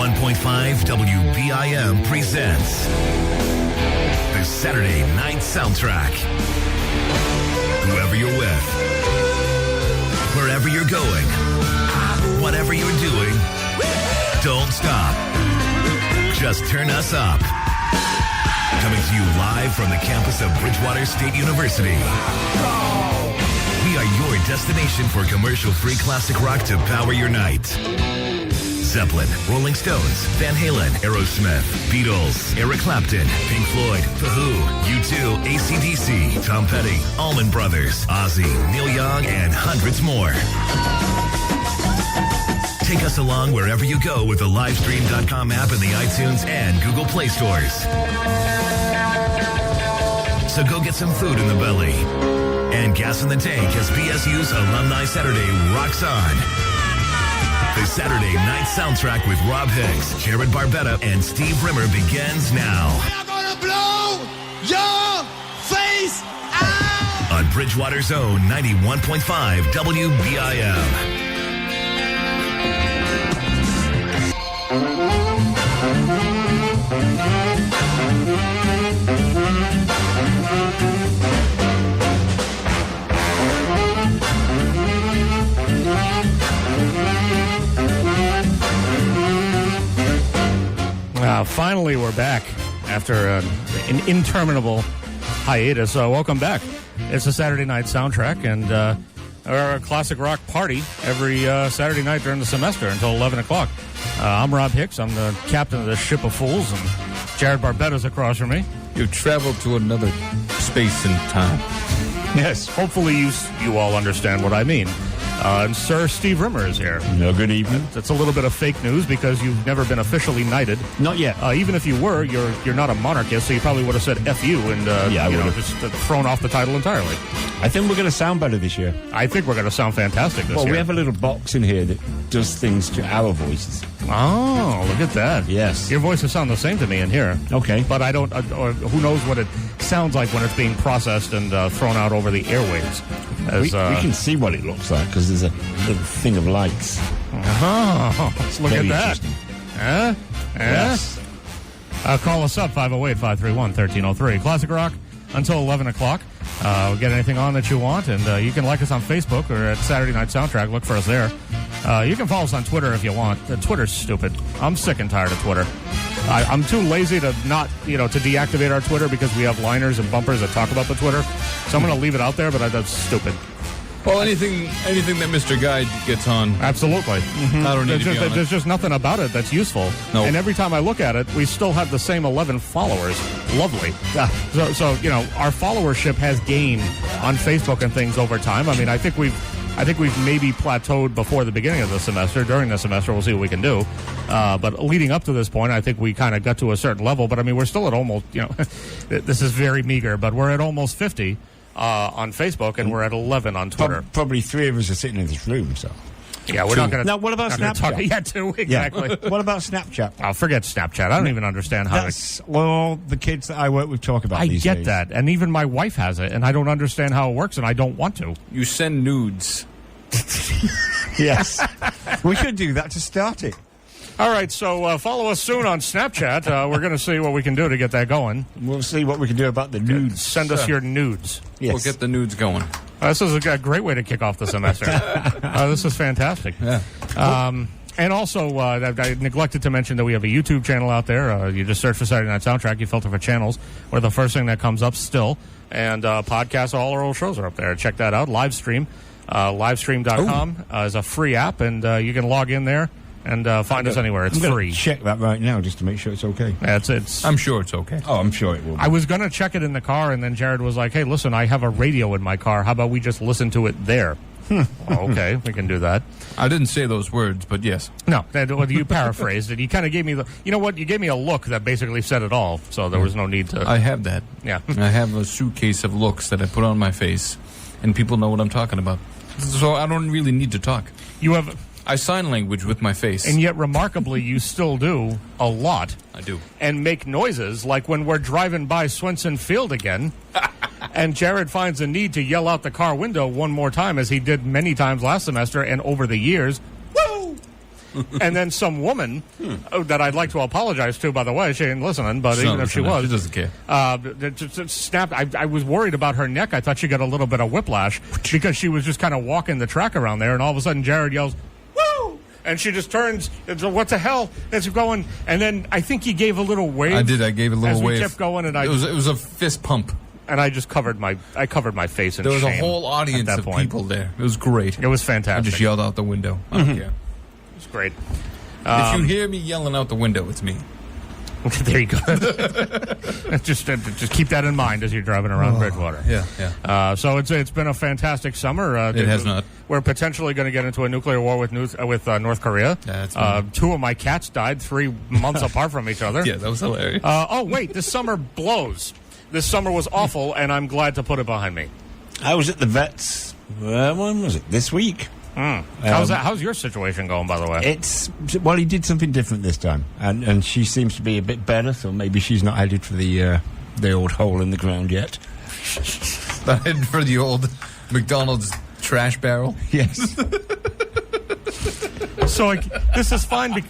91.5 WBIM presents the Saturday Night Soundtrack. Whoever you're with, wherever you're going, whatever you're doing, don't stop. Just turn us up. Coming to you live from the campus of Bridgewater State University. We are your destination for commercial-free classic rock to power your night. Zeppelin, Rolling Stones, Van Halen, Aerosmith, Beatles, Eric Clapton, Pink Floyd, The Who, U2, AC/DC, Tom Petty, Allman Brothers, Ozzy, Neil Young, and hundreds more. Take us along wherever you go with the Livestream.com app in the iTunes and Google Play stores. So go get some food in the belly and gas in the tank as BSU's Alumni Saturday rocks on. The Saturday Night Soundtrack with Rob Hicks, Jared Barbetta, and Steve Rimmer begins now. I'm gonna blow your face out! On Bridgewater's own 91.5 WBIM. Finally, we're back after an interminable hiatus. Welcome back. It's a Saturday Night Soundtrack, and our classic rock party every Saturday night during the semester until 11 o'clock. I'm Rob Hicks. I'm the captain of the Ship of Fools, and Jared Barbetta's across from me. You've traveled to another space and time. Yes, hopefully you all understand what I mean. And Sir Steve Rimmer is here. No, good evening. It's a little bit of fake news because you've never been officially knighted. Not yet. Even if you were, you're not a monarchist, so you probably would have said F you and just thrown off the title entirely. I think we're going to sound better this year. I think we're going to sound fantastic this year. Well, we have a little box in here that does things to our voices. Oh, look at that. Yes. Your voices sound the same to me in here. Okay. But I don't, or who knows what it sounds like when it's being processed and thrown out over the airwaves. We can see what it looks like because there's a little thing of lights. Oh, look at that. Yes. Call us up, 508-531-1303. Classic Rock until 11 o'clock. We'll get anything on that you want, and you can like us on Facebook or at Saturday Night Soundtrack. Look for us there. You can follow us on Twitter if you want. Twitter's stupid. I'm sick and tired of Twitter. I'm too lazy to not, to deactivate our Twitter because we have liners and bumpers that talk about the Twitter. So I'm going to leave it out there, but that's stupid. Well, anything that Mr. Guy gets on. Absolutely. I don't need to be on There's just nothing about it that's useful. No. And every time I look at it, we still have the same 11 followers. Lovely. So our followership has gained on Facebook and things over time. I mean, I think we've maybe plateaued before the beginning of the semester. During the semester, we'll see what we can do. But leading up to this point, I think we kind of got to a certain level. But, I mean, we're still at almost, this is very meager, but we're at almost 50 on Facebook, and we're at 11 on Twitter. Probably three of us are sitting in this room, so. Yeah, we're not going to. Now, what about Snapchat? Yeah, too, exactly. Yeah. What about Snapchat? I'll forget Snapchat. I don't even understand how the kids that I work with talk about these days. I get that, and even my wife has it, and I don't understand how it works, and I don't want to. You send nudes. Yes. We should do that to start it. All right, so follow us soon on Snapchat. We're going to see what we can do to get that going. We'll see what we can do about the nudes. Send us your nudes. Yes. We'll get the nudes going. This is a great way to kick off the semester. This is fantastic. Yeah. And also, I neglected to mention that we have a YouTube channel out there. You just search for Saturday Night Soundtrack. You filter for channels. We're the first thing that comes up still. And podcasts, all our old shows are up there. Check that out. Livestream. Livestream.com is a free app, and you can log in there and find us anywhere. It's free. Check that right now just to make sure it's okay. I'm sure it's okay. Oh, I'm sure it will be. I was going to check it in the car, and then Jared was like, hey, listen, I have a radio in my car. How about we just listen to it there? Okay, we can do that. I didn't say those words, but yes. No, you paraphrased it. You kind of gave me you gave me a look that basically said it all, so there was no need to. I have that. Yeah. I have a suitcase of looks that I put on my face, and people know what I'm talking about. So I don't really need to talk. I sign language with my face. And yet, remarkably, you still do a lot. I do. And make noises like when we're driving by Swenson Field again, and Jared finds a need to yell out the car window one more time, as he did many times last semester and over the years. Woo! And then some woman that I'd like to apologize to, by the way, she ain't listening, but even if she was, she doesn't care. Just snapped. I was worried about her neck. I thought she got a little bit of whiplash because she was just kind of walking the track around there, and all of a sudden Jared yells, "Woo!" And she just turns and says, "What the hell?" And she's going, and then I think he gave a little wave. I did. I gave a little as wave. We kept going, and it was a fist pump. And I just covered my face in There was shame a whole audience at that of point. people there. It was great. It was I fantastic. just yelled out the window. I don't care. It was great. If you hear me yelling out the window, it's me. There you go. just keep that in mind as you're driving around Bridgewater. Yeah. So it's been a fantastic summer. It has not. We're potentially going to get into a nuclear war with North Korea. Yeah, that's 2 of my cats died 3 months apart from each other. Yeah, that was hilarious. Oh wait, this summer blows. This summer was awful, and I'm glad to put it behind me. I was at the vet's. When was it? This week. How's your situation going, by the way? Well, he did something different this time, and she seems to be a bit better. So maybe she's not headed for the old hole in the ground yet. Not headed for the old McDonald's trash barrel. Yes. So this is fine.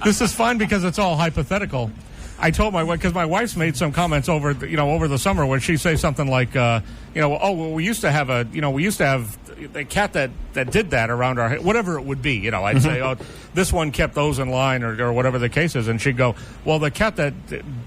This is fine because it's all hypothetical. I told my wife, because my wife's made some comments over the summer where she says something like, we used to have a cat that did that around our, whatever it would be. I'd say, oh, this one kept those in line or whatever the case is. And she'd go, well, the cat that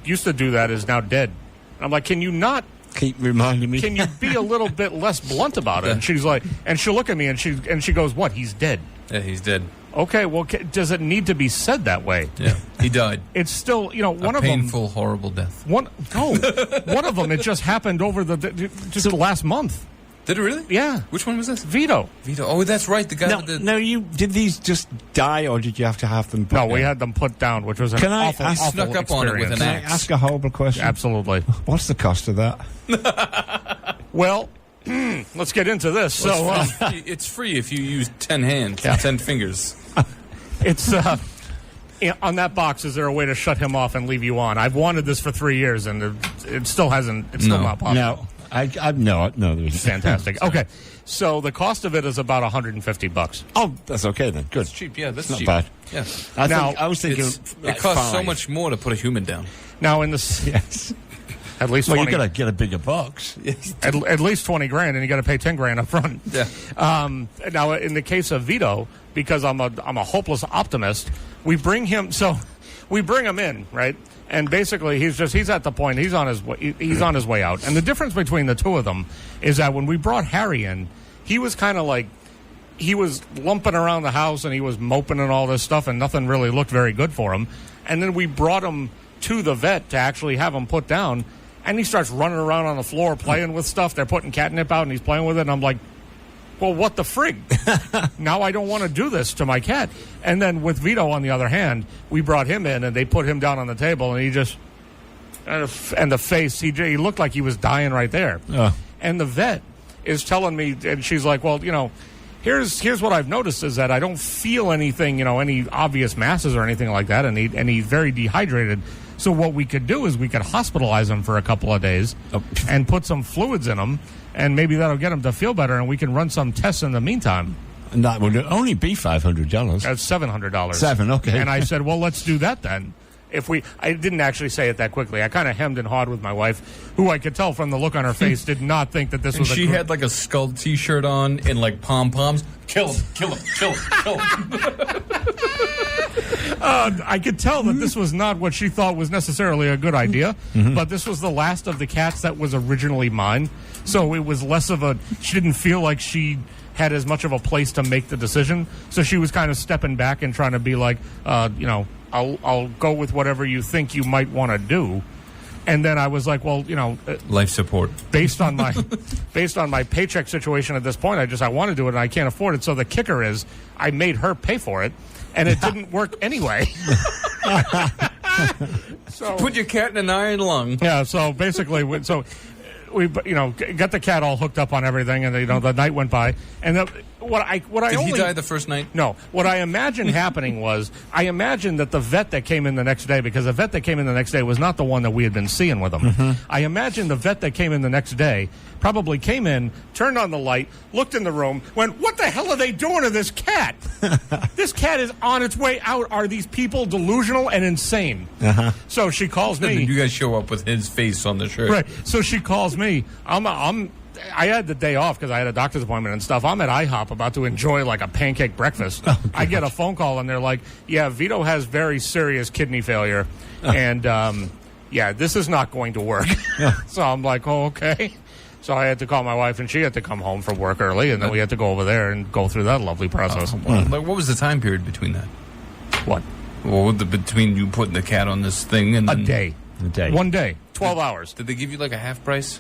used to do that is now dead. And I'm like, can you not keep reminding me? Can you be a little bit less blunt about it? And she's like, and she'll look at me and she goes, what? He's dead. Yeah, he's dead. Okay, well, does it need to be said that way? Yeah, he died. It's still, one of them. Painful, horrible death. One of them, it just happened over the last month. Did it really? Yeah. Which one was this? Vito. Oh, that's right. The guy with the... No, did these just die, or did you have to have them put down? No, we had them put down, which was an awful snuck up on it with an axe. Can I ask a horrible question? Absolutely. What's the cost of that? Well, let's get into this. Well, it's free if you use 10 hands, 10 fingers. It's on that box. Is there a way to shut him off and leave you on? I've wanted this for 3 years, and it still hasn't. It's still not possible. No, there's fantastic. Okay, so the cost of it is about $150. Oh, that's okay then. Good. That's cheap. Yeah, that's not cheap. bad. Yeah. I was thinking it costs so much more to put a human down. Now in this, yes. At least you got to get a bigger box. At least $20,000, and you got to pay $10,000 up front. Yeah. Now, in the case of Vito, because I'm a hopeless optimist, we bring him in, right? And basically, he's at the point he's on his way out. And the difference between the two of them is that when we brought Harry in, he was kind of like he was lumping around the house and he was moping and all this stuff, and nothing really looked very good for him. And then we brought him to the vet to actually have him put down. And he starts running around on the floor playing with stuff. They're putting catnip out, and he's playing with it. And I'm like, well, what the frig? Now I don't want to do this to my cat. And then with Vito, on the other hand, we brought him in, and they put him down on the table, and he just and the face, he looked like he was dying right there. And the vet is telling me, and she's like, well, here's what I've noticed is that I don't feel anything, any obvious masses or anything like that, and he's very dehydrated. So what we could do is we could hospitalize him for a couple of days and put some fluids in him, and maybe that'll get him to feel better, and we can run some tests in the meantime. And that would only be $500. That's $700. $700, okay. And I said, well, let's do that then. I didn't actually say it that quickly. I kind of hemmed and hawed with my wife, who I could tell from the look on her face did not think that this was. She had like a skull T-shirt on and like pom poms. Kill him! Kill him! Kill him! Kill him! I could tell that this was not what she thought was necessarily a good idea, but this was the last of the cats that was originally mine. So it was less of a. She didn't feel like she had as much of a place to make the decision. So she was kind of stepping back and trying to be like, I'll go with whatever you think you might want to do. And then I was like, well, life support based on my paycheck situation at this point. I want to do it and I can't afford it. So the kicker is I made her pay for it, and it didn't work anyway. So put your cat in an iron lung. Yeah. So basically, we got the cat all hooked up on everything, and the night went by, and Did he die the first night? No. What I imagined happening was, I imagined that the vet that came in the next day, because the vet that came in the next day was not the one that we had been seeing with him. Mm-hmm. I imagined the vet that came in the next day probably came in, turned on the light, looked in the room, went, what the hell are they doing to this cat? This cat is on its way out. Are these people delusional and insane? Uh-huh. So she calls me. You guys show up with his face on the shirt. Right. So she calls me. I had the day off because I had a doctor's appointment and stuff. I'm at IHOP about to enjoy like a pancake breakfast. Oh, I get a phone call and they're like, yeah, Vito has very serious kidney failure. Oh. And, this is not going to work. So I'm like, oh, okay. So I had to call my wife and she had to come home from work early. And then we had to go over there and go through that lovely process. What was the time period between that? What? Well, between you putting the cat on this thing and... A day. 1 day. 12 hours. Did they give you like a half price?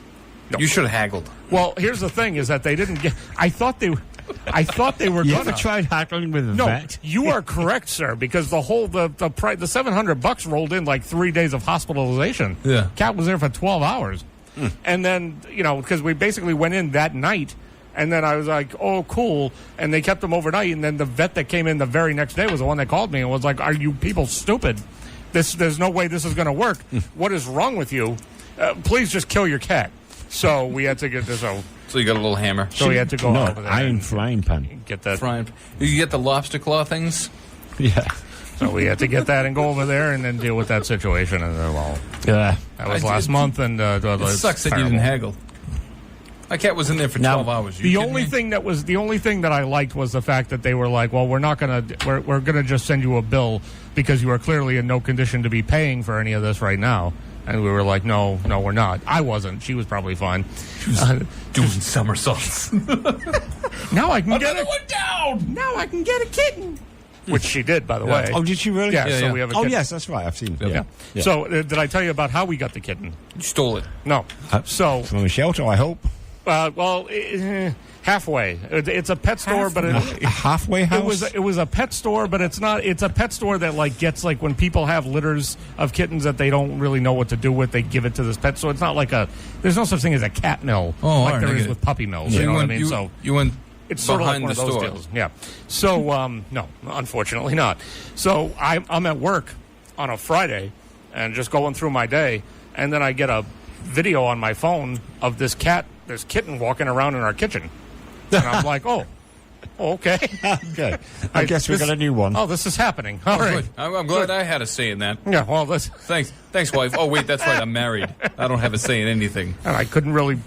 No. You should have haggled. Well, here's the thing: is that they didn't get. I thought they were. You ever tried haggling with a vet? You are correct, sir. Because the $700 rolled in like 3 days of hospitalization. Yeah, cat was there for 12 hours, and then because we basically went in that night, and then I was like, oh, cool, and they kept him overnight, and then the vet that came in the very next day was the one that called me and was like, are you people stupid? There's no way this is going to work. What is wrong with you? Please just kill your cat. So we had to get this out. So you got a little hammer. So we had to go over there. Iron frying pan. Get that. You get the lobster claw things? Yeah. So we had to get that and go over there and then deal with that situation. And that was last month. And it sucks that you didn't haggle. My cat was in there for 12 hours. The only thing that I liked was the fact that they were like, well, we're gonna just send you a bill because you are clearly in no condition to be paying for any of this right now. And we were like, no, we're not. I wasn't. She was probably fine. She was doing somersaults. Now I can get one down. Now I can get a kitten. Which she did, by the way. Oh, did she really? Yeah, so we have a kitten. Oh, yes, that's right. I've seen it. Yeah. So did I tell you about how we got the kitten? You stole it. No. From a shelter, I hope. Halfway. It's a pet store, but a halfway house. It was a pet store, but it's not. It's a pet store that gets when people have litters of kittens that they don't really know what to do with. They give it to this pet store. It's not like there's no such thing as a cat mill like there is with puppy mills. Yeah. You know what I mean? So you went. It's sort of like one of those deals. Yeah. So no, unfortunately not. So I'm at work on a Friday and just going through my day, and then I get a video on my phone of this kitten walking around in our kitchen. And I'm like, oh, okay. Good. I guess we got a new one. Oh, this is happening. All right. Good. I'm glad I had a say in that. Yeah, well, Thanks, wife. Oh, wait, that's right. I'm married. I don't have a say in anything. And I couldn't really,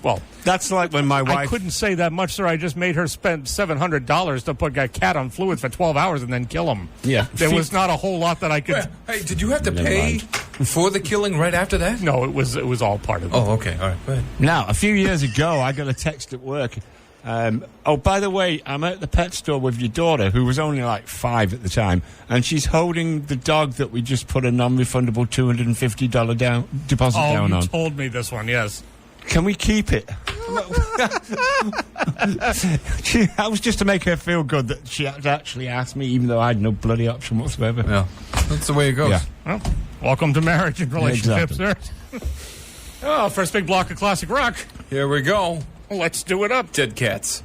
that's like when my wife... I couldn't say that much, sir. I just made her spend $700 to put a cat on fluids for 12 hours and then kill him. Yeah. There was not a whole lot that I could... Hey, did you have to pay for the killing right after that? No, it was all part of it. Oh, okay. All right. Go ahead. Now, a few years ago, I got a text at work. By the way, I'm at the pet store with your daughter, who was only like 5 at the time, and she's holding the dog that we just put a non-refundable $250 deposit down on. Oh, you told me this one, yes. Can we keep it? That was just to make her feel good that she had actually asked me, even though I had no bloody option whatsoever. Yeah, that's the way it goes. Yeah. Well, welcome to marriage and relationships, sir. First big block of classic rock. Here we go. Let's do it up. Dead cats.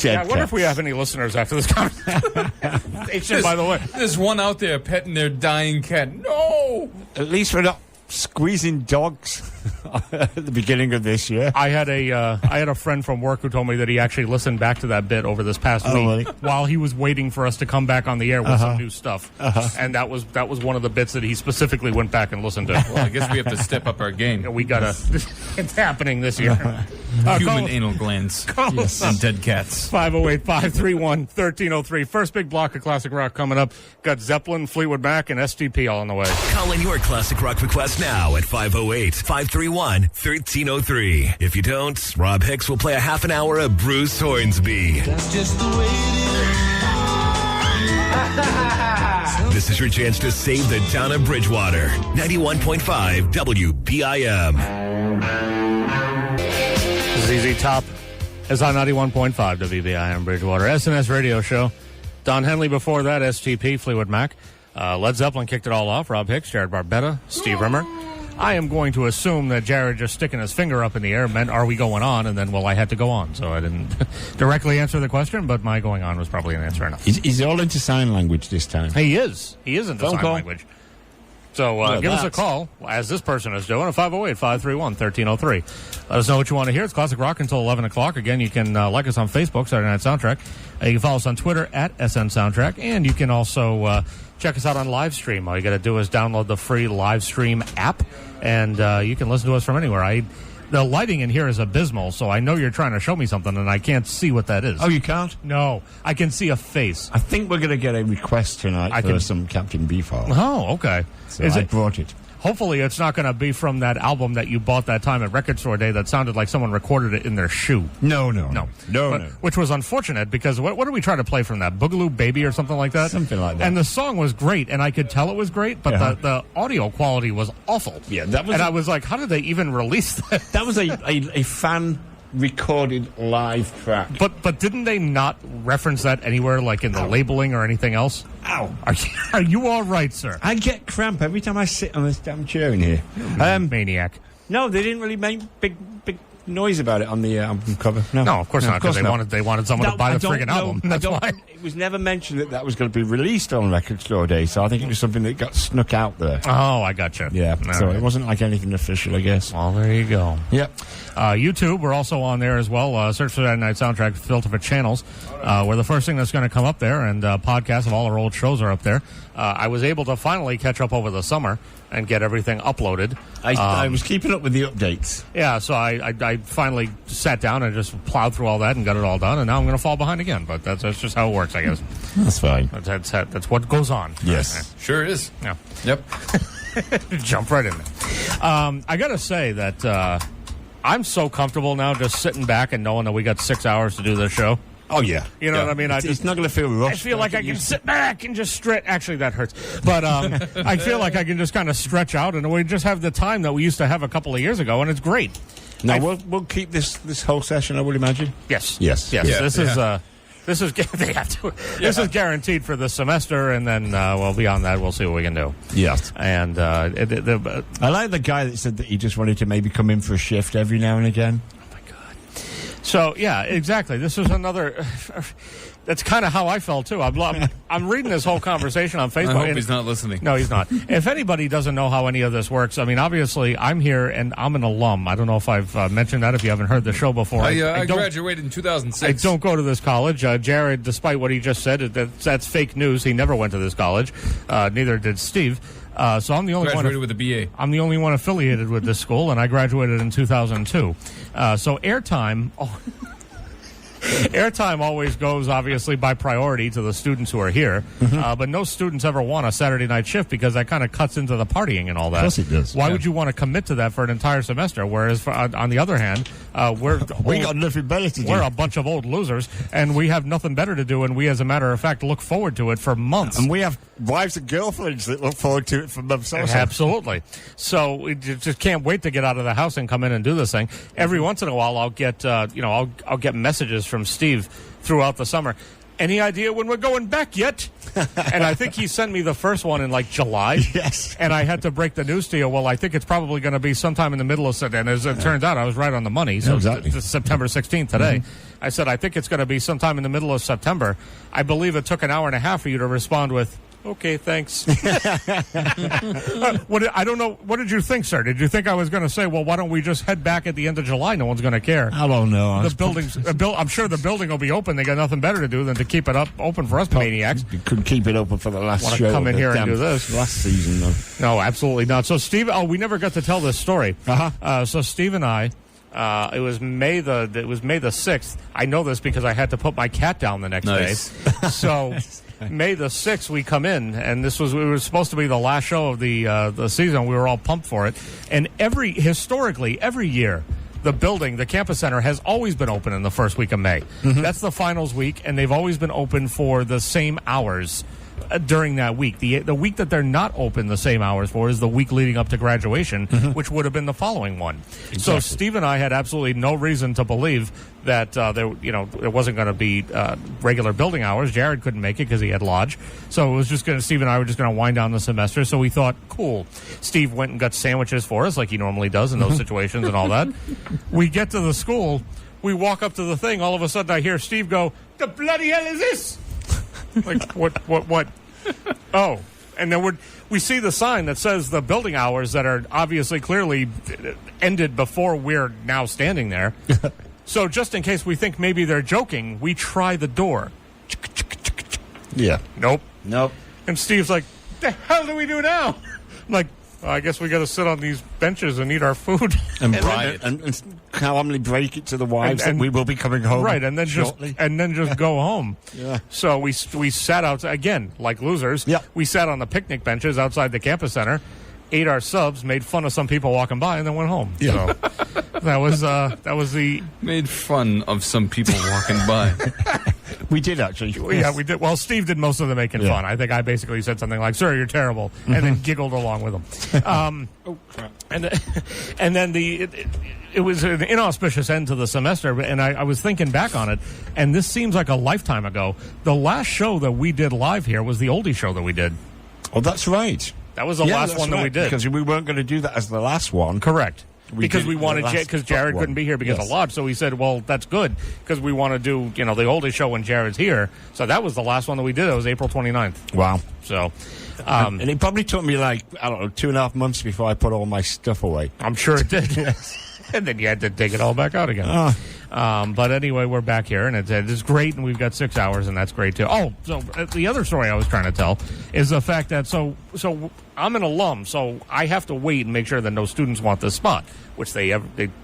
I wonder if we have any listeners after this conversation. By the way, there's one out there petting their dying cat. No! At least we're not squeezing dogs at the beginning of this year. I had a friend from work who told me that he actually listened back to that bit over this past week really? While he was waiting for us to come back on the air with some new stuff. And that was one of the bits that he specifically went back and listened to. Well, I guess we have to step up our game. We gotta. It's happening this year. Human anal glands and dead cats. 508-531-1303. First big block of classic rock coming up. Got Zeppelin, Fleetwood Mac, and STP all on the way. Call in your classic rock request now at 508-531-1303. If you don't, Rob Hicks will play a half an hour of Bruce Hornsby. That's just the way it is. This is your chance to save the town of Bridgewater. 91.5 WBIM. ZZ Top is on 91.5 WBIM Bridgewater. SNS radio show. Don Henley before that, STP, Fleetwood Mac. Led Zeppelin kicked it all off. Rob Hicks, Jared Barbetta, Steve Rimmer. I am going to assume that Jared just sticking his finger up in the air meant, are we going on? And then, well, I had to go on. So I didn't directly answer the question, but my going on was probably an answer enough. He's all into sign language this time. He is. He is into Phone sign call. language. So give us a call, as this person is doing, at 508-531-1303. Let us know what you want to hear. It's Classic Rock until 11 o'clock. Again, you can like us on Facebook, Saturday Night Soundtrack. You can follow us on Twitter at SN Soundtrack. And you can also check us out on live stream. All you got to do is download the free live stream app, and you can listen to us from anywhere. The lighting in here is abysmal, so I know you're trying to show me something, and I can't see what that is. Oh, you can't? No. I can see a face. I think we're going to get a request tonight for some Captain Beefheart. Oh, okay. So I brought it. Hopefully it's not going to be from that album that you bought that time at Record Store Day that sounded like someone recorded it in their shoe. No. Which was unfortunate because what did we try to play from that? Boogaloo Baby or something like that? Something like that. And the song was great, and I could tell it was great, but the audio quality was awful. Yeah, that was. And I was like, how did they even release that? That was a fan recorded live track. But didn't they not reference that anywhere, like in the labeling or anything else? Ow. Are you all right, sir? I get cramp every time I sit on this damn chair in here. Maniac. No, they didn't really make big noise about it on the album cover. No, of course not, because they wanted someone to buy the friggin' album. That's why. It was never mentioned that was going to be released on Record Store Day, so I think it was something that got snuck out there. Oh, I gotcha. Yeah, so right. It wasn't like anything official, I guess. Well, there you go. Yep. YouTube, we're also on there as well. Search for Saturday Night Soundtrack, filter for channels. We're the first thing that's going to come up there, and podcasts of all our old shows are up there. I was able to finally catch up over the summer and get everything uploaded. I was keeping up with the updates. Yeah, so I finally sat down and just plowed through all that and got it all done, and now I'm going to fall behind again. But that's just how it works, I guess. That's fine. That's what goes on. Yes. Sure is. Yeah. Yep. Jump right in there. I got to say that I'm so comfortable now just sitting back and knowing that we got 6 hours to do this show. Oh, yeah. You know what I mean? It's not going to feel rushed. I feel like I can sit back and just stretch. Actually, that hurts. But I feel like I can just kind of stretch out, and we just have the time that we used to have a couple of years ago, and it's great. Now, we'll keep this whole session, I would imagine? Yes. Yes. Yeah. This is they have to. This is guaranteed for the semester, and then beyond that, we'll see what we can do. Yes. And I like the guy that said that he just wanted to maybe come in for a shift every now and again. So, yeah, exactly. This is another... That's kind of how I felt, too. I'm reading this whole conversation on Facebook. I hope he's not listening. No, he's not. If anybody doesn't know how any of this works, I mean, obviously, I'm here, and I'm an alum. I don't know if I've mentioned that if you haven't heard the show before. I graduated in 2006. I don't go to this college. Jared, despite what he just said, that's fake news. He never went to this college. Neither did Steve. So I'm the only graduated with a BA. I'm the only one affiliated with this school, and I graduated in 2002. So airtime always goes, obviously, by priority to the students who are here. But no students ever want a Saturday night shift because that kind of cuts into the partying and all that. Of course it does. Why would you want to commit to that for an entire semester? Whereas, on the other hand, we got nothing better to do. We're a bunch of old losers, and we have nothing better to do, and we, as a matter of fact, look forward to it for months. And we have wives and girlfriends that look forward to it for months also. Absolutely. So we just can't wait to get out of the house and come in and do this thing. Every once in a while, I'll get I'll get messages from Steve throughout the summer. Any idea when we're going back yet? And I think he sent me the first one in like July. Yes. And I had to break the news to you. Well, I think it's probably going to be sometime in the middle of September. And as it turns out, I was right on the money. So exactly. It's September 16th today. I said, I think it's going to be sometime in the middle of September. I believe it took an hour and a half for you to respond with, okay, thanks. I don't know. What did you think, sir? Did you think I was going to say, well, why don't we just head back at the end of July? No one's going to care. I don't know. I'm sure the building will be open. They got nothing better to do than to keep it open for us maniacs. You couldn't keep it open for the last Want show. to come in here and do this last season, though. No, absolutely not. So, Steve, we never got to tell this story. So, Steve and I. It was May the 6th. I know this because I had to put my cat down the next day. So May the 6th we come in, and it was supposed to be the last show of the season. We were all pumped for it. And historically every year, the campus center has always been open in the first week of May. That's the finals week, and they've always been open for the same hours during that week. The week that they're not open the same hours for is the week leading up to graduation, which would have been the following one. Exactly. So Steve and I had absolutely no reason to believe that there wasn't going to be regular building hours. Jared couldn't make it because he had lodge. So it was just Steve and I were just going to wind down the semester. So we thought, cool. Steve went and got sandwiches for us like he normally does in those situations and all that. We get to the school. We walk up to the thing. All of a sudden I hear Steve go, "The bloody hell is this?" Like, what? Oh. And then we see the sign that says the building hours that are obviously clearly ended before we're now standing there. So just in case we think maybe they're joking, we try the door. Yeah. Nope. Nope. And Steve's like, "The hell do we do now?" I'm like, well, I guess we got to sit on these benches and eat our food. And calmly break it to the wives that we will be coming home. Right, and then shortly. just go home. Yeah. So we sat out, again, like losers. Yep. We sat on the picnic benches outside the campus center, ate our subs, made fun of some people walking by, and then went home. Yeah. So that was the... Made fun of some people walking by. We did, actually. Yeah, we did. Well, Steve did most of the making fun. I think I basically said something like, "Sir, you're terrible," and then giggled along with him. And then it was an inauspicious end to the semester, and I was thinking back on it, and this seems like a lifetime ago. The last show that we did live here was the oldie show that we did. Oh, that's right. That was the last one that we did. Because we weren't going to do that as the last one. Correct. We wanted, because Jared couldn't be here because of lodge, so we said, well, that's good, because we want to do, the oldest show when Jared's here. So that was the last one that we did. It was April 29th. Wow. So, and it probably took me 2.5 months before I put all my stuff away. I'm sure it did. And then you had to take it all back out again. But anyway, we're back here, and it's great, and we've got 6 hours, and that's great, too. Oh, so the other story I was trying to tell is the fact that, so I'm an alum, so I have to wait and make sure that no students want this spot, which they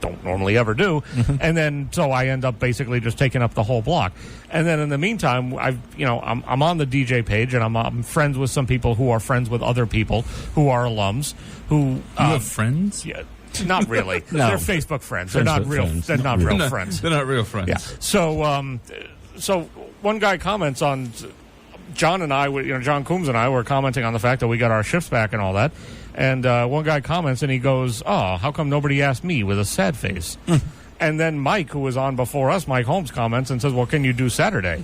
don't normally ever do. And then, so I end up basically just taking up the whole block. And then in the meantime, I'm on the DJ page, and I'm friends with some people who are friends with other people who are alums who... You have friends? Yeah. Not really. No. They're Facebook friends. They're not real. They're not real friends. They're not real friends. Yeah. So one guy comments on John and I. John Coombs and I were commenting on the fact that we got our shifts back and all that. And one guy comments and he goes, "Oh, how come nobody asked me?" with a sad face. And then Mike, who was on before us, Mike Holmes, comments and says, "Well, can you do Saturday?"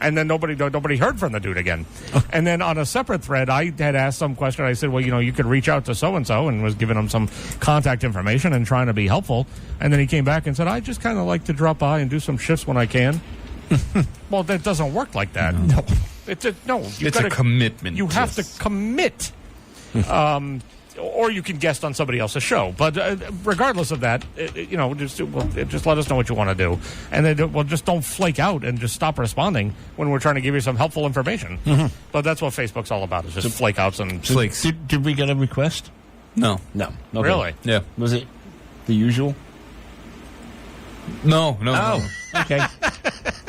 And then nobody heard from the dude again. And then on a separate thread, I had asked some question. I said, well, you could reach out to so-and-so, and was giving him some contact information and trying to be helpful. And then he came back and said, I just kind of like to drop by and do some shifts when I can. Well, that doesn't work like that. No. It's a commitment. You have to commit. Or you can guest on somebody else's show. But regardless of that, just let us know what you want to do. And then, just don't flake out and just stop responding when we're trying to give you some helpful information. But that's what Facebook's all about, is just flake outs and... Flakes. Did we get a request? No. Okay. Really? Yeah. Was it the usual? No. Okay.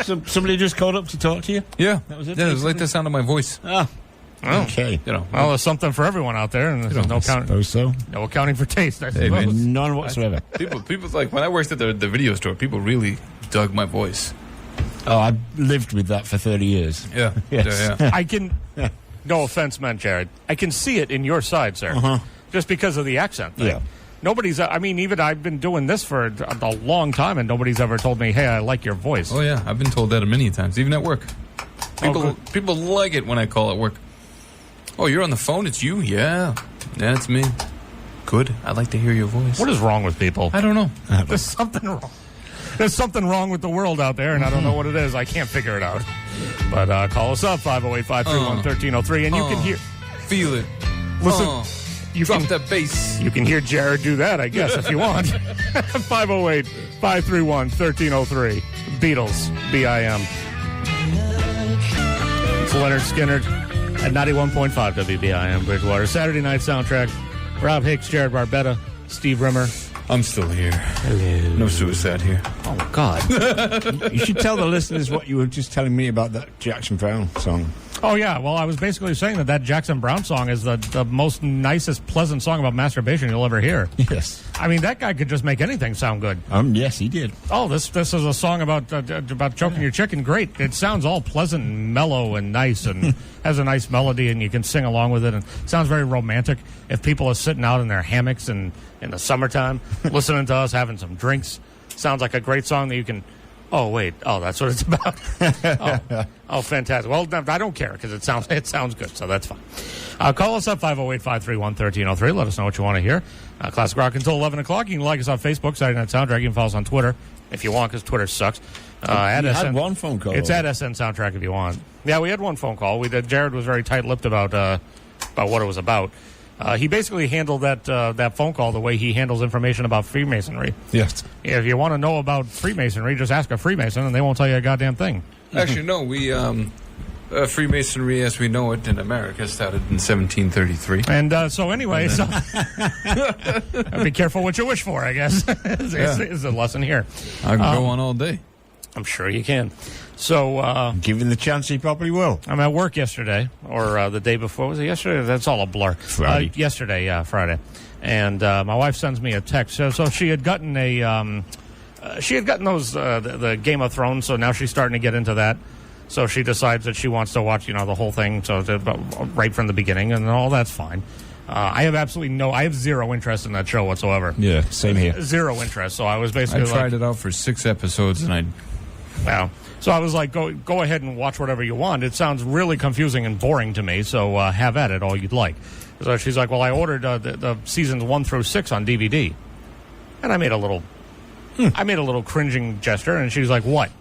So somebody just called up to talk to you? Yeah. That was it? Yeah, it was like the sound of my voice. Okay. Well, there's something for everyone out there, and there's no accounting for taste, I suppose. man. None whatsoever. People like, when I worked at the video store, people really dug my voice. Oh, I've lived with that for 30 years. Yeah. Yes. Yeah. I can... No offense meant, Jared. I can see it in your side, sir. Just because of the accent thing. Yeah. Nobody's... even I've been doing this for a long time, and nobody's ever told me, hey, I like your voice. Oh, yeah. I've been told that many times, even at work. People like it when I call at work. Oh, you're on the phone? It's you? Yeah. Yeah, it's me. Good. I'd like to hear your voice. What is wrong with people? I don't know. There's something wrong. There's something wrong with the world out there, and I don't know what it is. I can't figure it out. But call us up, 508-531-1303, and you can hear... Feel it. Listen, you drop can, that bass. You can hear Jared do that, I guess, if you want. 508-531-1303. Beatles, B.I.M. It's Leonard Skinner at 91.5 WBIM Bridgewater. Saturday Night Soundtrack. Rob Hicks, Jared Barbetta, Steve Rimmer. I'm still here. Hello. No suicide here. Oh, God. You should tell the listeners what you were just telling me about that Jackson Brown song. Oh, yeah. Well, I was basically saying that Jackson Brown song is the most nicest, pleasant song about masturbation you'll ever hear. Yes. I mean, that guy could just make anything sound good. Yes, he did. Oh, this is a song about choking your chicken. Great. It sounds all pleasant and mellow and nice and has a nice melody, and you can sing along with it. And it sounds very romantic. If people are sitting out in their hammocks in the summertime, listening to us, having some drinks, sounds like a great song that you can... Oh, wait. Oh, that's what it's about. Oh, fantastic. Well, I don't care because it sounds good, so that's fine. Call us up, 508-531-1303. Let us know what you want to hear. Classic Rock until 11 o'clock. You can like us on Facebook, Saturday Night Soundtrack. You can follow us on Twitter if you want because Twitter sucks. Had one phone call. It's at SN Soundtrack if you want. Yeah, we had one phone call. Jared was very tight-lipped about what it was about. He basically handled that phone call the way he handles information about Freemasonry. Yes. If you want to know about Freemasonry, just ask a Freemason, and they won't tell you a goddamn thing. Actually, no. We Freemasonry, as we know it in America, started in 1733. And so anyway, be careful what you wish for, I guess, is the lesson here. I can go on all day. I'm sure you can. So, given the chance, he probably will. I'm at work yesterday, or the day before. Was it yesterday? That's all a blur. Friday. Yesterday, yeah, Friday. And my wife sends me a text. So she had gotten those the Game of Thrones. So now she's starting to get into that. So she decides that she wants to watch, the whole thing. So right from the beginning, and all that's fine. I have zero interest in that show whatsoever. Yeah, same here. Zero interest. So I was basically I tried it out for 6 episodes, and Wow. So I was like, go ahead and watch whatever you want. It sounds really confusing and boring to me, so have at it all you'd like. So she's like, well, I ordered the seasons 1 through 6 on DVD. And I made a little cringing gesture, and she's like, what?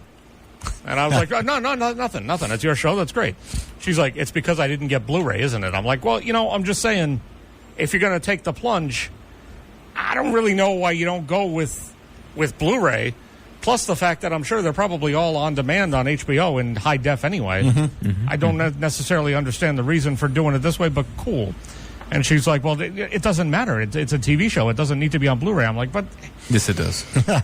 And I was like, no, nothing. It's your show. That's great. She's like, it's because I didn't get Blu-ray, isn't it? I'm like, well, I'm just saying, if you're going to take the plunge, I don't really know why you don't go with Blu-ray. Plus the fact that I'm sure they're probably all on demand on HBO in high def anyway. I don't necessarily understand the reason for doing it this way, but cool. And she's like, well, it doesn't matter. It's a TV show. It doesn't need to be on Blu-ray. I'm like, but... Yes, it does.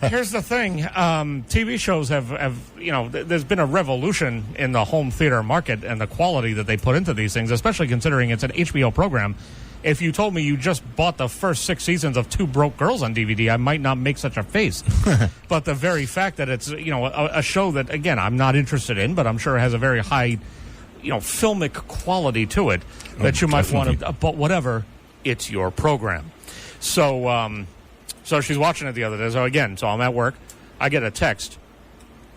Here's the thing. TV shows have there's been a revolution in the home theater market and the quality that they put into these things, especially considering it's an HBO program. If you told me you just bought the first 6 seasons of Two Broke Girls on DVD, I might not make such a face. But the very fact that it's, a show that, again, I'm not interested in, but I'm sure has a very high, filmic quality to it that you might want to, but whatever, it's your program. So, so she's watching it the other day. So I'm at work. I get a text.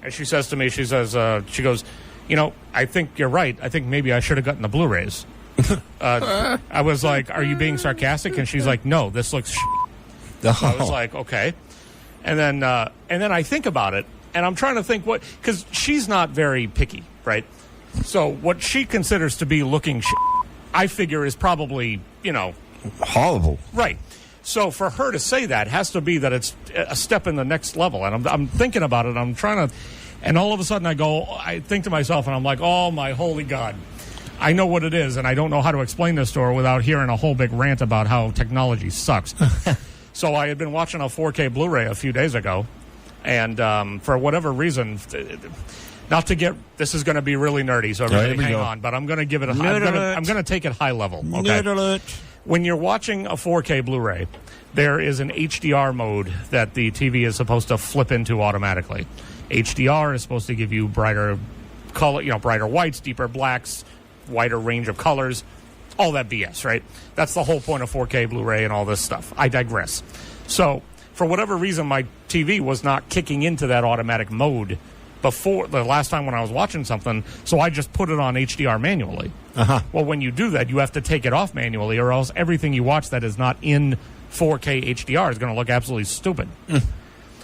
And she says to me, she goes, I think you're right. I think maybe I should have gotten the Blu-rays. I was like, are you being sarcastic? And she's like, no, this looks I was like, okay. And then I think about it, and I'm trying to think because she's not very picky, right? So what she considers to be looking I figure is probably, horrible. Right. So for her to say that has to be that it's a step in the next level. And I'm thinking about it. I'm trying to, and all of a sudden I think to myself, and I'm like, oh my holy God. I know what it is, and I don't know how to explain this to her without hearing a whole big rant about how technology sucks. So I had been watching a 4K Blu-ray a few days ago, and for whatever reason, this is going to be really nerdy, so everybody hang on, but I'm going to give it I'm going to take it high level. Okay? Nerd alert. When you're watching a 4K Blu-ray, there is an HDR mode that the TV is supposed to flip into automatically. HDR is supposed to give you brighter color, brighter whites, deeper blacks, wider range of colors, all that BS, right? That's the whole point of 4K Blu-ray and all this stuff. I digress. So, for whatever reason, my TV was not kicking into that automatic mode before the last time when I was watching something, so I just put it on HDR manually. Well, when you do that, you have to take it off manually, or else everything you watch that is not in 4K HDR is going to look absolutely stupid.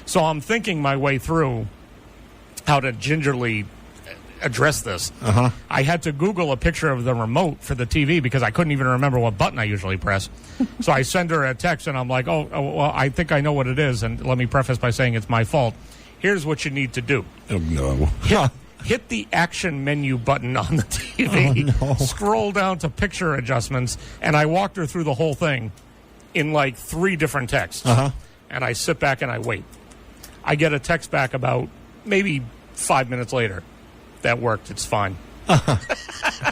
So I'm thinking my way through how to gingerly address this. I had to Google a picture of the remote for the TV because I couldn't even remember what button I usually press. So I send her a text, and I'm like, oh, well, I think I know what it is, and let me preface by saying it's my fault. Here's what you need to do. Oh, no. Hit the action menu button on the TV. Oh, no. Scroll down to picture adjustments, and I walked her through the whole thing in like 3 different texts. And I sit back and I wait. I get a text back about maybe 5 minutes later. That worked. It's fine.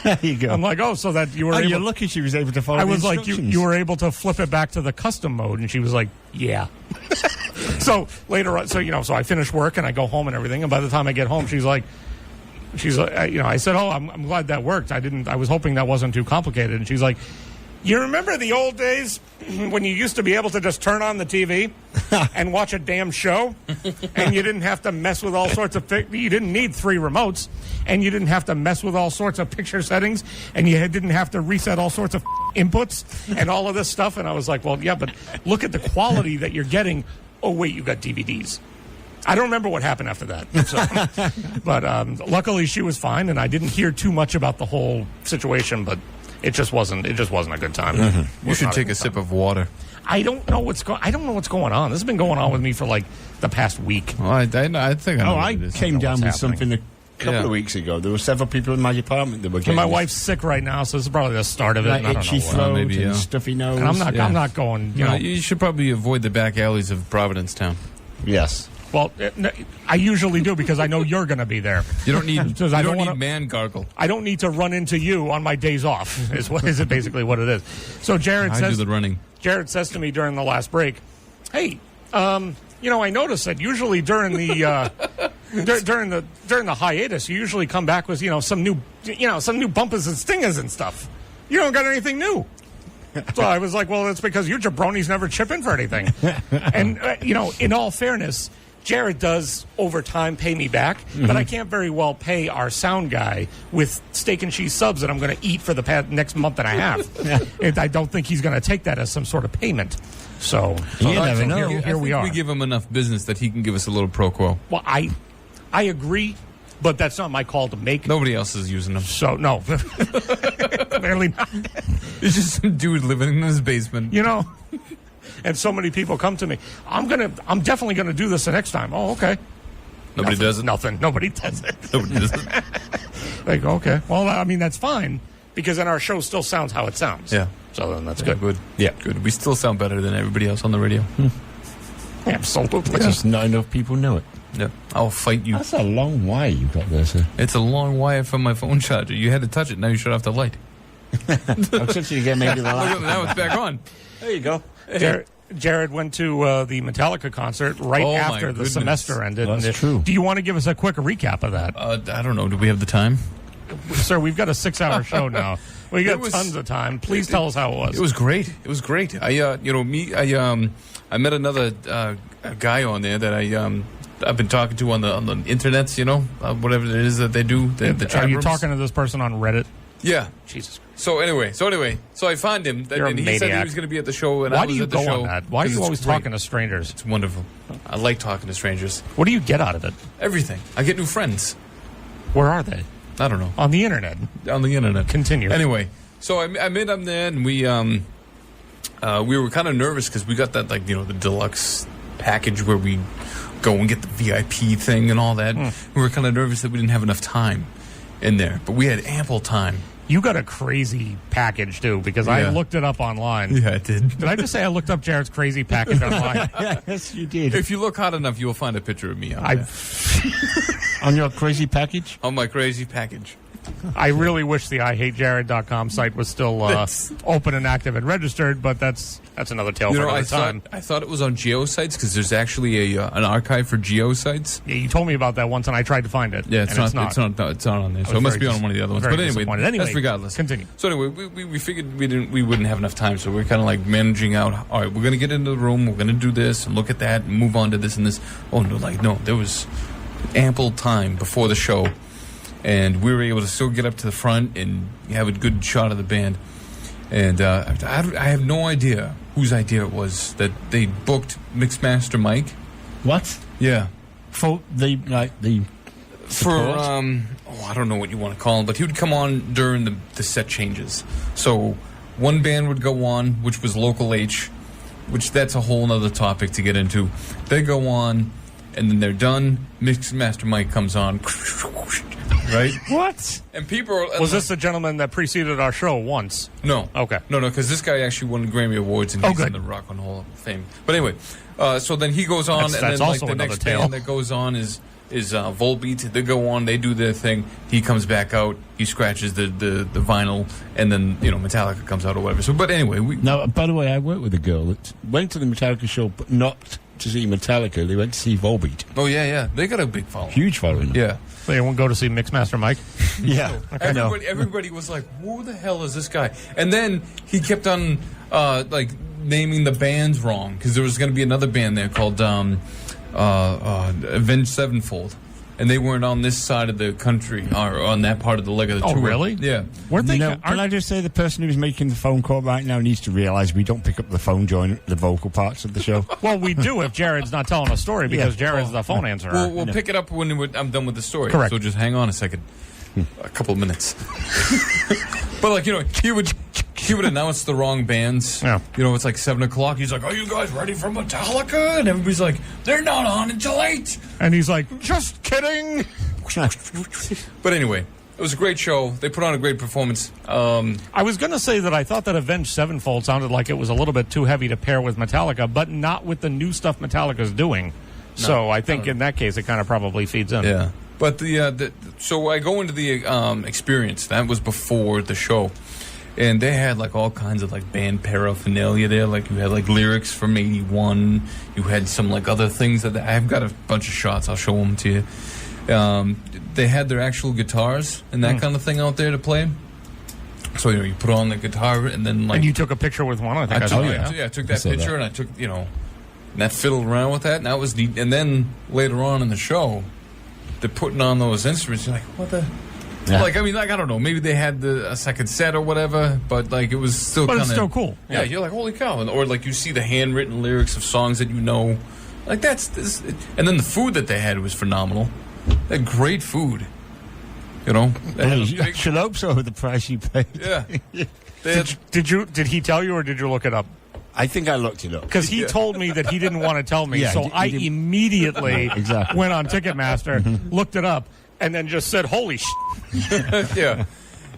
There you go. I'm like, oh, so that you were Oh, able... you're lucky she was able to follow I the was like, instructions. you were able to flip it back to the custom mode, and she was like, yeah. So later on, so I finish work and I go home and everything, and by the time I get home, she's like, I said, oh, I'm glad that worked. I was hoping that wasn't too complicated, and she's like, you remember the old days when you used to be able to just turn on the TV and watch a damn show, and you didn't have to mess with all sorts of you didn't need 3 remotes, and you didn't have to mess with all sorts of picture settings, and you didn't have to reset all sorts of inputs and all of this stuff. And I was like, well, yeah, but look at the quality that you're getting. Oh, wait, you got DVDs. I don't remember what happened after that. So, but luckily she was fine, and I didn't hear too much about the whole situation, but it just wasn't a good time. You should take a sip of water. I don't know what's going on. This has been going on with me for like the past week. Well, I think I know I what it is. came down with what's happening. something a couple of weeks ago. There were several people in my apartment that were getting And my this, wife's sick right now, so this is probably the start of it. like And I don't itchy know what. throat maybe, yeah. and stuffy nose. And I'm not going. You know, You should probably avoid the back alleys of Providence Town. Yes. well, I usually do because I know you're going to be be You don't need Because I you don't don't wanna- need man gargle. I don't need to run into you on my days off. Is it basically what it is? So Jared I do says the running. Jared says to me during the last break, "Hey, I noticed that usually during the during the hiatus, you usually come back with some new bumpers and stingers and stuff. You don't got anything new." So I was like, "Well, it's because you jabronis never chip in for anything." And in all fairness, Jared does over time pay me back, but I can't very well pay our sound guy with steak and cheese subs that I'm going to eat for the next month and a half. And I don't think he's going to take that as some sort of payment. So You never know. Here I think we are. We give him enough business that he can give us a little pro quo. Well, I agree, but that's not my call to make. Nobody else is using them. So no, clearly not. It's just some dude living in his basement. And so many people come to me. I'm definitely gonna do this the next time. Oh, okay. Nobody does it. Nothing. Nobody does it. Nobody does it. Like, okay. Well, I mean, that's fine because then our show still sounds how it sounds. Yeah. So then that's Yeah, good. good. Yeah. Good. We still sound better than everybody else on the radio. Absolutely. Just not enough people know it. Yeah. I'll fight you. That's a long wire you got there, sir. It's a long wire from my phone charger. You had to touch it. Now you shut off the light. I'll touch you again, maybe the Look, light. now it's back on. There you go. Jared went to the Metallica concert right Oh, my after the goodness. semester ended. That's And true. Do you want to give us a quick recap of that? I don't know. Do we have the time? Sir, we've got a 6-hour show now. We got It was- tons of time. Please tell us how it was. It was great. It was great. I met another guy on there that I've been talking to on the internets. Whatever it is that they do. The chat Are you rooms. talking to this person on Reddit? Yeah. Jesus. So anyway, so I found him, You're a and he said he maniac. was going to be at the show, and Why I do was you at the go show. on that? Why are 'cause you it's always great. talking to strangers? It's wonderful. I like talking to strangers. What do you get out of it? Everything. I get new friends. Where are they? I don't know. On the internet. On the internet. Continue. Anyway, so I met him there, and we were kind of nervous because we got that the deluxe package where we go and get the VIP thing and all that. We were kind of nervous that we didn't have enough time in there, but we had ample time. You got a crazy package, too, because I Yeah. looked it up online. Yeah, I did. Did I just say I looked up Jared's crazy package online? Yes, you did. If you look hard enough, you will find a picture of me on there. On your crazy package? On my crazy package. I really wish the IHateJared.com site was still open and active and registered, but that's another tale for another time. I thought it was on geosites because there's actually an archive for geosites. Yeah, you told me about that once, and I tried to find it. Yeah, and it's not on there. So it was must very be on one of the other ones. very But anyway, disappointed. Anyway, that's regardless. continue. So anyway, we figured we wouldn't have enough time, so we're kind of like managing out. All right, we're going to get into the room. We're going to do this and look at that and move on to this and this. Oh no, there was ample time before the show. And we were able to still get up to the front and have a good shot of the band. And I have no idea whose idea it was that they booked Mixmaster Mike. What? Yeah. For the support? I don't know what you want to call him, but he would come on during the set changes. So one band would go on, which was Local H, which that's a whole other topic to get into. They go on, and then they're done. Mixmaster Mike comes on. Right? What? And people are... Was this the gentleman that preceded our show once? No. Okay. No, because this guy actually won Grammy Awards and Oh, he's good. in the Rock and Roll of Fame. But anyway, so then he goes on, That's and then also the another next tale. band that goes on is is Volbeat. They go on, they do their thing. He comes back out, he scratches the vinyl, and then Metallica comes out or whatever. So, but anyway, Now, by the way, I worked with a girl that went to the Metallica show, but not to see Metallica. They went to see Volbeat. Oh yeah, they got a big following. Huge following. Yeah. So you won't go to see Mixmaster Mike? Yeah. Everybody was like, "Who the hell is this guy?" And then he kept on naming the bands wrong because there was going to be another band there called Avenged Sevenfold, and they weren't on this side of the country or on that part of the leg of the tour. Oh, really? Yeah. Weren't they? Can I just say the person who's making the phone call right now needs to realise we don't pick up the phone during the vocal parts of the show. Well, we do if Jared's not telling a story because Jared's the phone answerer. We'll pick it up when I'm done with the story. Correct. So just hang on a second. A couple of minutes. But he would announce the wrong bands. Yeah. It's like 7 o'clock. He's like, "Are you guys ready for Metallica?" And everybody's like, "They're not on until 8." And he's like, "Just kidding." But anyway, it was a great show. They put on a great performance. I was going to say that I thought that Avenged Sevenfold sounded like it was a little bit too heavy to pair with Metallica, but not with the new stuff Metallica's doing. So I think in that case, it kind of probably feeds in. Yeah. But so I go into the experience. That was before the show. And they had all kinds of band paraphernalia there. You had lyrics from 81. You had some other things that I've got a bunch of shots. I'll show them to you. They had their actual guitars and that kind of thing out there to play. So you put on the guitar and then And you took a picture with one. I think I saw you. I took that picture and I took and I fiddled around with that and that was neat. And then later on in the show, they're putting on those instruments. You're like, what the? Yeah. I don't know. Maybe they had a second set or whatever, but it was still kind of... But it's still cool. Yeah, you're like, holy cow. Or you see the handwritten lyrics of songs that you know. That's this. And then the food that they had was phenomenal. They had great food. You should hope so with the price you paid. Yeah. Did he tell you or did you look it up? I think I looked it up. Because he told me that he didn't want to tell me, so I immediately went on Ticketmaster, looked it up, and then just said, "Holy shit!"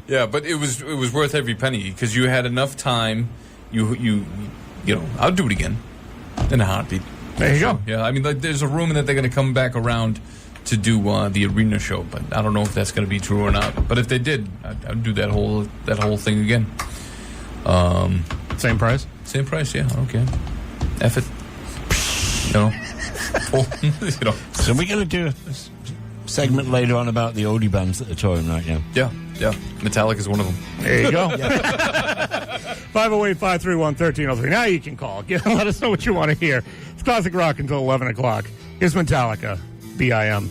Yeah. But it was worth every penny because you had enough time. I'll do it again in a heartbeat. There you go. Yeah, there's a rumor that they're going to come back around to do the arena show, but I don't know if that's going to be true or not. But if they did, I'd do that whole thing again. Same price. Same price, yeah. Okay. F it. So we're going to do a segment later on about the oldie bands that are touring right now. Yeah. Metallica is one of them. There you go. 508-531-1303. Now you can call. Let us know what you want to hear. It's classic rock until 11 o'clock. Here's Metallica, BIM.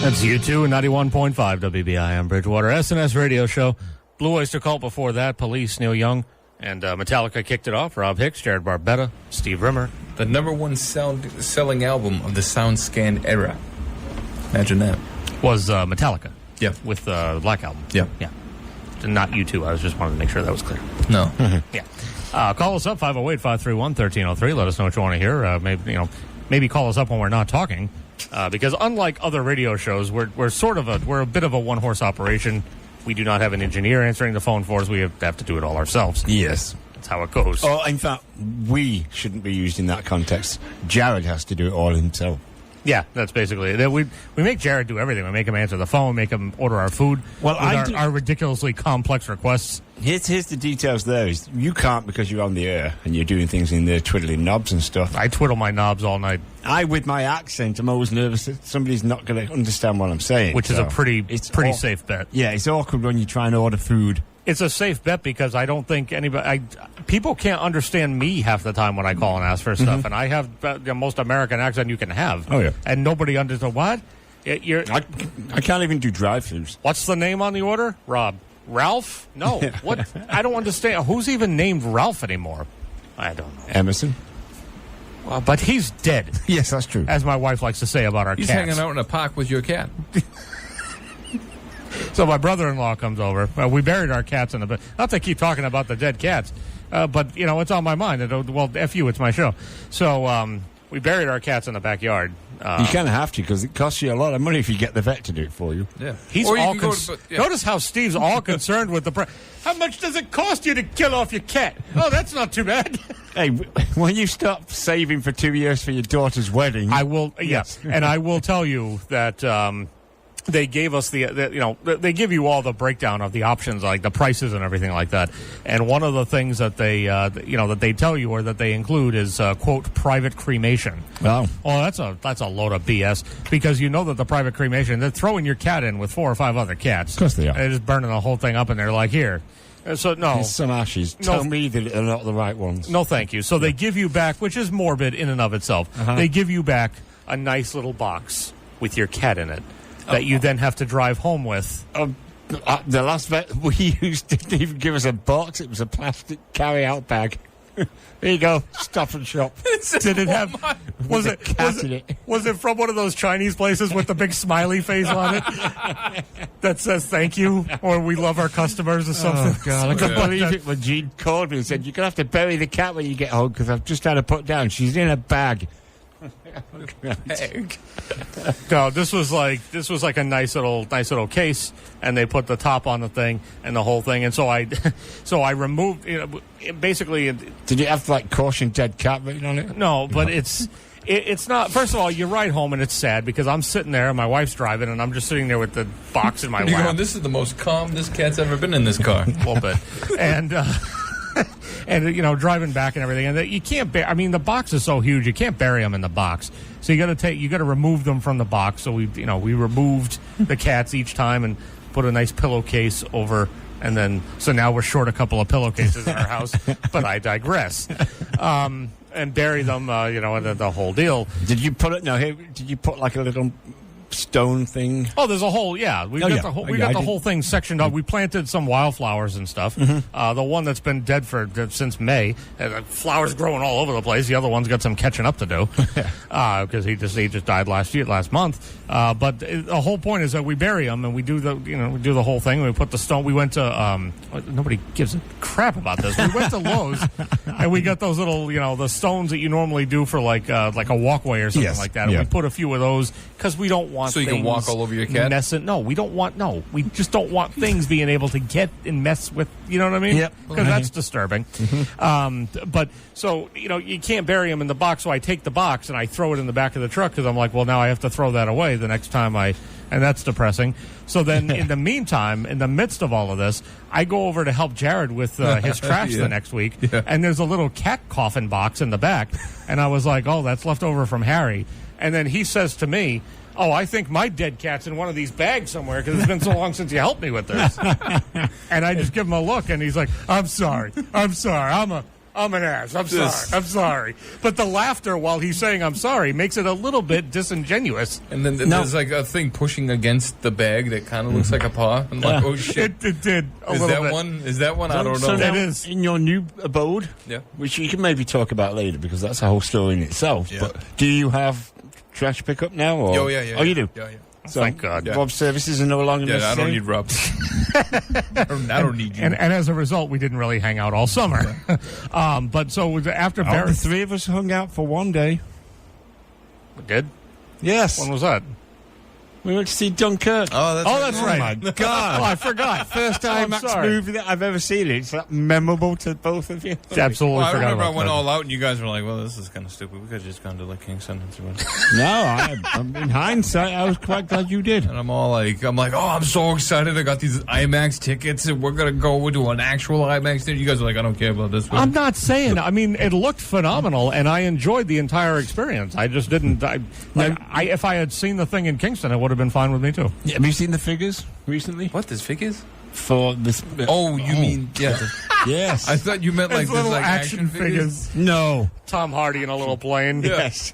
That's U2 and 91.5 WBIM Bridgewater. SNS radio show. Blue Oyster Cult before that. Police, Neil Young. And Metallica kicked it off. Rob Hicks, Jared Barbetta, Steve Rimmer. The number one selling album of the SoundScan era. Imagine that. Was Metallica. Yeah. With the Black Album. Yeah. Yeah. Not U2. I was just wanted to make sure that was clear. No. Yeah. Call us up, 508-531-1303. Let us know what you want to hear. Maybe call us up when we're not talking. Because unlike other radio shows, we're a bit of a one-horse operation. We do not have an engineer answering the phone for us. We have to do it all ourselves. Yes. That's how it goes. Oh, in fact, we shouldn't be used in that context. Jared has to do it all himself. Yeah, that's basically it. We make Jared do everything. We make him answer the phone, make him order our food. Well, our ridiculously complex requests. Here's the details there. Is you can't because you're on the air and you're doing things in there, twiddling knobs and stuff. I twiddle my knobs all night. With my accent, I'm always nervous that somebody's not going to understand what I'm saying. Which is a pretty safe bet. Yeah, it's awkward when you try and order food. It's a safe bet because I don't think people can't understand me half the time when I call and ask for stuff, and I have the most American accent you can have. Oh yeah, and nobody understands what. I can't even do drive-thrus. What's the name on the order? Rob. Ralph? No. What? I don't understand. Who's even named Ralph anymore? I don't know. Emerson. Well, but he's dead. Yes, that's true. As my wife likes to say about our He's cats. hanging out in a park with your cat. So my brother-in-law comes over. We buried our cats in the... Not to keep talking about the dead cats, but, it's on my mind. F you, it's my show. So we buried our cats in the backyard. You kind of have to because it costs you a lot of money if you get the vet to do it for you. Yeah. He's all Notice how Steve's all concerned with the... How much does it cost you to kill off your cat? Oh, that's not too bad. Hey, when you stop saving for 2 years for your daughter's wedding, I will, yes, and I will tell you that they gave us they give you all the breakdown of the options, like the prices and everything like that. And one of the things that they, that they tell you or that they include is quote private cremation. Wow. Oh, that's a load of BS, because you know that the private cremation, they're throwing your cat in with 4 or 5 other cats. Of course they are. And they're just burning the whole thing up, and they're like, here. So no, Here's some ashes. Tell me that they're not the right ones. no, thank you. So they give you back, which is morbid in and of itself. They give you back a nice little box with your cat in it that you then have to drive home with. The last vet we used didn't even give us a box. It was a plastic carry-out bag. There you go. Stop and shop. Did it have? Was it? cat in it. Was it from one of those Chinese places with the big smiley face on it that says "thank you" or "we love our customers" or something? Oh, God, I can't believe it when Jean called me and said, "You're going to have to bury the cat when you get home because I've just had her put down. She's in a bag." No, this was like a nice little case, and they put the top on the thing and the whole thing, and so I removed, basically. Did you have like caution dead cat written on it? No, but it's not. First of all, you ride home and it's sad because I'm sitting there and my wife's driving and I'm just sitting there with the box in my You're lap. going, this is the most calm this cat's ever been in this car. A little bit, and. And driving back and everything, and you can't. The box is so huge, you can't bury them in the box. So you got to remove them from the box. So we removed the cats each time and put a nice pillowcase over, and then so now we're short a couple of pillowcases in our house. But I digress. And bury them, and the whole deal. Did you put it? No. Did you put like a little stone thing? Oh, there's a whole, yeah. We got the whole thing sectioned up. We planted some wildflowers and stuff. The one that's been dead since May, flowers growing all over the place. The other one's got some catching up to do because he just died last month. But the whole point is that we bury them and we do the whole thing. We put the stone. We went to nobody gives a crap about this. We went to Lowe's and we got those little the stones that you normally do for like a walkway or something like that. And we put a few of those because we don't want so you can walk all over your cat. We just don't want things being able to get and mess with. You know what I mean? Yep. Because that's disturbing. But so you can't bury them in the box. So I take the box and I throw it in the back of the truck because I'm like, well, now I have to throw that away the next time and that's depressing. So then, in the meantime, in the midst of all of this, I go over to help Jared with his trash the next week, and there's a little cat coffin box in the back, and I was like, oh, that's left over from Harry. And then he says to me, oh, I think my dead cat's in one of these bags somewhere because it's been so long since you helped me with this. And I just give him a look, and he's like, I'm sorry. I'm an ass. I'm sorry. But the laughter while he's saying I'm sorry makes it a little bit disingenuous. And then there's like a thing pushing against the bag that kind of looks like a paw. I'm like, oh shit. It did a Is little that bit. one? Is that one? I don't So know. now, It is. in your new abode, which you can maybe talk about later because that's a whole story in itself. Yeah. But do you have trash pickup now? Or? Oh, yeah. Oh, you do? Yeah. So Thank God. Rob's services are no longer Yeah, I necessary? don't need Rob. I don't need you. And as a result, we didn't really hang out all summer. But so after Oh, Barry... the three of us hung out for one day. We did? Yes. When was that? We went to see Dunkirk. Oh, that's right. Oh, my God. Oh, I forgot. First I'm IMAX sorry. movie that I've ever seen. It's that memorable to both of you. Absolutely Well, I forgot remember I about went that. all out, and you guys were like, "Well, this is kind of stupid. We could have just gone to like Kingston." No, in hindsight, I was quite glad you did. And I'm like, oh, I'm so excited! I got these IMAX tickets, and we're gonna go to an actual IMAX theater. You guys are like, I don't care about this one. I'm not saying. I mean, it looked phenomenal, and I enjoyed the entire experience. I just didn't. If I had seen the thing in Kingston, it would have been fine with me too. Yeah, have you seen the figures recently? What? There's figures? For this. Oh, you mean Yes. I thought you meant like It's there's little like action figures. No. Tom Hardy in a little plane. Yes.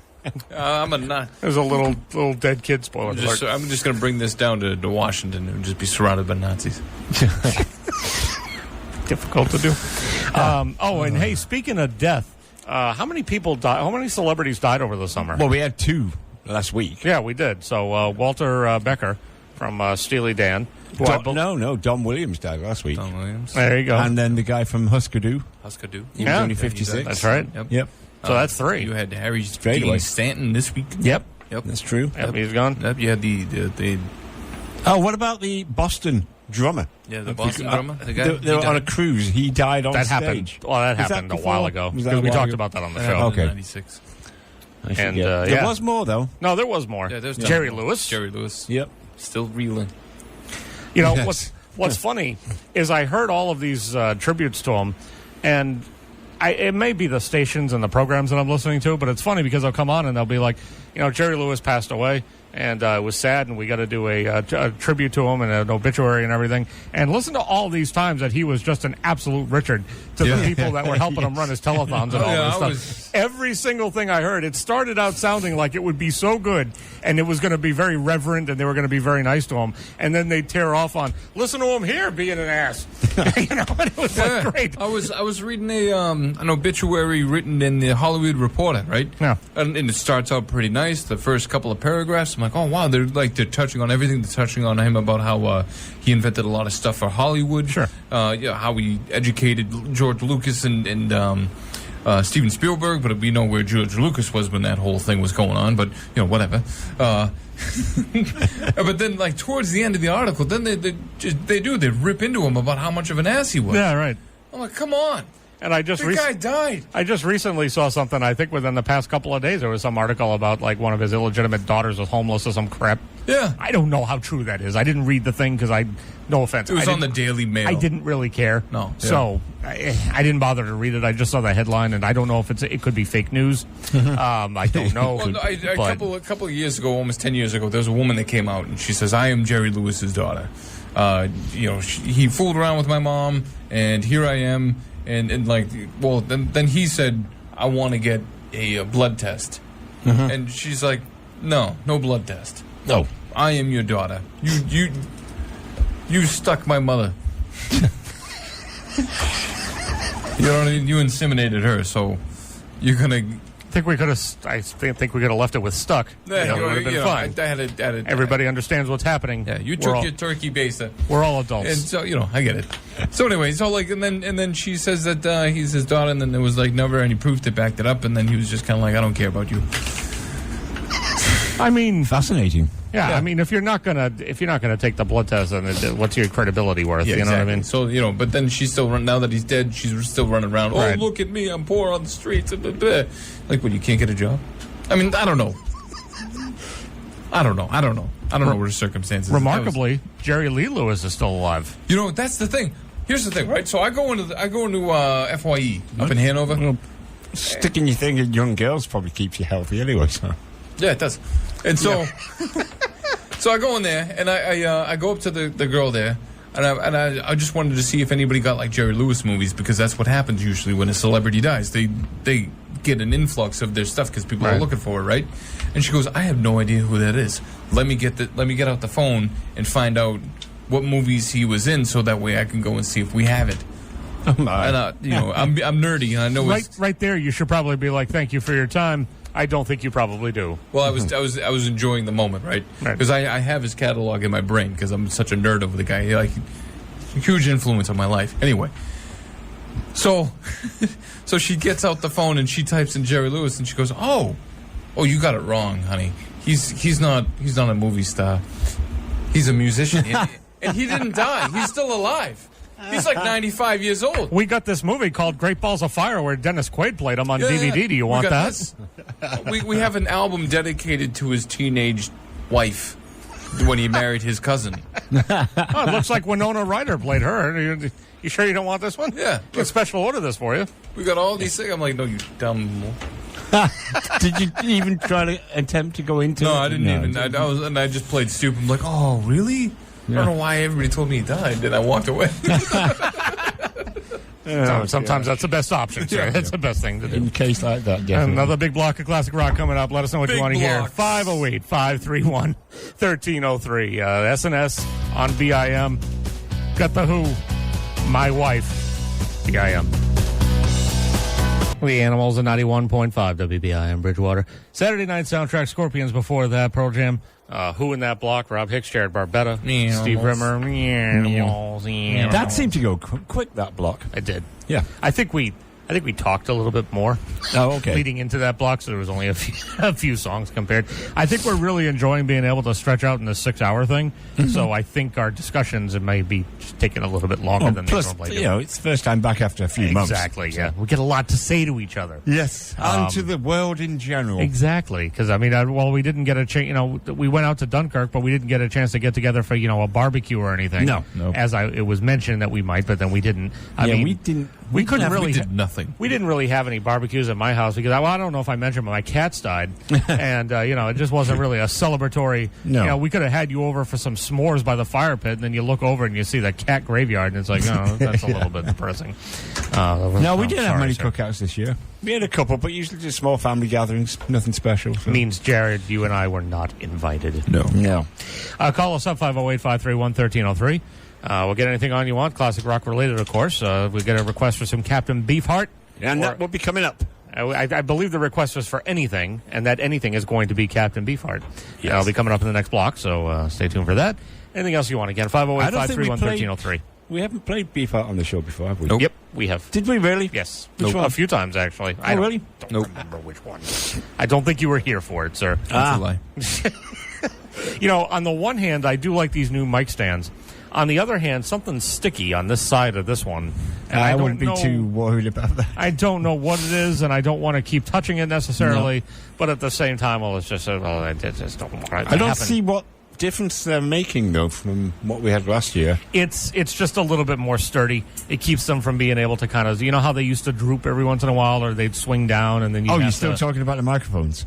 I'm a nut. There's a little dead kid spoiler alert. I'm just gonna bring this down to Washington and just be surrounded by Nazis. Difficult to do. And hey, speaking of death, how many people died? How many celebrities died over the summer? Well, we had two last week. Yeah, we did. So Walter Becker from Steely Dan. Don Williams died last week. Tom Williams. There you go. And then the guy from Husker Du. Husker Du. He Yeah. was only 56. That's right. Yep. So that's three. You had Harry Straight away. Dean Stanton this week. That's true. Yep, he's gone. Yep. You had the Oh, what about the Boston drummer. Yeah, the Boston drummer. The guy. They were on a cruise. He died on That stage. happened. Well, that Was happened that a while before? ago Was that because a we while talked ago? about that on the That show. happened in Okay. '96. I And, forget. yeah. There was more, though. No, there was more. Yeah, there's Jerry Lewis. Jerry Lewis. Yep. Still reeling. You know, Yes. what's funny is I heard all of these tributes to him, and it may be the stations and the programs that I'm listening to, but it's funny because they'll come on and they'll be like, Jerry Lewis passed away, and it was sad, and we got to do a tribute to him and an obituary and everything. And listen to all these times that he was just an absolute Richard to the people that were helping him run his telethons and all yeah, this stuff. Every single thing I heard, it started out sounding like it would be so good, and it was going to be very reverent, and they were going to be very nice to him. And then they'd tear off on, listen to him here being an ass. And it was like great. I was reading an obituary written in the Hollywood Reporter, right? Yeah. And it starts out pretty nice. The first couple of paragraphs, I'm like, oh wow, they're touching on everything. They're touching on him about how he invented a lot of stuff for Hollywood. Sure. How he educated George Lucas and Steven Spielberg, but we know where George Lucas was when that whole thing was going on. But whatever. But then, like towards the end of the article, then they rip into him about how much of an ass he was. Yeah, right. I'm like, come on. And I just The guy died. I just recently saw something, I think within the past couple of days, there was some article about like one of his illegitimate daughters was homeless or some crap. Yeah. I don't know how true that is. I didn't read the thing because no offense. It was I on the didn't- Daily Mail. I didn't really care. No. Yeah. So I didn't bother to read it. I just saw the headline, and I don't know if it could be fake news. I don't know. Well, a but- couple of years ago, almost 10 years ago, there was a woman that came out and she says, I am Jerry Lewis's daughter. He fooled around with my mom, and here I am. And like, well, then he said, I want to get a blood test. And she's like, no blood test. No. I am your daughter. You stuck my mother. You inseminated her, so you're gonna. I think we could have left it with stuck. Yeah, it would have been fine. I had Everybody understands what's happening. Yeah, you We're took all- your turkey baster. We're all adults. And so, I get it. So anyway, and then she says that he's his daughter, and then there was like never any proof that backed it up, and then he was just kind of like, I don't care about you. I mean, Fascinating. yeah. I mean, if you're not gonna take the blood test, then what's your credibility worth? Yeah, you know exactly. what I mean? So but then she's still now that he's dead, she's still running around. Right. Oh, look at me, I'm poor on the streets. Blah, blah, blah. Like, what? You can't get a job? I mean, I don't know. I don't know what the circumstances. Remarkably, Jerry Lee Lewis is still alive. That's the thing. Here's the thing, right? So I go into FYE up in Hanover. Well, sticking your thing in young girls probably keeps you healthy anyway, so. Yeah, it does. And so, so I go in there and I go up to the girl there, and I just wanted to see if anybody got like Jerry Lewis movies, because that's what happens usually when a celebrity dies. They get an influx of their stuff because people are looking for it, right? And she goes, I have no idea who that is. Let me get out the phone and find out what movies he was in, so that way I can go and see if we have it. Oh my. And I'm nerdy, and I know Right there, you should probably be like, "Thank you for your time." I don't think you probably do. Well, I was enjoying the moment, right? Because I have his catalog in my brain because I'm such a nerd over the guy. Like, huge influence on my life. Anyway, so she gets out the phone and she types in Jerry Lewis and she goes, "Oh, you got it wrong, honey. He's not a movie star. He's a musician, and he didn't die. He's still alive. He's like 95 years old." We got this movie called Great Balls of Fire where Dennis Quaid played him on DVD. Do you want that? We have an album dedicated to his teenage wife when he married his cousin. Oh, it looks like Winona Ryder played her. You sure you don't want this one? Yeah. We'll special order this for you. We got all these things. I'm like, no, you dumb. Did you even try to attempt to go into it? No, I didn't even. I just played stupid. I'm like, oh, really? I don't know why everybody told me he died. And I walked away. Sometimes that's the best option, sir. That's the best thing to do. In a case like that, definitely. Another big block of classic rock coming up. Let us know what you Big want to hear. blocks. 508-531-1303. SNS on BIM. Got the Who. My Wife. BIM. The Animals at 91.5 WBIM Bridgewater. Saturday night soundtrack, Scorpions before that, Pearl Jam. Who in that block? Rob Hicks, Jared Barbetta, Animals. Steve Rimmer. Animals. That seemed to go quick, that block. I did. Yeah. I think we I think we talked a little bit more. Oh, okay. Leading into that block, so there was only a few songs compared. I think we're really enjoying being able to stretch out in the 6-hour thing. So I think our discussions, it may be just taking a little bit longer than plus, they normally do. you know, it's the first time back after a few months. Exactly, yeah. We get a lot to say to each other. Yes, and to the world in general. Exactly, because I mean, we didn't get a chance. You know, we went out to Dunkirk, but we didn't get a chance to get together for a barbecue or anything. No. As it was mentioned that we might, but then we didn't. I mean, we didn't. We couldn't really. We did nothing. We didn't really have any barbecues at my house because I don't know if I mentioned, but my cats died, and it just wasn't really a celebratory. No. We could have had you over for some s'mores by the fire pit, and then you look over and you see the cat graveyard, and it's like, oh, that's a little bit depressing. No, we didn't have many sir. cookouts this year. We had a couple, but usually just small family gatherings, nothing special. So. Means, Jared, you and I were not invited. No. Call us up 508-531-1303. We'll get anything on you want, classic rock related, of course. We get a request for some Captain Beefheart. And that will be coming up. I believe the request was for anything, and that anything is going to be Captain Beefheart. Yes. That'll be coming up in the next block, so stay tuned for that. Anything else you want? Again, 508-531-1303. We haven't played Beefheart on the show before, have we? Nope. Yep, we have. Did we really? Yes. Which one? A few times, actually. I really? don't remember which one. I don't think you were here for it, sir. That's a lie. On the one hand, I do like these new mic stands. On the other hand, something's sticky on this side of this one. And I don't wouldn't be know- too worried about that. I don't know what it is, and I don't want to keep touching it necessarily. But at the same time, I just don't want it I don't see what difference they're making, though, from what we had last year. It's just a little bit more sturdy. It keeps them from being able to kind of, how they used to droop every once in a while, or they'd swing down, and then You're still talking about the microphones?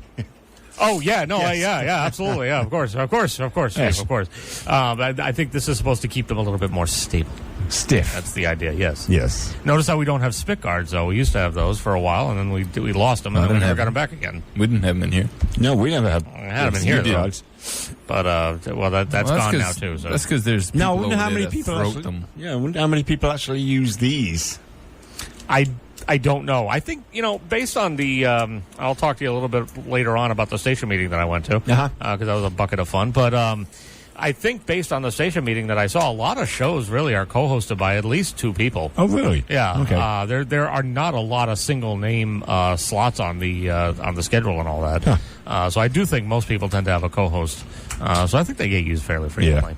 Oh, yeah, no, Yes. yeah, absolutely, yeah, of course, Yes. Steve, of course. I think this is supposed to keep them a little bit more stable. Stiff. That's the idea, yes. Yes. Notice how we don't have spit guards, though. We used to have those for a while, and then we lost them, and then we never got them back again. We didn't have them in here. No, we never had. We had them in here, though. But, that's gone now, too. So. That's because there's people No, I wonder over how there many that people throat actually, them. Yeah, I wonder how many people actually use these. I don't know. I think, based on the, I'll talk to you a little bit later on about the station meeting that I went to, because that was a bucket of fun. But I think based on the station meeting that I saw, a lot of shows really are co-hosted by at least two people. Oh, really? Yeah. Okay. There are not a lot of single name slots on the schedule and all that. So I do think most people tend to have a co-host. So I think they get used fairly frequently.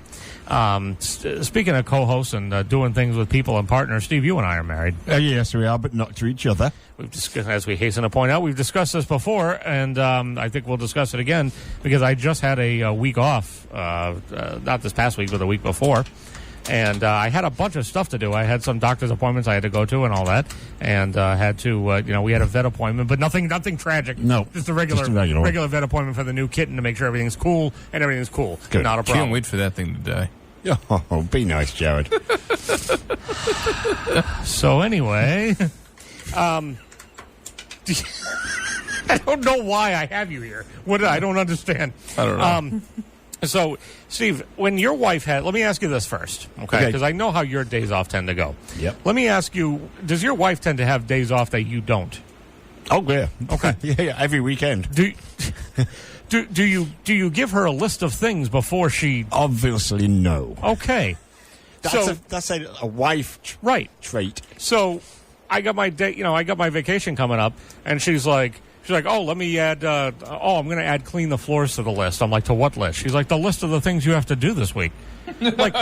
Speaking of co-hosts and doing things with people and partners, Steve, you and I are married. Yes, we are, but not to each other. We've discussed, as we hasten to point out, we've discussed this before, and I think we'll discuss it again because I just had a week off, not this past week, but the week before, and I had a bunch of stuff to do. I had some doctor's appointments I had to go to and all that, and had to, we had a vet appointment, but nothing tragic. No, just a regular vet appointment for the new kitten to make sure everything's cool, and everything's cool. Good. Not a problem. Can't wait for that thing to die. Oh, be nice, Jared. So anyway, I don't know why I have you here. I don't understand. I don't know. So, Steve, when your wife let me ask you this first, okay? Because I know how your days off tend to go. Yep. Let me ask you, does your wife tend to have days off that you don't? Oh, yeah. Okay. yeah, every weekend. Do you give her a list of things before she? Obviously, no. Okay. That's a wife trait. So I got my day, I got my vacation coming up, and she's like, oh, let me add. I'm going to add clean the floors to the list. I'm like, to what list? She's like, the list of the things you have to do this week. Like,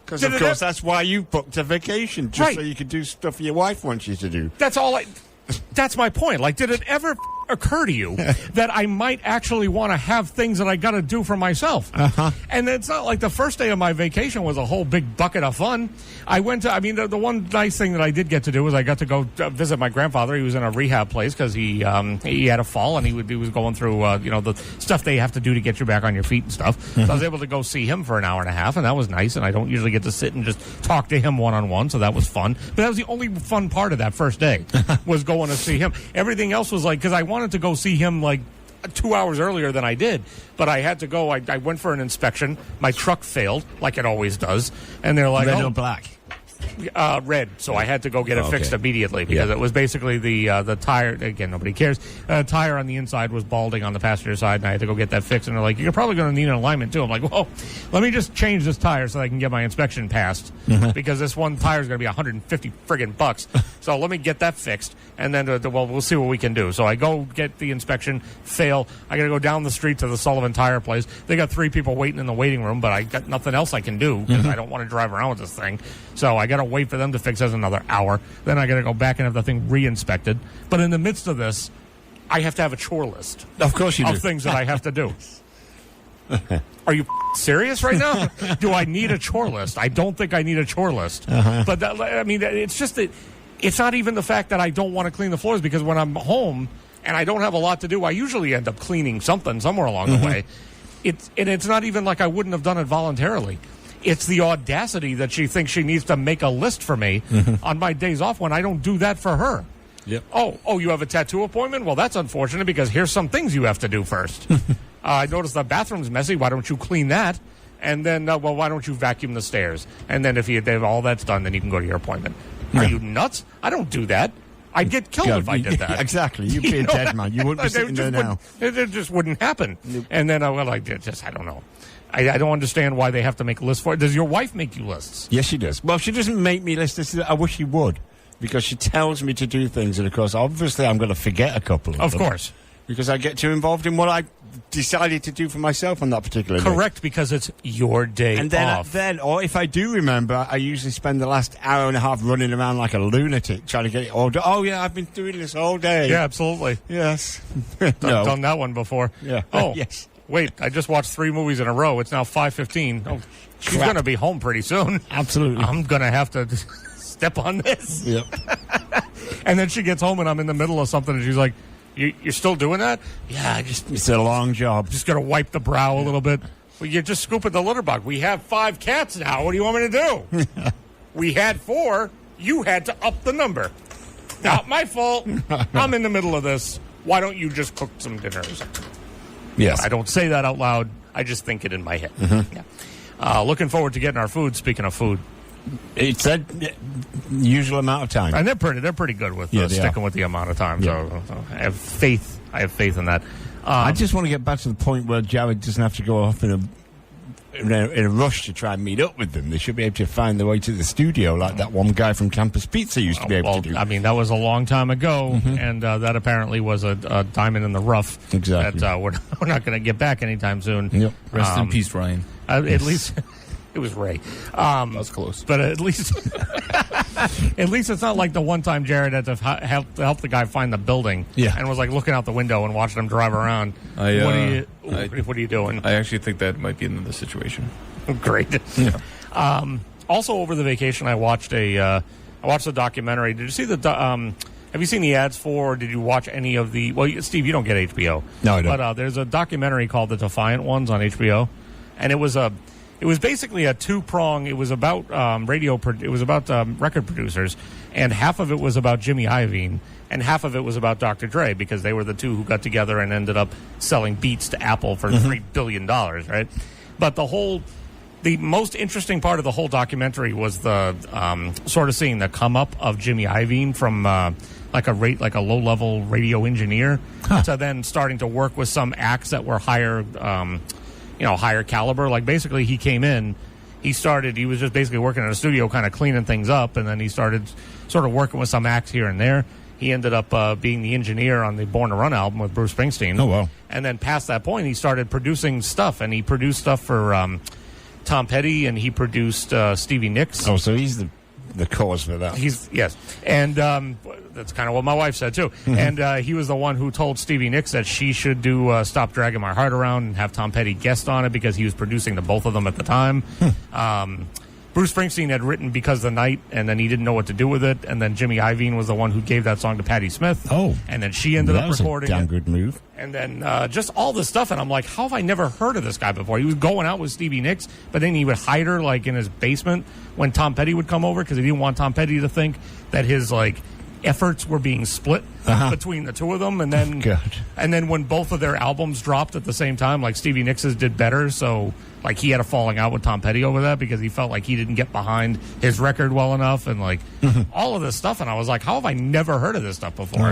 because of course that's why you booked a vacation, just so you could do stuff your wife wants you to do. That's my point. Like, did it ever occur to you that I might actually want to have things that I got to do for myself? And it's not like the first day of my vacation was a whole big bucket of fun. I went to, the one nice thing that I did get to do was I got to go visit my grandfather. He was in a rehab place because he had a fall and he was going through, the stuff they have to do to get you back on your feet and stuff. So I was able to go see him for an hour and a half, and that was nice. And I don't usually get to sit and just talk to him one-on-one, so that was fun. But that was the only fun part of that first day was going to see him. Everything else was like, because I wanted to go see him like 2 hours earlier than I did, but I had to go. I went for an inspection. My truck failed, like it always does, and they're like, Red or black? red, so I had to go get it fixed immediately because it was basically the tire. Again, nobody cares. Tire on the inside was balding on the passenger side, and I had to go get that fixed. And they're like, "You're probably going to need an alignment too." I'm like, "Well, let me just change this tire so I can get my inspection passed because this one tire is going to be $150 friggin' bucks. So let me get that fixed, and then we'll see what we can do." So I go get the inspection, fail. I got to go down the street to the Sullivan Tire place. They got 3 people waiting in the waiting room, but I got nothing else I can do because I don't want to drive around with this thing. So I got to wait for them to fix it another hour. Then I got to go back and have the thing re-inspected. But in the midst of this, I have to have a chore list. Of course you do. Of things that I have to do. Are you serious right now? Do I need a chore list? I don't think I need a chore list. But I mean, it's just that it's not even the fact that I don't want to clean the floors, because when I'm home and I don't have a lot to do, I usually end up cleaning something somewhere along the way. It's not even like I wouldn't have done it voluntarily. It's the audacity that she thinks she needs to make a list for me on my days off when I don't do that for her. Yep. Oh, you have a tattoo appointment? Well, that's unfortunate because here's some things you have to do first. I noticed the bathroom's messy. Why don't you clean that? And then, why don't you vacuum the stairs? And then if all that's done, then you can go to your appointment. Are you nuts? I don't do that. I'd get killed if I did that. Exactly. You'd be a dead man. You wouldn't be sitting there now. It just wouldn't happen. Nope. And then, I don't know. I don't understand why they have to make lists for it. Does your wife make you lists? Yes, she does. Well, she doesn't make me lists. I wish she would, because she tells me to do things, and of course, obviously, I'm going to forget a couple of them. Of course. Because I get too involved in what I decided to do for myself on that particular day. Correct, because it's your day and then, off. Or if I do remember, I usually spend the last hour and a half running around like a lunatic trying to get it all done. Oh, yeah, I've been doing this all day. Yeah, absolutely. Yes. I've done that one before. Yeah. Oh, yes. Wait, I just watched 3 movies in a row. It's now 5:15. Oh, she's going to be home pretty soon. Absolutely. I'm going to have to step on this. Yep. And then she gets home and I'm in the middle of something and she's like, You're still doing that? Yeah, it's a long job. Just going to wipe the brow a little bit. Well, you're just scooping the litter box. We have 5 cats now. What do you want me to do? We had 4. You had to up the number. Not my fault. I'm in the middle of this. Why don't you just cook some dinners? Yes. I don't say that out loud. I just think it in my head. Yeah. Looking forward to getting our food. Speaking of food. It's a usual amount of time. And they're pretty good with sticking with the amount of time. Yeah. So I have faith. I have faith in that. I just want to get back to the point where Jared doesn't have to go off in a rush to try and meet up with them. They should be able to find their way to the studio like that one guy from Campus Pizza used to be able to do. I mean, that was a long time ago, and that apparently was a diamond in the rough. Exactly. That we're not going to get back anytime soon. Yep. Rest in peace, Ryan. At least... It was Ray. That was close. But at least it's not like the one time Jared had to help the guy find the building and was like looking out the window and watching him drive around. What are you doing? I actually think that might be another situation. Great. Yeah. Also, over the vacation, I watched a documentary. Did you see have you seen the ads for, or did you watch any of the... Well, Steve, you don't get HBO. No, I don't. But there's a documentary called The Defiant Ones on HBO, and it was basically a 2-prong. It was about record producers, and half of it was about Jimmy Iovine, and half of it was about Dr. Dre, because they were the two who got together and ended up selling Beats to Apple for $3 billion, right? But the most interesting part of the whole documentary was the sort of seeing the come up of Jimmy Iovine from like a low level radio engineer to then starting to work with some acts that were higher caliber. Like basically he came in, he was just basically working in a studio kind of cleaning things up, and then he started sort of working with some acts here and there. He ended up being the engineer on the Born to Run album with Bruce Springsteen. Oh, wow. And then past that point, he started producing stuff, and he produced stuff for Tom Petty, and he produced Stevie Nicks. Oh, so he's the cause for that. Yes. And that's kind of what my wife said, too. And he was the one who told Stevie Nicks that she should do Stop Dragging My Heart Around and have Tom Petty guest on it, because he was producing the both of them at the time. Bruce Springsteen had written Because the Night, and then he didn't know what to do with it. And then Jimmy Iovine was the one who gave that song to Patti Smith. Oh. And then she ended up recording it. That was a damn good move. And then just all this stuff. And I'm like, how have I never heard of this guy before? He was going out with Stevie Nicks, but then he would hide her like in his basement when Tom Petty would come over, because he didn't want Tom Petty to think that his like efforts were being split between the two of them, and then God. and then when both of their albums dropped at the same time, like Stevie Nicks' did better, so like he had a falling out with Tom Petty over that because he felt like he didn't get behind his record well enough, and like all of this stuff, and I was like, how have I never heard of this stuff before?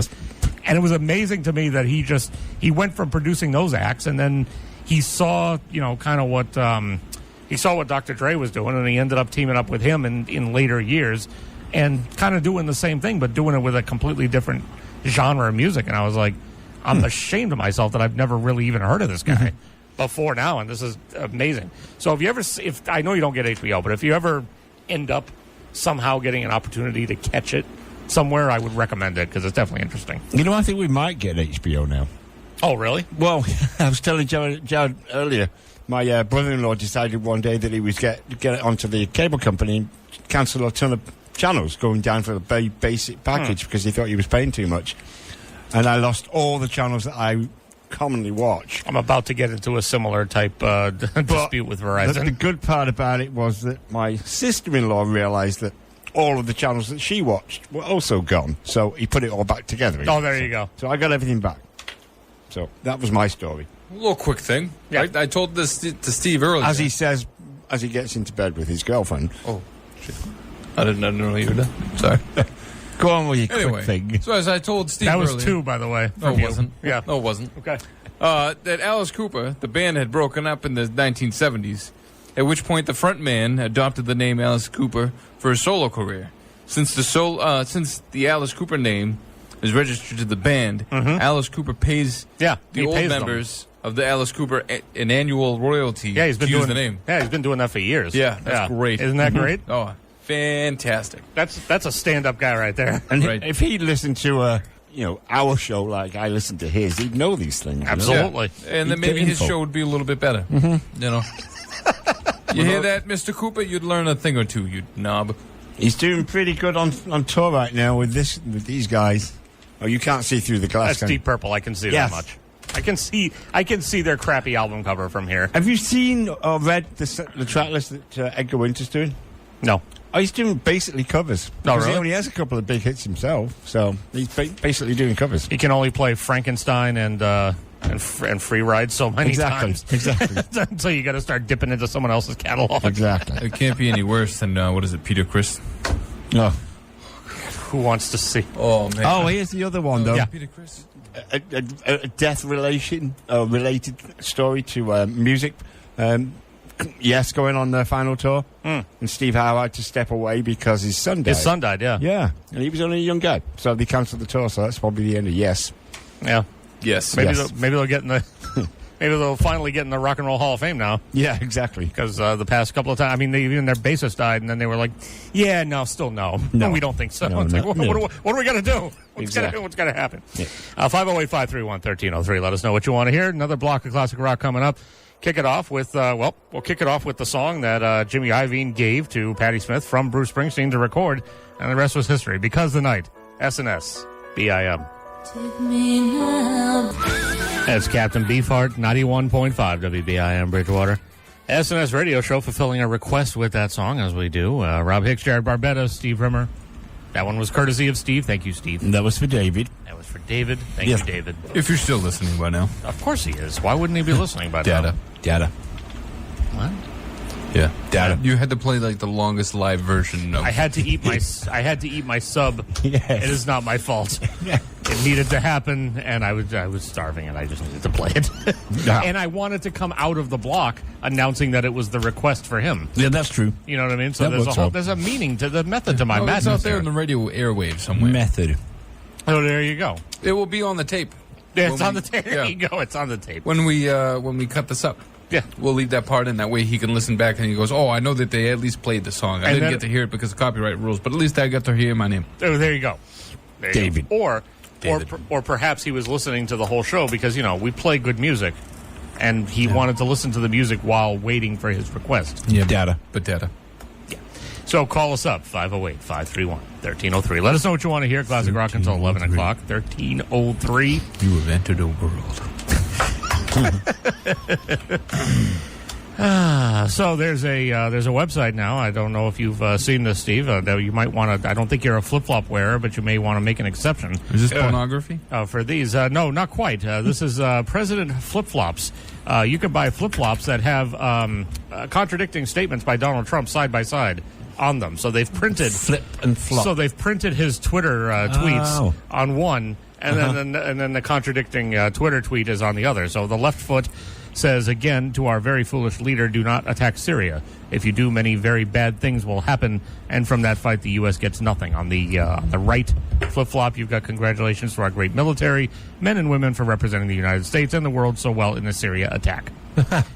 And it was amazing to me that he went from producing those acts, and then he saw kind of what he saw what Dr. Dre was doing, and he ended up teaming up with him in later years. And kind of doing the same thing, but doing it with a completely different genre of music. And I was like, I'm ashamed of myself that I've never really even heard of this guy before now. And this is amazing. So if I know you don't get HBO, but if you ever end up somehow getting an opportunity to catch it somewhere, I would recommend it because it's definitely interesting. I think we might get HBO now. Oh, really? Well, I was telling Jared earlier, my brother-in-law decided one day that he was get it onto the cable company and cancel a ton of channels going down for a very basic package because he thought he was paying too much. And I lost all the channels that I commonly watch. I'm about to get into a similar type dispute with Verizon. The good part about it was that my sister-in-law realised that all of the channels that she watched were also gone. So he put it all back together. Oh, there you go. So I got everything back. So that was my story. A little quick thing. Yeah. I told this to Steve earlier. As he says, as he gets into bed with his girlfriend. Oh, shit. I didn't know you were done. Sorry. Go on with your Anyway, quick thing. so as I told Steve That was earlier, 2, by the way. No, from it you. wasn't. Yeah. No, it wasn't. Okay. That Alice Cooper, the band, had broken up in the 1970s, at which point the front man adopted the name Alice Cooper for his solo career. Since the Alice Cooper name is registered to the band, Alice Cooper pays he the old pays them. members of the Alice Cooper an annual royalty Yeah, he's been to doing use the name. Yeah, he's been doing that for years. Yeah, that's great. Isn't that great? Oh, fantastic. That's a stand-up guy right there. And Right. if he listened to our show like I listened to his, he'd know these things. Absolutely. Yeah. And then He'd get maybe his info. show would be a little bit better. You hear that, Mr. Cooper? You'd learn a thing or two, you knob. He's doing pretty good on tour right now with these guys. Oh, you can't see through the glass. That's can you? Deep Purple. I can see Yes. that much. I can see their crappy album cover from here. Have you seen or read the track list that Edgar Winter's doing? No. Oh, he's doing basically covers. Oh, Because really? He only has a couple of big hits himself, so he's basically doing covers. He can only play Frankenstein and Free Ride so many times. Exactly. So you got to start dipping into someone else's catalog. Exactly. It can't be any worse than, Peter Criss? No. Who wants to see? Oh, man. Oh, here's the other one, though. Yeah. Peter Criss? A death related story to music. Yes, going on their final tour. And Steve Howe had to step away because his son died. His son died. Yeah. Yeah, and he was only a young guy. So they cancelled the tour, so that's probably the end of Yes. Yeah. Yes. Maybe Yes. they'll get in the. Maybe they'll finally get in the Rock and Roll Hall of Fame now. Yeah, exactly. Because the past couple of times, I mean, even their bassist died, and then they were like, "Yeah, no, still no, No. we don't think so." No, It's no, like, what no. are we going to do? Exactly. What's going to happen? Yeah. 508-531-1303. Let us know what you want to hear. Another block of classic rock coming up. Kick it off with we'll kick it off with the song that Jimmy Iovine gave to Patti Smith from Bruce Springsteen to record, and the rest was history. Because the Night, SNS BIM. Take me now. That's Captain Beefheart, 91.5 WBIM Bridgewater. SNS radio show fulfilling a request with that song, as we do. Rob Hicks, Jared Barbetta, Steve Rimmer. That one was courtesy of Steve. Thank you, Steve. And that was for David. That was for David. Thank Yeah. you, David. If you're still listening by now. Of course he is. Why wouldn't he be listening by now? Data. What? Yeah. Data. You had to play like the longest live version of I had to eat my sub. Yes. It is not my fault. It needed to happen, and I was starving, and I just needed to play it. Yeah. And I wanted to come out of the block announcing that it was the request for him. Yeah, that's true. You know what I mean? So That works out. there's a meaning to the method to my Oh, madness. it's out there here. in the radio airwaves somewhere. Method. Oh, there you go. It will be on the tape. Yeah, When it's on we- the tape. yeah. There you go. It's on the tape. When we cut this up. Yeah. We'll leave that part in. That way he can listen back and he goes, oh, I know that they at least played the song. I And didn't then- get to hear it because of copyright rules, but at least I got to hear my name. Oh, there you go. There you David. go. David. Or perhaps he was listening to the whole show because, we play good music, and he wanted to listen to the music while waiting for his request. Yeah, Data. But data. So call us up, 508-531-1303. Let us know what you want to hear. Classic Rock until 11 o'clock, 1303. You have entered a world. So there's a website now. I don't know if you've seen this, Steve. That you might want to. I don't think you're a flip-flop wearer, but you may want to make an exception. Is this pornography? For these? No, not quite. This is President Flip-Flops. You can buy flip-flops that have contradicting statements by Donald Trump side by side on them. So they've printed Flip and flop. So they've printed his Twitter tweets on one, and then the contradicting Twitter tweet is on the other. So the left foot says, again, to our very foolish leader, do not attack Syria. If you do, many very bad things will happen, and from that fight, the U.S. gets nothing. On the right flip-flop, you've got congratulations to our great military, men and women, for representing the United States and the world so well in the Syria attack.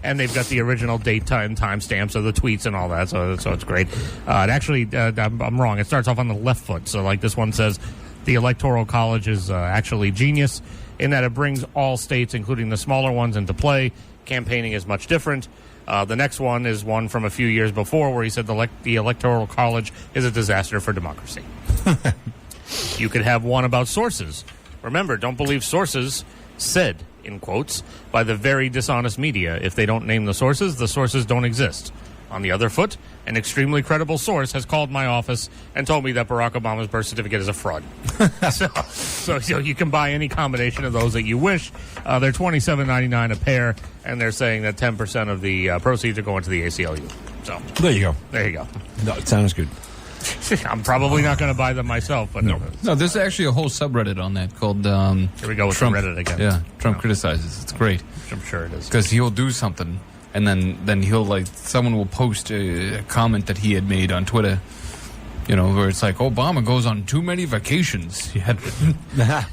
And they've got the original date, time stamps of the tweets and all that, so it's great. I'm wrong. It starts off on the left foot. So, like, this one says, the Electoral College is actually genius in that it brings all states, including the smaller ones, into play. Campaigning is much different. The next one is one from a few years before where he said the Electoral College is a disaster for democracy. You could have one about sources. Remember, don't believe sources said, in quotes, by the very dishonest media. If they don't name the sources don't exist. On the other foot, an extremely credible source has called my office and told me that Barack Obama's birth certificate is a fraud. so you can buy any combination of those that you wish. They're $27.99 a pair, and they're saying that 10% of the proceeds are going to the ACLU. So There you go. there you go. No, it sounds good. I'm probably not going to buy them myself, but No, there's actually a whole subreddit on that called here we go with Trump. Reddit again. Yeah, Trump criticizes. It's great I'm sure it is. because he'll do something, and then he'll someone will post a comment that he had made on Twitter. You know, where it's like Obama goes on too many vacations.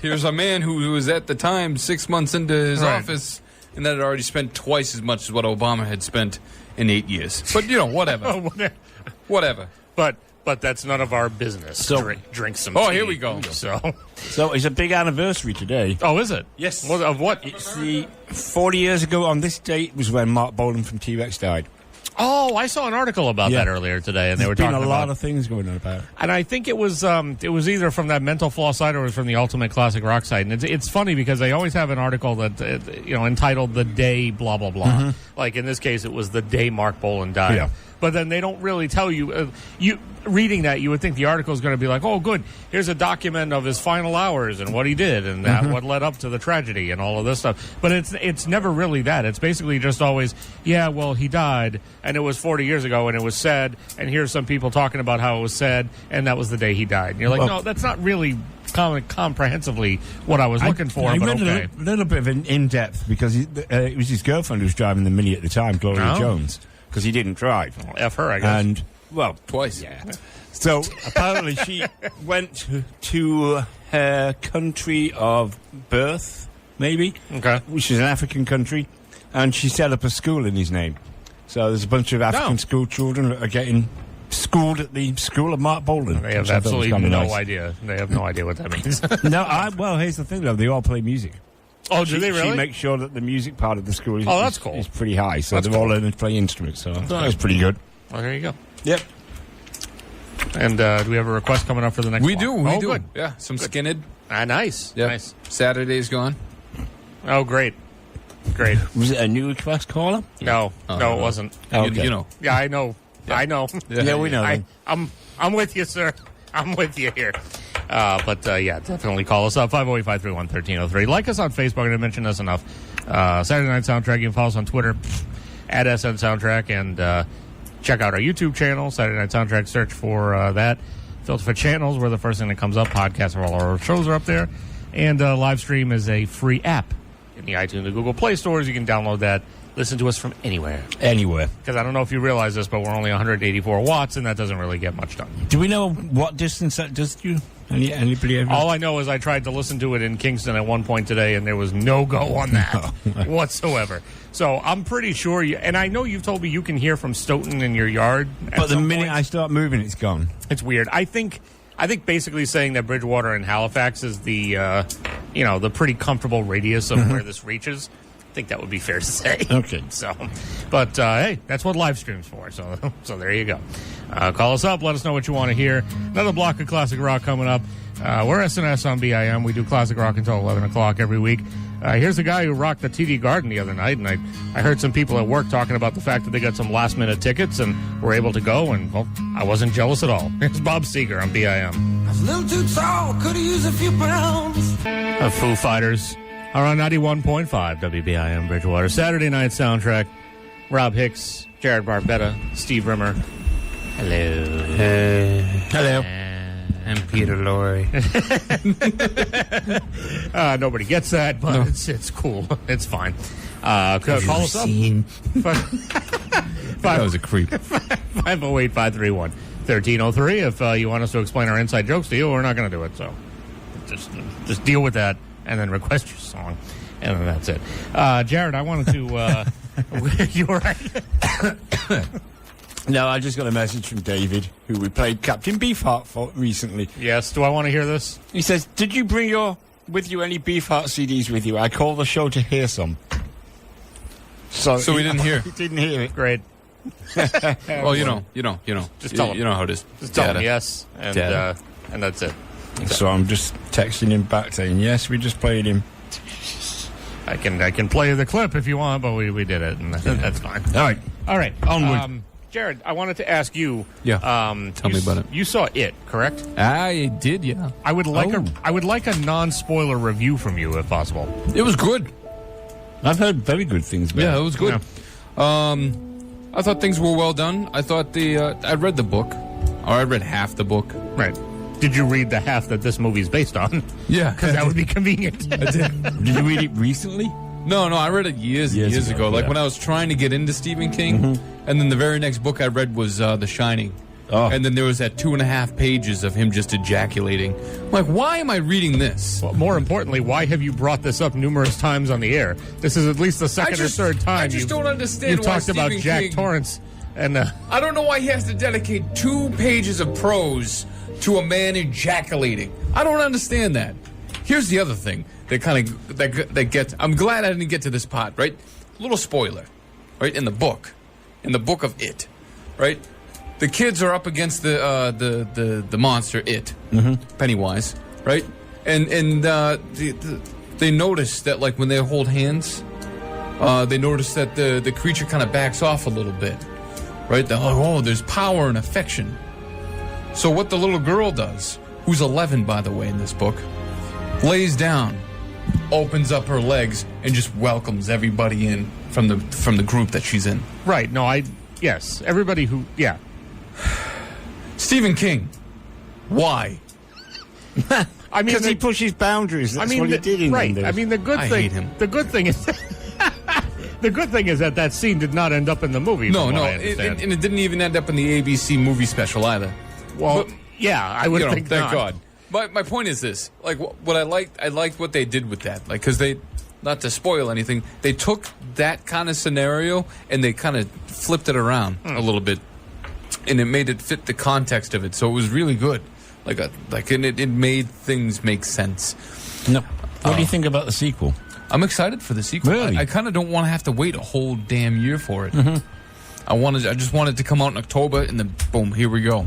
Here's a man who was at the time 6 months into his office, and that had already spent twice as much as what Obama had spent in 8 years. But whatever, whatever. But that's none of our business. So- drink some Oh, tea. here we go. So So it's a big anniversary today. oh, is it? Yes. Of what? It's the 40 years ago on this date was when Mark Bolan from T-Rex died. Oh, I saw an article about Yeah. that earlier today, and they were There's talking been a lot about. of things going on about it. And I think it was either from that Mental Floss site or it was from the Ultimate Classic Rock site. And it's funny because they always have an article that entitled "The Day Blah Blah Blah." Like in this case, it was the day Mark Bolan died. Yeah. But then they don't really tell you. You reading that, you would think the article is going to be like, "Oh, good, here's a document of his final hours and what he did and what led up to the tragedy and all of this stuff." But it's never really that. It's basically just always, yeah, well, he died and it was 40 years ago and it was sad, and here's some people talking about how it was sad and that was the day he died. And you're like, no, that's not really comprehensively what I was looking for. I but read okay. a little bit of an in-depth because it was his girlfriend who was driving the Mini at the time, Gloria Oh. Jones, because he didn't drive. F her, I guess. And, well, Twice. yeah. So apparently she went to her country of birth, maybe, Okay. which is an African country, and she set up a school in his name. So there's a bunch of African school children that are getting schooled at the school of Mark Bolan. They have which I thought was absolutely kinda no nice. idea. They have no idea what that means. Well, here's the thing, though. They all play music. Oh, do they really? She makes sure that the music part of the school that's cool. is pretty high, so That's they're all cool. learning to play instruments. So I thought it was pretty good. Well, there you go. Yep. And do we have a request coming up for the next We block? do. We Oh, do. good. Yeah, some Skinhead. Nice. Yeah. Nice. Saturday's gone. Oh, great. Great. Was it a new request caller? No, no. it wasn't. Okay. You know. Yeah, I know. I know. Yeah, we know. I'm with you, sir. I'm with you here. But definitely call us up, 508-531-1303. Like us on Facebook. I didn't mention this enough. Saturday Night Soundtrack. You can follow us on Twitter, at SN Soundtrack, and check out our YouTube channel, Saturday Night Soundtrack. Search for that. Filter for channels. We're the first thing that comes up. Podcasts of all our shows are up there. And live stream is a free app in the iTunes and Google Play stores. You can download that. Listen to us from anywhere. Anywhere. Because I don't know if you realize this, but we're only 184 watts, and that doesn't really get much done. Do we know what distance that does to you? Anybody ever? All I know is I tried to listen to it in Kingston at one point today, and there was no go on that whatsoever. So I'm pretty sure you, and I know you've told me you can hear from Stoughton in your yard. But the minute I start moving, it's gone. It's weird. I think basically saying that Bridgewater and Halifax is the the pretty comfortable radius of where this reaches. I think that would be fair to say. Okay. So, but hey, that's what live stream's for. So there you go. Call us up. Let us know what you want to hear. Another block of classic rock coming up. We're SNS on BIM. We do classic rock until 11 o'clock every week. Here's a guy who rocked the TD Garden the other night, and I heard some people at work talking about the fact that they got some last-minute tickets and were able to go, and, well, I wasn't jealous at all. Here's Bob Seger on BIM. I was a little too tall, could have used a few pounds. Foo Fighters are on 91.5 WBIM Bridgewater. Saturday night soundtrack. Rob Hicks, Jared Barbetta, Steve Rimmer. Hello. Hello. I'm Peter Lorre. Nobody gets that, but it's cool. It's fine. Call us up. That was a creep. 508-531-1303. If you want us to explain our inside jokes to you, we're not going to do it. So just deal with that and then request your song. And then that's it. Jared, I wanted to... you were right. No, I just got a message from David, who we played Captain Beefheart for recently. Yes. Do I want to hear this? He says, did you bring with you any Beefheart CDs with you? I called the show to hear some. So we didn't hear. He didn't hear it. Great. Well, you know. Just tell him. You know how it is. Just tell him yes, and that's it. So I'm just texting him back saying, yes, we just played him. I can play the clip if you want, but we did it, and that's fine. All right. Onward. Jared, I wanted to ask you. Yeah. Tell me about it. You saw it, correct? I did, yeah. I would like a non-spoiler review from you, if possible. It was good. I've heard very good things about it. Yeah, it was good. Yeah. I thought things were well done. I thought I read the book, or I read half the book. Right. Did you read the half that this movie's based on? Yeah. Because that would be convenient. I did. Did you read it recently? No, I read it years ago. Like when I was trying to get into Stephen King, and then the very next book I read was The Shining. Oh. And then there was that 2.5 pages of him just ejaculating. I'm like, why am I reading this? Well, more importantly, why have you brought this up numerous times on the air? This is at least the second or third time I just don't understand you've why talked about Stephen Jack King, Torrance. And I don't know why he has to dedicate 2 pages of prose to a man ejaculating. I don't understand that. Here's the other thing that gets. I'm glad I didn't get to this part. Right, little spoiler. Right, in the book of It. Right, the kids are up against the monster It, Pennywise. Right, and they notice that like when they hold hands, they notice that the creature kind of backs off a little bit. Right, they're like, oh, there's power and affection. So what the little girl does, who's 11 by the way in this book, lays down, opens up her legs, and just welcomes everybody in from the group that she's in. right, yes, everybody who, yeah. Stephen King, why? I mean, Because he pushes boundaries. That's what he did in right. Windows. I mean, the good I thing. hate him. The good thing is. The good thing is that scene did not end up in the movie. No, from what I understand. and it didn't even end up in the ABC movie special either. Well, But, yeah, I would think thank not. God. But my point is this: like, what I liked what they did with that, like, because they, not to spoil anything, they took that kind of scenario and they kind of flipped it around a little bit, and it made it fit the context of it. So it was really good. And it made things make sense. No. What do you think about the sequel? I'm excited for the sequel. Really? I kind of don't want to have to wait a whole damn year for it. I just wanted to come out in October, and then boom, here we go.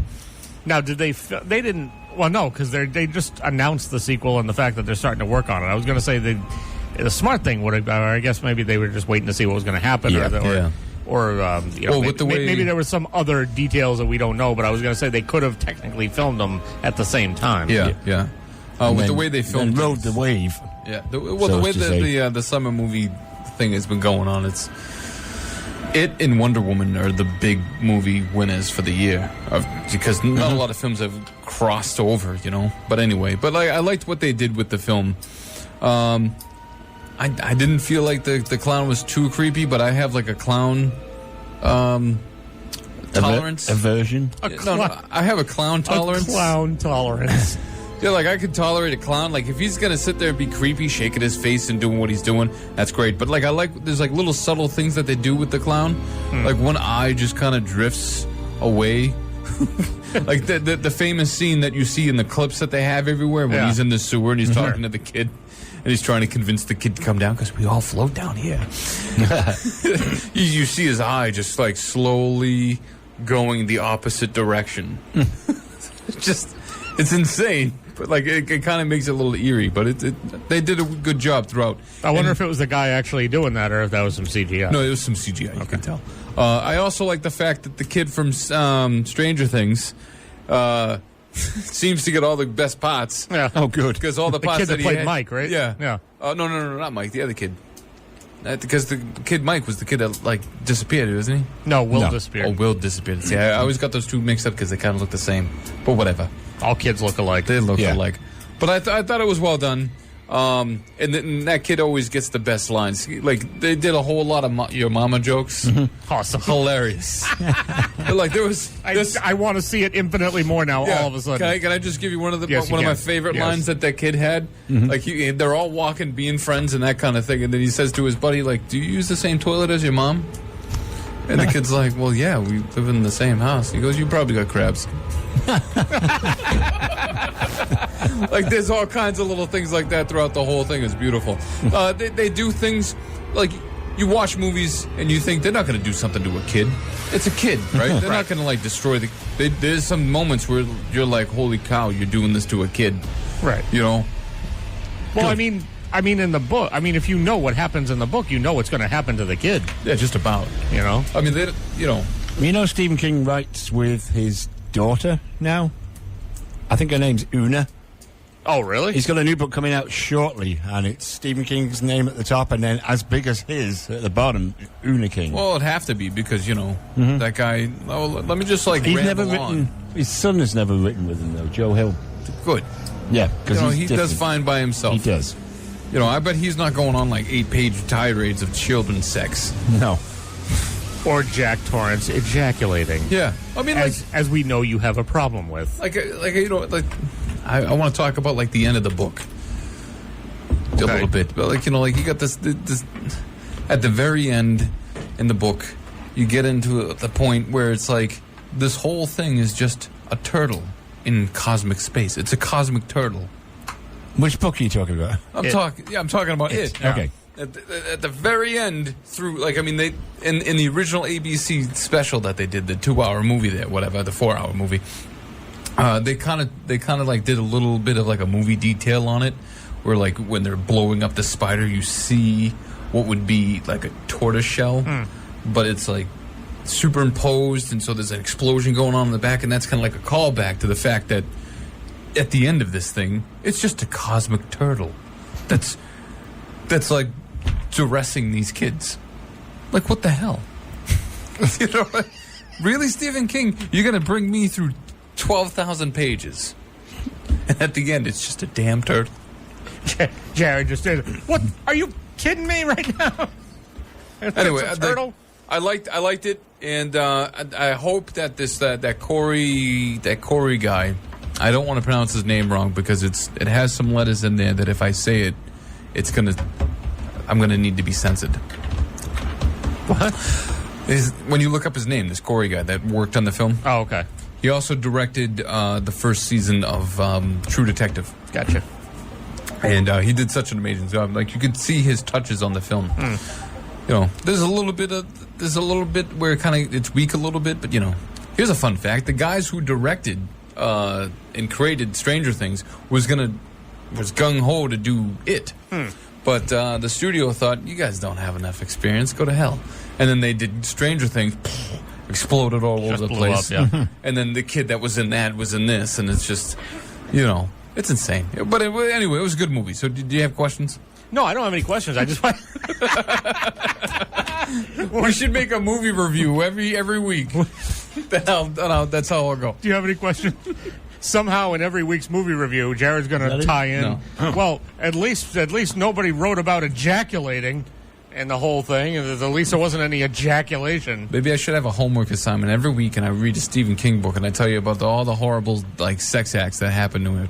Now, did they? They didn't. Well, no, because they just announced the sequel and the fact that they're starting to work on it. I was going to say the smart thing would have. I guess maybe they were just waiting to see what was going to happen, maybe there were some other details that we don't know. But I was going to say they could have technically filmed them at the same time. Yeah. With the way they filmed, rode the wave. Yeah. The way the summer movie thing has been going on, It and Wonder Woman are the big movie winners for the year, because not a lot of films have crossed over, But anyway, I liked what they did with the film. I didn't feel like the clown was too creepy, but I have like a clown tolerance. Aversion? I have a clown tolerance. A clown tolerance. Yeah, like I could tolerate a clown. Like if he's gonna sit there and be creepy, shaking his face and doing what he's doing, that's great. But there's like little subtle things that they do with the clown. Like one eye just kind of drifts away. Like the famous scene that you see in the clips that they have everywhere when he's in the sewer and he's talking to the kid. And he's trying to convince the kid to come down because we all float down here. You see his eye just like slowly going the opposite direction. It's insane. But like it kind of makes it a little eerie. But they did a good job throughout. I wonder if it was the guy actually doing that or if that was some CGI. No, it was some CGI. You can tell. I also like the fact that the kid from Stranger Things seems to get all the best parts. Yeah. Oh, good. Because all the The parts kid that he played had- Mike, right? Yeah. Yeah. No, not Mike. The other kid. Because the kid Mike was the kid that like disappeared, wasn't he? No, Will No. disappeared. Oh, Will disappeared. See, I always got those two mixed up because they kind of look the same. But whatever. All kids look alike. They look Yeah. alike. But I thought it was well done. And that kid always gets the best lines. Like, they did a whole lot of your mama jokes. Awesome. Hilarious. Like, there was... I want to see it infinitely more now, all of a sudden. Can I just give you one of Yes, you my can. favorite Yes. lines that kid had? Like, they're all walking, being friends and that kind of thing. And then he says to his buddy, like, do you use the same toilet as your mom? And the kid's like, well, yeah, we live in the same house. He goes, you probably got crabs. Like, there's all kinds of little things like that throughout the whole thing. It's beautiful. They do things like you watch movies and you think they're not going to do something to a kid. It's a kid, right? They're not going to like destroy there's some moments where you're like, holy cow, you're doing this to a kid. Right. You know? Well, I mean, in the book, if you know what happens in the book, you know what's going to happen to the kid. Yeah, just about. You know? I mean, you know. Stephen King writes with his daughter now. I think her name's Una. Oh, really? He's got a new book coming out shortly, and it's Stephen King's name at the top, and then as big as his at the bottom, Una King. Well, it'd have to be because, that guy. Oh, let me just like He's ramble never on. written. His son has never written with him though, Joe Hill. Good. Yeah, because He does fine by himself. He does. I bet he's not going on like 8-page tirades of children's sex. No. Or Jack Torrance ejaculating. Yeah, I mean, As we know you have a problem with. I want to talk about like the end of the book a little bit, but you got this at the very end in the book, you get into the point where it's like this whole thing is just a turtle in cosmic space. It's a cosmic turtle. Which book are you talking about? I'm talking about it. Okay. At the very end, through they in the original ABC special that they did, the 2-hour movie, the 4-hour movie, they kind of like did a little bit of like a movie detail on it, where like when they're blowing up the spider, you see what would be like a tortoise shell, but it's like superimposed, and so there's an explosion going on in the back, and that's kind of like a callback to the fact that at the end of this thing, it's just a cosmic turtle that's like dressing these kids. Like, what the hell? Really, Stephen King? You're going to bring me through 12,000 pages, and at the end, it's just a damn turtle. Jared just did. What? Are you kidding me right now? Anyway, It's a turtle? I liked it, and I hope that that Corey guy. I don't want to pronounce his name wrong because it has some letters in there that if I say it, I'm gonna need to be censored. What? When you look up his name, this Corey guy that worked on the film. Oh, okay. He also directed the first season of True Detective. Gotcha. And he did such an amazing job. Like, you could see his touches on the film. There's a little bit where it's weak a little bit, but here's a fun fact: the guys who directed and created Stranger Things was gung ho to do it, but the studio thought, you guys don't have enough experience, go to hell. And then they did Stranger Things, exploded all over the blew place. up, yeah. And then the kid that was in that was in this, and it's just, it's insane. But anyway, it was a good movie. So, do you have questions? No, I don't have any questions. I just want. We should make a movie review every week. That's how I'll go. Do you have any questions? Somehow, in every week's movie review, Jared's going to tie in. No. Well, at least nobody wrote about ejaculating and the whole thing. And at least there wasn't any ejaculation. Maybe I should have a homework assignment every week, and I read a Stephen King book, and I tell you about all the horrible sex acts that happened to him.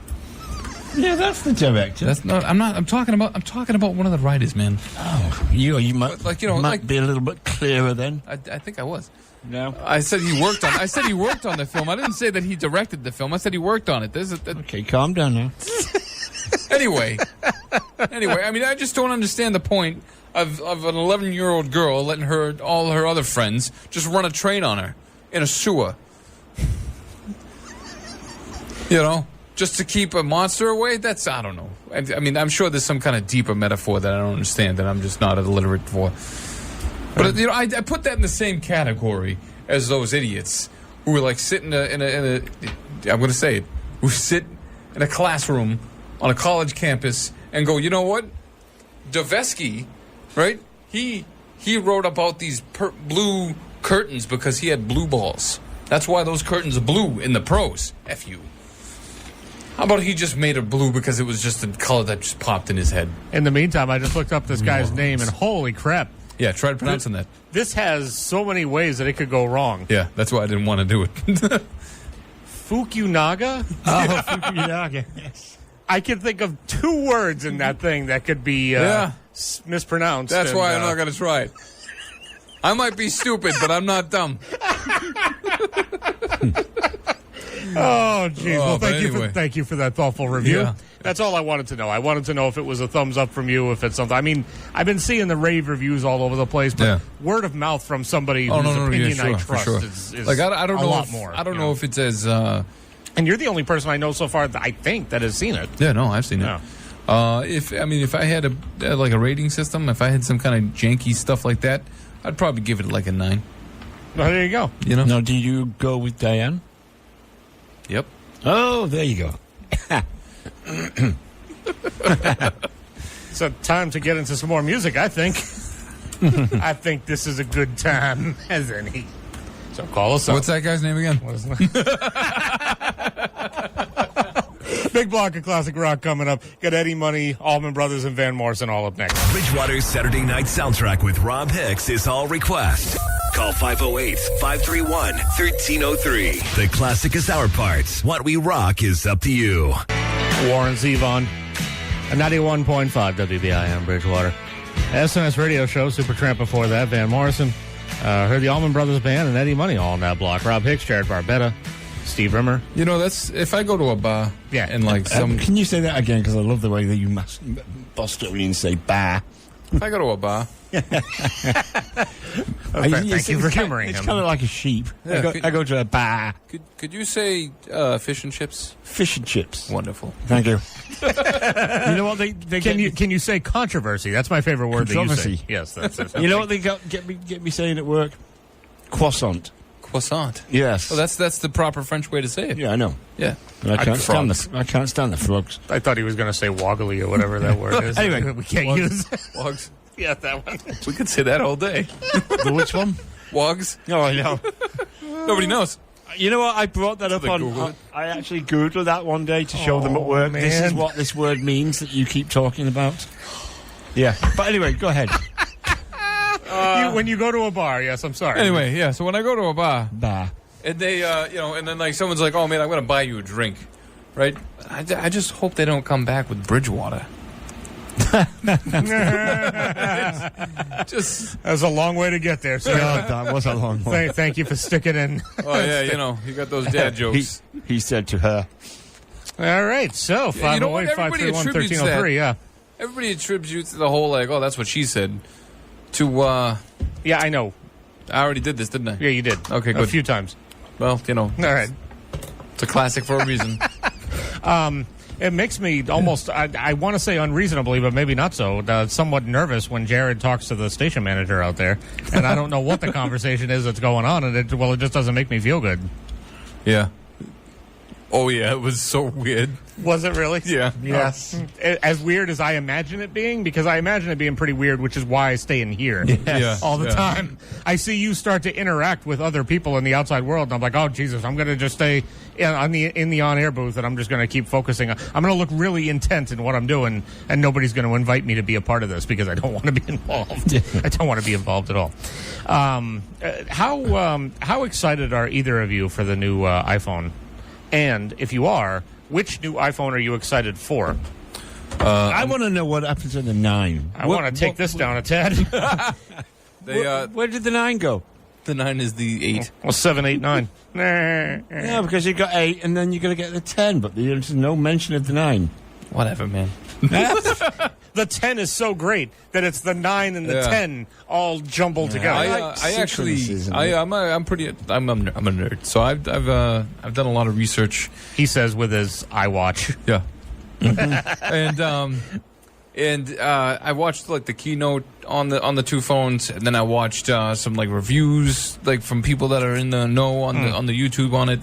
Yeah, that's the director. That's not. I'm not. I'm talking about one of the writers, man. Oh, you might But, be a little bit clearer then. I think I was. No. I said he worked on. I said he worked on the film. I didn't say that he directed the film. I said he worked on it. Okay, calm down now. Anyway, I just don't understand the point of an 11-year-old girl letting all her other friends just run a train on her in a sewer. just to keep a monster away? That's, I don't know. I mean, I'm sure there's some kind of deeper metaphor that I don't understand that I'm just not illiterate for. But, you know, I put that in the same category as those idiots who were like sitting in a I'm going to say it, who sit in a classroom on a college campus and go, you know what? Dostoevsky, right? He wrote about these blue curtains because he had blue balls. That's why those curtains are blue in the prose. F you. How about he just made it blue because it was just a color that just popped in his head? In the meantime, I just looked up this guy's name, and holy crap. Yeah, try pronouncing that. This has so many ways that it could go wrong. Yeah, that's why I didn't want to do it. Fukunaga? Oh, Fukunaga. Yes. I can think of 2 words in that thing that could be mispronounced. That's why I'm not going to try it. I might be stupid, but I'm not dumb. Oh, geez. Well, anyway. thank you for that thoughtful review. Yeah. That's all I wanted to know. I wanted to know if it was a thumbs up from you, if it's something. I mean, I've been seeing the rave reviews all over the place, but word of mouth from somebody whose opinion I trust is like I don't a know lot if, more. I don't know if it's as. And you're the only person I know so far that I think that has seen it. Yeah, no, I've seen Yeah. it. If I had a rating system, if I had some kind of janky stuff like that, I'd probably give it like a 9. Well, there you go. You know? Now, do you go with Diane? Yep. Oh, there you go. So time to get into some more music, I think. I think this is a good time as any. So call us up. What's that guy's name again? What is Big block of classic rock coming up. Got Eddie Money, Allman Brothers, and Van Morrison all up next. Bridgewater's Saturday night soundtrack with Rob Hicks is all request. Call 508-531-1303. The classic is our parts. What we rock is up to you. Warren Zevon, a 91.5 WBIM Bridgewater. SNS radio show, Supertramp before that, Van Morrison. Heard the Allman Brothers Band and Eddie Money all on that block. Rob Hicks, Jared Barbetta, Steve Rimmer. You know, that's if I go to a bar, Yeah. and like some. Can you say that again? Because I love the way that you Bostonians say bar. If I go to a bar, Thank you for humoring It's him. kind of like a sheep. Yeah, I go to a bar. could you say fish and chips? Fish and chips. Wonderful. Thank you. You know what they Can you say controversy? That's my favorite word that you say. Controversy. Yes, that's it. You know what they get me saying at work? Croissant. Croissant. Yes. Well, that's the proper French way to say it. Yeah, I know. Yeah. But I can't stand frogs. I can't stand the frogs. I thought he was going to say woggly or whatever that word is. Anyway, we can't Wogs. use. Wogs. Yeah, that one. We could say that all day. The which one? Wogs. Oh, I know. Nobody knows. You know what? I brought that up They on. Google it. I actually Googled that one day to show them at work. This is man. what this word means that you keep talking about. Yeah. But anyway, go ahead. When you go to a bar, yes, I'm sorry. Anyway, yeah. So when I go to a bar, Bar. and they, and then like someone's like, "Oh man, I'm gonna buy you a drink," right? I just hope they don't come back with Bridgewater. Just That's a long way to get there, sir. God, that was a long one. Thank you for sticking in. oh yeah, you got those dad jokes. He said to her, All right, so Yeah, you know what? 508-531-1303, yeah. Everybody attributes the whole like, "Oh, that's what she said," to Yeah, I know. I already did this, didn't I? Yeah, you did. Okay, A good. few times. Well, All right. it's a classic for a reason. It makes me almost, I want to say unreasonably, but maybe not so, somewhat nervous when Jared talks to the station manager out there. And I don't know what the conversation is that's going on, and it just doesn't make me feel good. Yeah. Oh yeah, it was so weird. Was it really? Yeah. yes. As weird as I imagine it being, because I imagine it being pretty weird, which is why I stay in here Yeah. all the Yeah. time. I see you start to interact with other people in the outside world, and I'm like, oh, Jesus, I'm going to just stay in the on-air booth, and I'm just going to keep focusing. I'm going to look really intent in what I'm doing, and nobody's going to invite me to be a part of this because I don't want to be involved. I don't want to be involved at all. How excited are either of you for the new iPhone? And if you are, which new iPhone are you excited for? I want to know what happens to the 9. I want to take this down a tad. They Where did the 9 go? the 9 is the 8. Well, 7, 8, 9. Yeah, because you got 8, and then you're going to get the 10, but there's no mention of the 9. Whatever, man. the 10 is so great that it's the 9 and the Yeah. 10 all jumbled together. I actually, sequences, I'm a nerd. So I've done a lot of research. He says with his iWatch. Yeah. And I watched like the keynote on the two phones, and then I watched some like reviews like from people that are in the know on the YouTube on it.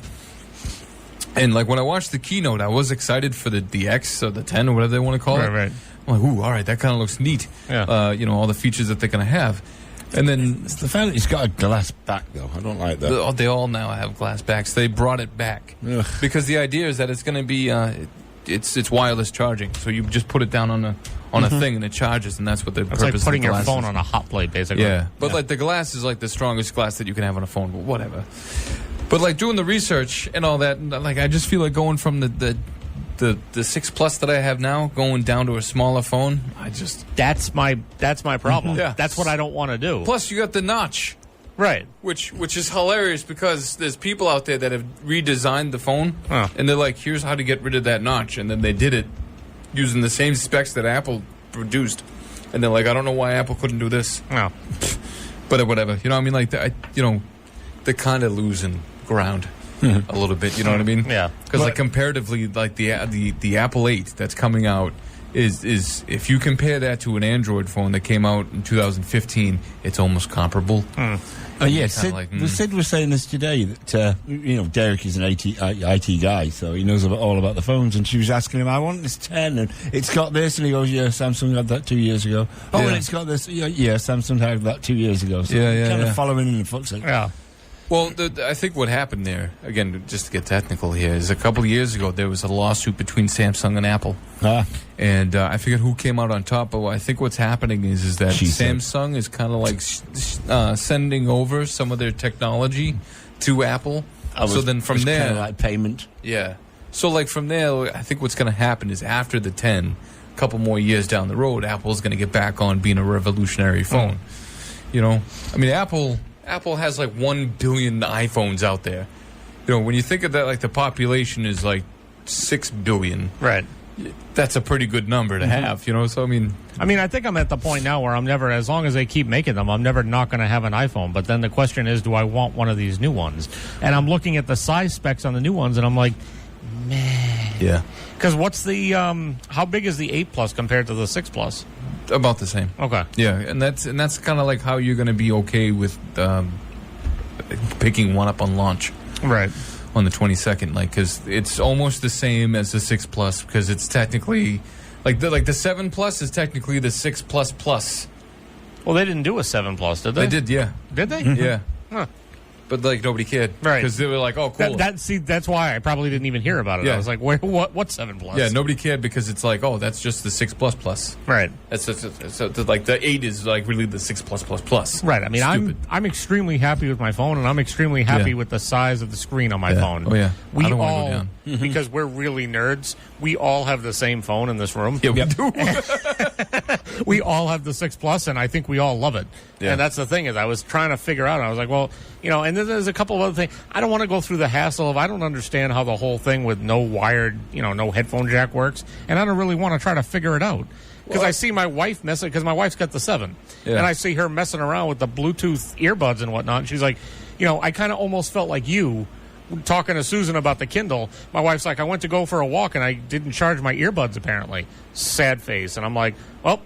And like when I watched the keynote, I was excited for the X or the 10 or whatever they want to call it. Right. I'm like, ooh, all right, that kind of looks neat. Yeah. All the features that they're going to have. And then It's the fact that it's got a glass back, though. I don't like that. they all now have glass backs. They brought it back Ugh. because the idea is that it's going to be it's wireless charging. So you just put it down on a thing and it charges, and that's what the It's purpose like putting of the your glass phone is. on a hot plate, basically. Yeah, but like the glass is like the strongest glass that you can have on a phone, but whatever. But like doing the research and all that, like I just feel like going from the 6 Plus that I have now, going down to a smaller phone, That's my problem. Yeah. That's what I don't want to do. Plus you got the notch, Right. which is hilarious because there's people out there that have redesigned the phone, Huh. and they're like, here's how to get rid of that notch, and then they did it using the same specs that Apple produced, and they're like, I don't know why Apple couldn't do this, No. but whatever. You know what I mean? Like, they're kind of losing ground a little bit. You know what I mean? Yeah. Because like comparatively, like the Apple 8 that's coming out is if you compare that to an Android phone that came out in 2015, it's almost comparable. Yeah, kinda Sid was saying this today that Derek is an IT guy, so he knows all about the phones. And she was asking him, "I want this 10, and it's got this," and he goes, "Yeah, Samsung had that 2 years ago." Oh, Yeah. and it's got this. Yeah, Samsung had that 2 years ago. So Yeah, kind yeah. of following in the footsteps. Yeah. Well, I think what happened there, again, just to get technical here, is a couple of years ago there was a lawsuit between Samsung and Apple. And I forget who came out on top, but I think what's happening is that She said. Samsung is kind of like sending over some of their technology to Apple. So then from there, kind of like payment. yeah. So like from there, I think what's going to happen is after the 10, a couple more years down the road, Apple's going to get back on being a revolutionary phone. I mean, Apple has like 1 billion iPhones out there. When you think of that, like the population is like 6 billion. Right. That's a pretty good number to have, So I mean, I think I'm at the point now where I'm never, as long as they keep making them, I'm never not going to have an iPhone. But then the question is, do I want one of these new ones? And I'm looking at the size specs on the new ones, and I'm like, man. yeah, Because what's the, how big is the 8 Plus compared to the 6 Plus? about the same. Okay. Yeah, and that's kind of like how you're going to be okay with picking one up on launch. Right. On the 22nd, because it's almost the same as the 6 Plus, because it's technically like the 7 Plus is technically the 6 Plus Plus. Well, they didn't do a 7 Plus, did they? They did, yeah, Did they? yeah. Huh. But like nobody cared, Right. Because they were like, "Oh, cool." That's why I probably didn't even hear about it. Yeah. I was like, what's 7 Plus? Yeah, nobody cared because it's like, "Oh, that's just the 6 Plus Plus." Right. That's so like the 8 is like really the 6 Plus Plus Plus. Right. I mean, Stupid. I'm extremely happy with my phone, and I'm extremely happy Yeah. with the size of the screen on my Yeah. phone. Oh, yeah. We I don't wanna go all, down. because we're really nerds, we all have the same phone in this room. Yeah, we do. We all have the 6 Plus, and I think we all love it. Yeah. And that's the thing is, I was trying to figure out. I was like, well, and then there's a couple of other things. I don't want to go through the hassle of. I don't understand how the whole thing with no wired, no headphone jack works, and I don't really want to try to figure it out. Because I see my wife messing, because my wife's got the 7. Yeah. And I see her messing around with the Bluetooth earbuds and whatnot. And she's like, I kind of almost felt like you talking to Susan about the Kindle. My wife's like, I went to go for a walk and I didn't charge my earbuds apparently. Sad face. And I'm like, well,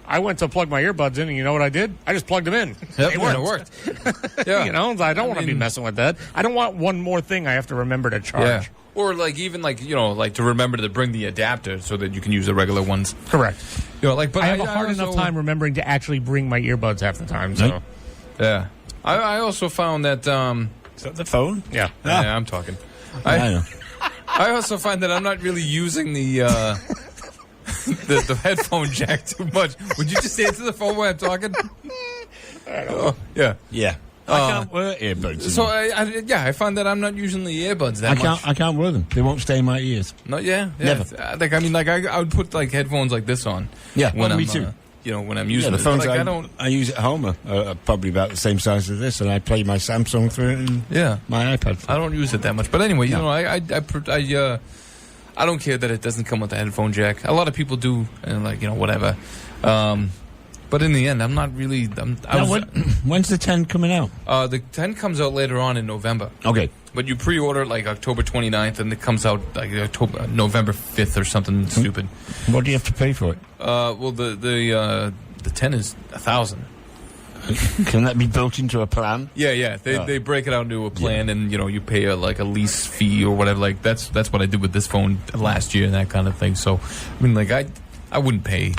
I went to plug my earbuds in, and you know what I did? I just plugged them in. Yep, They and worked. it worked. Yeah, I don't want to be messing with that. I don't want one more thing I have to remember to charge. Yeah. Or like even like like to remember to bring the adapter so that you can use the regular ones. Correct. But I have a hard enough time remembering to actually bring my earbuds half the time. So, Yeah, I also found that. Is that the phone? yeah. Yeah, I'm talking. I know. I also find that I'm not really using the the headphone jack too much. Would you just answer the phone while I'm talking? Yeah. Yeah. I can't wear earbuds. So I find that I'm not using the earbuds that much. I can't wear them. They won't stay in my ears. No, yeah. Never. I would put like headphones like this on. Yeah, when me I'm, too. When I'm Yeah, using the it. phones Like, I use at home are probably about the same size as this, and I play my Samsung through it and Yeah. my iPad. I don't use it that much, but anyway, No. I don't care that it doesn't come with the headphone jack. A lot of people do, and whatever. But in the end, I'm not really. When's the 10 coming out? The 10 comes out later on in November. Okay. But you pre-order it like October 29th, and it comes out like November 5th or something stupid. What do you have to pay for it? Well, the 10 is $1,000. Can that be built into a plan? Yeah. They break it out into a plan, and you pay a lease fee or whatever. Like that's what I did with this phone last year and that kind of thing. So I mean, I wouldn't pay.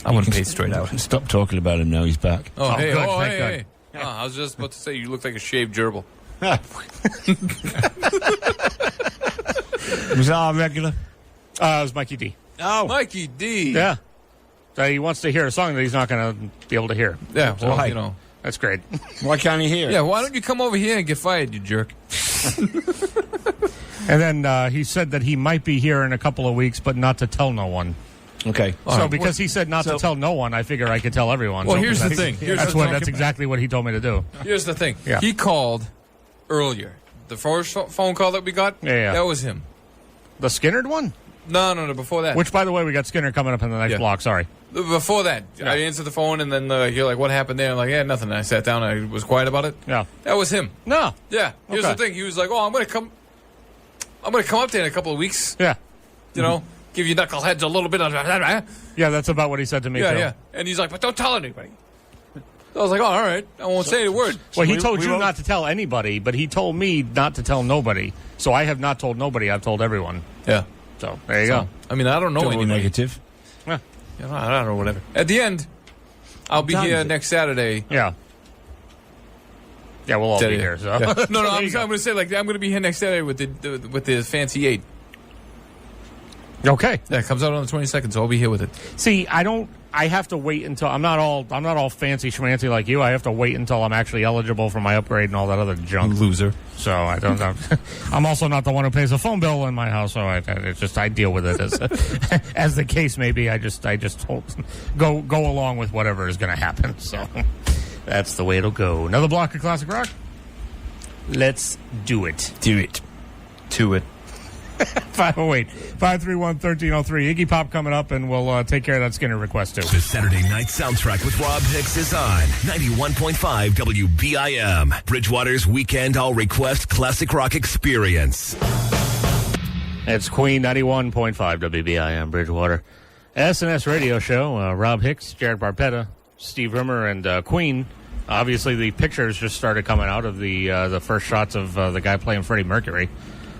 I wouldn't pay straight out. Stop talking about him now. He's back. Oh, hey, good. hey. Oh, I was just about to say you look like a shaved gerbil. Was that our regular? It was Mikey D. Oh, Mikey D. Yeah. He wants to hear a song that he's not going to be able to hear. Yeah. So, Well, that's great. why can't he hear it? Yeah. Why don't you come over here and get fired, you jerk? And then he said that he might be here in a couple of weeks, but not to tell no one. Okay. So because he said not to tell no one, I figure I could tell everyone. Well, So here's the that's- thing. That's exactly what he told me to do. Here's the thing. Yeah. He called earlier. The first phone call that we got. Yeah. That was him. The Skinnerd one? No. Before that. Which, by the way, we got Skinner coming up in the next block. Sorry. Before that, I answered the phone, and then you're like, "What happened there?" I'm like, "Yeah, nothing." And I sat down. I was quiet about it. Yeah. That was him. No. Yeah. Here's Okay. the thing. He was like, "Oh, I'm gonna come up there in a couple of weeks. Yeah. Give you knuckleheads a little bit of." Yeah, that's about what he said to me, too. Yeah. And he's like, "But don't tell anybody." I was like, "Oh, all right. I won't say a word." Well, he we- told we you won't- not to tell anybody, but he told me not to tell nobody. So I have not told nobody. I've told everyone. Yeah. So there you So, go. I mean, I don't know Double anybody. negative. Yeah. I don't know, whatever. At the end, I'll be time here is it? next Saturday. Yeah. Yeah, we'll all be Saturday. here. So. Yeah. No, So I'm there going you go. to say I'm going to be here next Saturday with the fancy 8. Okay. Yeah, it comes out on the 22nd, so I'll be here with it. See, I have to wait until I'm not all fancy schmancy like you. I have to wait until I'm actually eligible for my upgrade and all that other junk. Loser. So I don't know. I'm also not the one who pays a phone bill in my house, so I deal with it as as the case may be. I just go along with whatever is going to happen. So that's the way it'll go. Another block of classic rock. Let's do it. Do it. To it. 508-531-1303. Iggy Pop coming up, and we'll take care of that Skinner request, too. The Saturday night soundtrack with Rob Hicks is on 91.5 WBIM. Bridgewater's weekend all request classic rock experience. It's Queen 91.5 WBIM Bridgewater. SNS radio show. Rob Hicks, Jared Barpetta, Steve Rimmer, and Queen. Obviously, the pictures just started coming out of the first shots of the guy playing Freddie Mercury.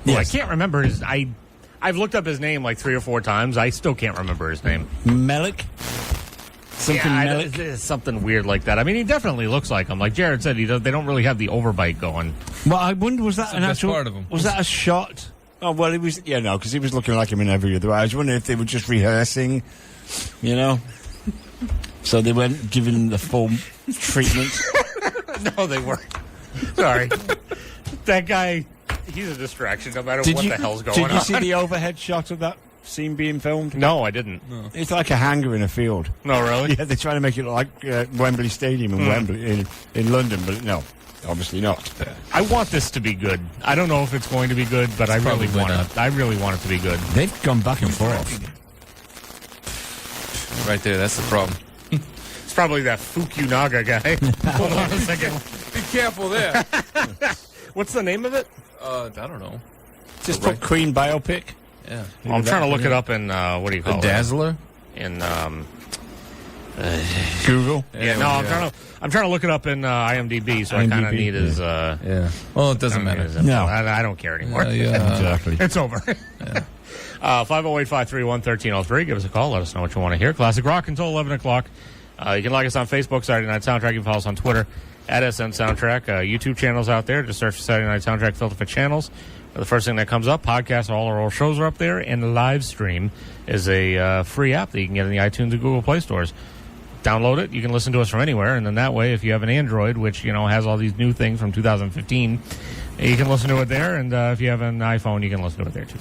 Yes. I can't remember his. I've looked up his name like 3 or 4 times. I still can't remember his name. Melik? Something Melik? It's something weird like that. I mean, he definitely looks like him. Like Jared said, they don't really have the overbite going. Well, I wonder, was that That's an the best actual... part of him. Was that a shot? Oh, well, it was... Yeah, no, because he was looking like him in every other way. I was wondering if they were just rehearsing, So they weren't giving him the full treatment. No, they weren't. Sorry. That guy... He's a distraction no matter what the hell's going on. Did you see the overhead shot of that scene being filmed? No, I didn't. No. It's like a hangar in a field. No, really? Yeah, they're trying to make it look like Wembley Stadium in Wembley in London, but no, obviously not. I want this to be good. I don't know if it's going to be good, but I really want it. I really want it to be good. They've gone back and forth. Right there, that's the problem. It's probably that Fukunaga guy. Hold on a second. Be careful there. What's the name of it? I don't know. Just put Queen biopic. Yeah. Well, I'm trying to look it up in, what do you call The it? Dazzler? In, Google. yeah, no, I'm trying to look it up in IMDb, so I kind of IMDb, need his, Yeah. Well, it doesn't matter. No. I don't care anymore. Exactly. It's over. 508-531-1303. Give us a call. Let us know what you want to hear. Classic Rock until 11 o'clock. You can like us on Facebook, Saturday Night Soundtrack. You can follow us on Twitter, @SN Soundtrack. YouTube channels out there. Just search for Saturday Night Soundtrack, filter for channels. The first thing that comes up, podcasts, all our old shows are up there, and the live stream is a free app that you can get in the iTunes and Google Play stores. Download it. You can listen to us from anywhere, and then that way, if you have an Android, which has all these new things from 2015, you can listen to it there, and if you have an iPhone, you can listen to it there too.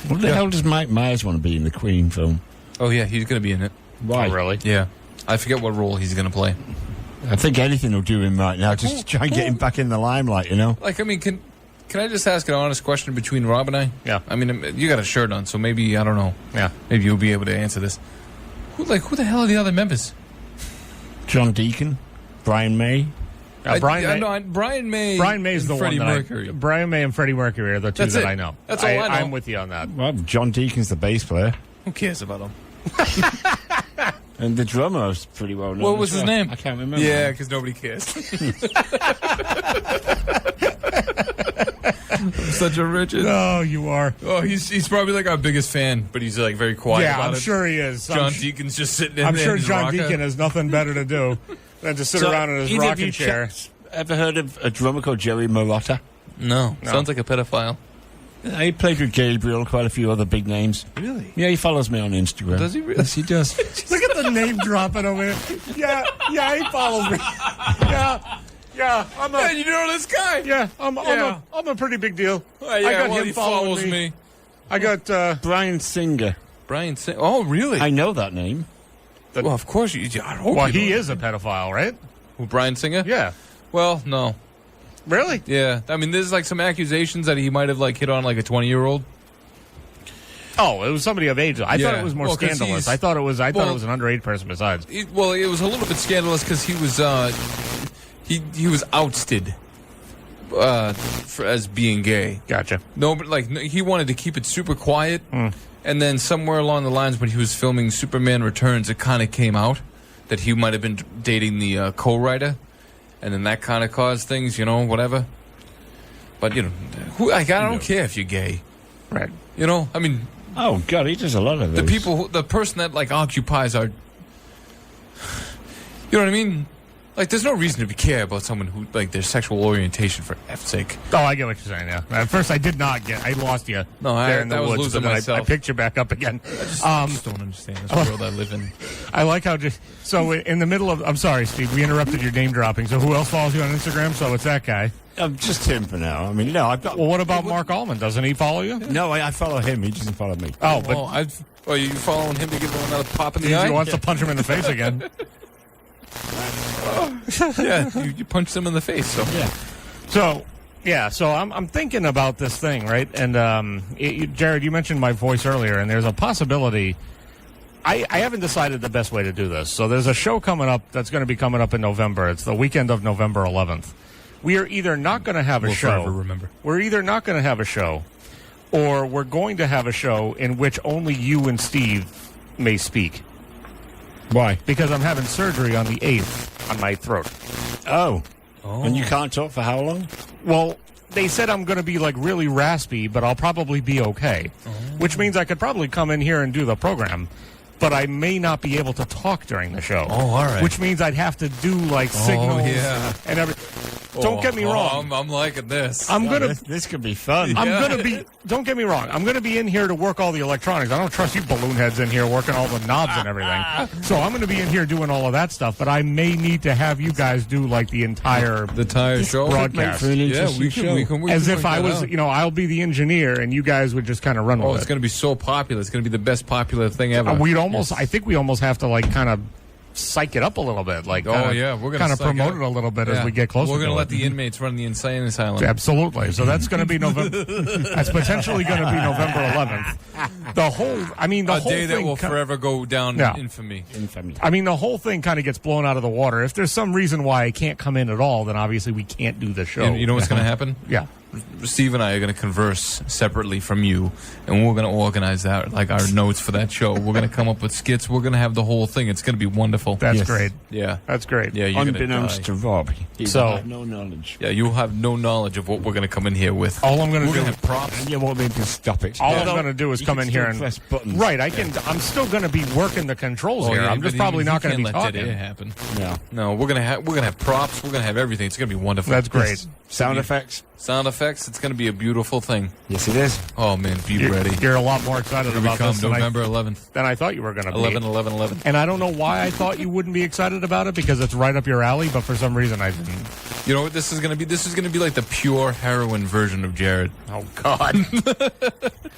What the hell does Mike Myers want to be in the Queen film? Oh, yeah, he's going to be in it. Why? Oh, really? Yeah. I forget what role he's going to play. I think anything will do him right now. Just try and get him back in the limelight, Like, I mean, Can I just ask an honest question between Rob and I? Yeah. I mean, you got a shirt on, so maybe, I don't know. Yeah. Maybe you'll be able to answer this. Who the hell are the other members? John Deacon, Brian May. Brian May. Brian May's the Freddie one that Mercury. Brian May and Freddie Mercury are the two That's that it. I know. That's all I know. I'm with you on that. Well, John Deacon's the bass player. Who cares about them? And the drummer was pretty well known. What was as his well. name? I can't remember. Yeah, because nobody cares. I'm such a Richard. Oh, you are. Oh, he's probably like our biggest fan, but he's like very quiet Yeah, about I'm it. sure he is. John Deacon's just sitting in I'm there. sure in his John rocker. Deacon has nothing better to do than to sit around in his either of rocking you chair. chaps ever heard of a drummer called Jerry Marotta? No, sounds like a pedophile. He played with Gabriel, quite a few other big names. Really? Yeah, he follows me on Instagram. Does he really? Yes, he does. Look at the name dropping over here. Yeah, he follows me. Yeah, I'm Hey, a you know this guy? yeah, I'm a pretty big deal. Yeah, I got well, him he following follows me. I got Brian Singer. Brian Singer. Oh, really? I know that name. well, of course. I hope well, you he know. is a pedophile, right? Who, Brian Singer? Yeah. Well, no. Really? Yeah. I mean, there's like some accusations that he might have like hit on like a 20-year-old. Oh, it was somebody of age. I thought Yeah. it was more Well, 'cause scandalous. he's- I thought it was an well- underage person besides. Well, it was a little bit scandalous because he was he was ousted as being gay. Gotcha. No, but like he wanted to keep it super quiet, and then somewhere along the lines when he was filming Superman Returns, it kind of came out that he might have been dating the co-writer, and then that kind of caused things, whatever. But I don't care if you're gay, Right. I mean, Oh, God, he does a lot of the those. the person that like occupies our, you know what I mean? Like, there's no reason to care about someone who like their sexual orientation for F's sake. Oh, I get what you're saying. Yeah. At first, I did not get. I lost you. No, there in the I was woods, losing but then I myself. picked you back up again. I just don't understand this world I live in. I like how so in the middle of. I'm sorry, Steve. We interrupted your name dropping. So who else follows you on Instagram? So it's that guy. Just him for now. I mean, no, I've got. Well, what about Mark Allman? Doesn't he follow you? No, I follow him. He doesn't follow me. Oh, but Are you following him to give him another pop in the he eye? wants to punch him in the face again. Yeah, you punched him in the face. So So I'm thinking about this thing, right? And Jared, you mentioned my voice earlier, and there's a possibility. I haven't decided the best way to do this. So there's a show coming up that's going to be coming up in November. It's the weekend of November 11th. We are either not going to have a We'll show. forever remember. We're either not going to have a show, or we're going to have a show in which only you and Steve may speak. Why? Because I'm having surgery on the 8th on my throat. Oh. And you can't talk for how long? Well, they said I'm going to be like really raspy, but I'll probably be okay. Which means I could probably come in here and do the program, but I may not be able to talk during the show. Oh, all right. Which means I'd have to do like signals yeah. and everything. Don't get me wrong. I'm liking this. I'm gonna. This could be fun. I'm gonna be. Don't get me wrong. I'm gonna be in here to work all the electronics. I don't trust you balloon heads in here working all the knobs and everything. So I'm gonna be in here doing all of that stuff. But I may need to have you guys do like the entire show broadcast. For an Yeah, interesting we show. can. as if work I that was. out. I'll be the engineer and you guys would just kind of run Oh, with it's it. going to be so popular. It's going to be the best popular thing ever. We'd almost. I think we almost have to like kind of psych it up a little bit. Like, Oh, kinda, yeah, we're gonna kind of psych promote it it up. a little bit Yeah. as we get closer. We're to going to it. let the inmates run the insane asylum. Absolutely. So that's going to be November. That's potentially going to be November 11th. The whole. I mean, the A whole day that thing will ki- forever go down Yeah. in infamy. Infamy. I mean, the whole thing kind of gets blown out of the water. If there's some reason why I can't come in at all, then obviously we can't do the show. You know what's going to happen? Yeah. Steve and I are going to converse separately from you, and we're going to organize that, like our notes for that show. We're going to come up with skits. We're going to have the whole thing. It's going to be wonderful. That's Yes. great. Yeah. That's great. Yeah, you're Unbeknownst to Rob, he So- will have no knowledge. Yeah, you'll have no knowledge of what we're going to come in here with. All I'm going to We're do. going to have props. And you won't be able to stop it. All Although I'm going to do is you come can in here still and press buttons. Right. I'm still going to be working the controls here. I'm just probably not going to be let dead air talking. happen. Yeah. No, we're gonna have props. We're gonna have everything. It's gonna be wonderful. That's great. Sound effects. Sound effects. It's gonna be a beautiful thing. Yes, it is. Oh man, be ready. You're a lot more excited Here we about come, this November 11th, than I thought you were going to be. 11. And I don't know why I thought you wouldn't be excited about it because it's right up your alley, but for some reason I didn't. You know what this is gonna be? This is gonna be like the pure heroin version of Jared. Oh, God.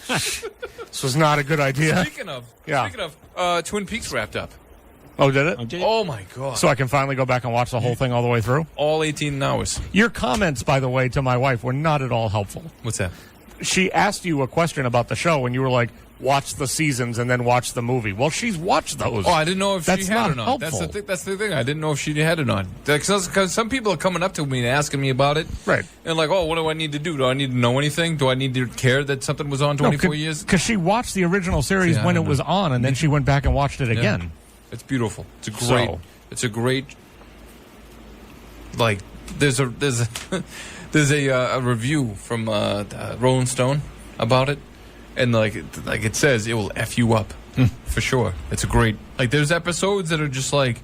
This was not a good idea. Speaking of, Yeah. Twin Peaks wrapped up. Oh, did it? I did. Oh, my God. So I can finally go back and watch the whole thing all the way through? All 18 hours. Your comments, by the way, to my wife were not at all helpful. What's that? She asked you a question about the show, and you were like, watch the seasons and then watch the movie. Well, she's watched those. Oh, I didn't know if That's she had not or not. helpful. That's the thing. I didn't know if she had or not. Because some people are coming up to me and asking me about it. Right. And like, oh, what do I need to do? Do I need to know anything? Do I need to care that something was on 24 years? Because she watched the original series Yeah, I when it don't was know. on, and then she went back and watched it again. It's beautiful. It's a great. So- It's a great. Like, there's a there's a review from Rolling Stone about it, and like it says, it will f you up for sure. It's a great. Like, there's episodes that are just like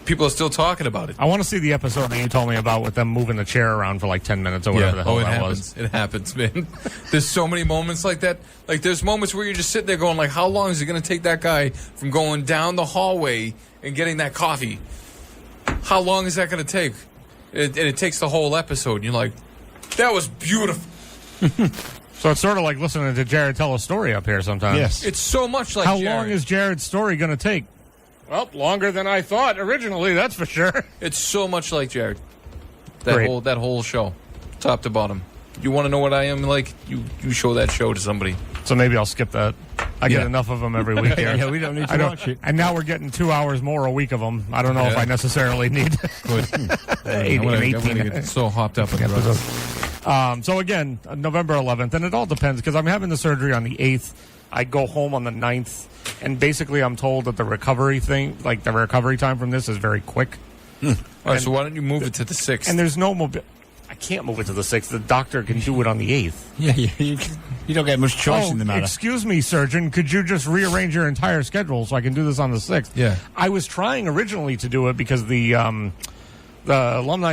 people are still talking about it. I want to see the episode that you told me about with them moving the chair around for like 10 minutes or whatever the hell it that happens. was. It happens, man. There's so many moments like that. Like, there's moments where you're just sitting there going, like, how long is it going to take that guy from going down the hallway and getting that coffee? How long is that going to take? And it takes the whole episode. And you're like, that was beautiful. So it's sort of like listening to Jared tell a story up here sometimes. Yes. It's so much like How Jared. long is Jared's story going to take? Well, longer than I thought originally, that's for sure. It's so much like Jared. Great. That whole show, top to bottom. You want to know what I am like? You show that show to somebody. So maybe I'll skip that. I get Yeah. enough of them every week here. Yeah, we don't need to I don't- watch it. And now we're getting 2 hours more a week of them. I don't know if Yeah. I necessarily need Good. 18 get so hopped up on the road. So again, November 11th, and it all depends because I'm having the surgery on the 8th. I go home on the 9th, and basically I'm told that the recovery time from this is very quick. All right, so why don't you move it to the 6th? And there's no I can't move it to the 6th. The doctor can do it on the 8th. Yeah, you don't get much choice in the matter. Excuse me, surgeon. Could you just rearrange your entire schedule so I can do this on the 6th? Yeah. I was trying originally to do it because the Alumni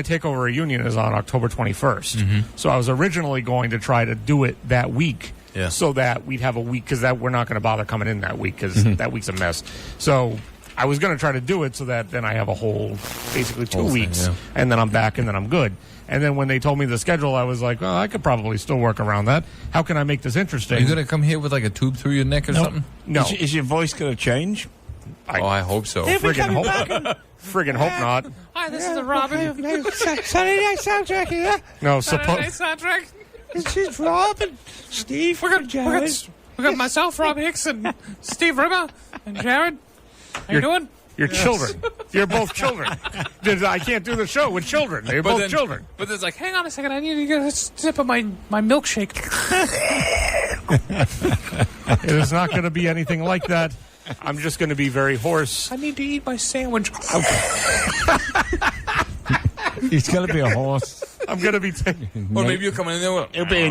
Takeover Reunion is on October 21st. Mm-hmm. So I was originally going to try to do it that week. Yeah. So that we'd have a week, because we're not going to bother coming in that week because Mm-hmm. that week's a mess. So I was going to try to do it so that then I have a whole, basically 2 Whole thing, weeks, yeah. and then I'm back and then I'm good. And then when they told me the schedule, I was like, well, I could probably still work around that. How can I make this interesting? Are you going to come here with like a tube through your neck or something? No. Is your voice going to change? I hope so. Friggin' hope, friggin' hope not. Hi, this is the Robin. Saturday Night Soundtrack here. No, soundtrack. This is Robin, Steve, Jared. We got myself, Rob Hicks, and Steve Rimmer, and Jared. How you doing? You're children. You're both children. I can't do the show with children. They're both children. But there's like, hang on a second, I need to get a sip of my milkshake. It is not going to be anything like that. I'm just going to be very hoarse. I need to eat my sandwich. He's going to be a horse. I'm going to be... Or maybe you're coming in there with... He'll be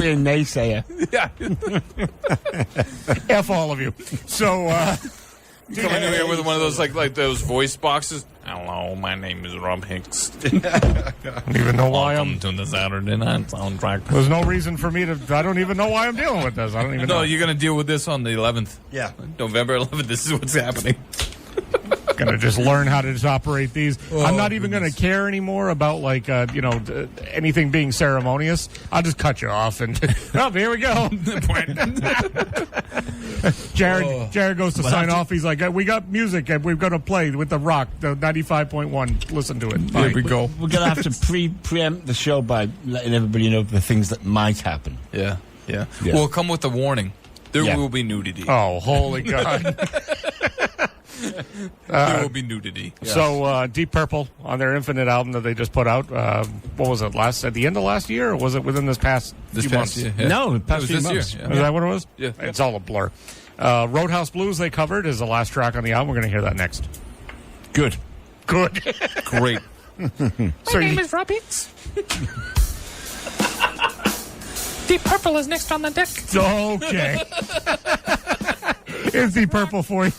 a naysayer. Yeah. F all of you. So, Coming in here with one of those like those voice boxes. Hello, my name is Rob Hicks. I don't even know why Welcome to the Saturday Night Soundtrack. There's no reason for me to... I don't even know why I'm dealing with this. I don't even No, know. you're going to deal with this on the 11th. Yeah. November 11th, this is what's happening. Going to just learn how to just operate these. I'm not even going to care anymore about, like, anything being ceremonious. I'll just cut you off and... Oh, here we go. Jared goes to sign off. He's like, we got music and we've got to play with The Rock, the 95.1. Listen to it. Here we go. We're going to have to preempt the show by letting everybody know the things that might happen. Yeah. Yeah. We'll come with a warning. There Yeah. will be nudity. Oh, holy God. There will be nudity. So Deep Purple on their Infinite album that they just put out. What was it, at the end of last year, or was it within this past This few past months? year. Yeah. No, It past was few this months. year. Is that what it was? Yeah. It's all a blur. Roadhouse Blues they covered is the last track on the album. We're going to hear that next. Good. Good. Great. So you- is Rob Hicks. Deep Purple is next on the deck. Okay. It's Deep Purple for you.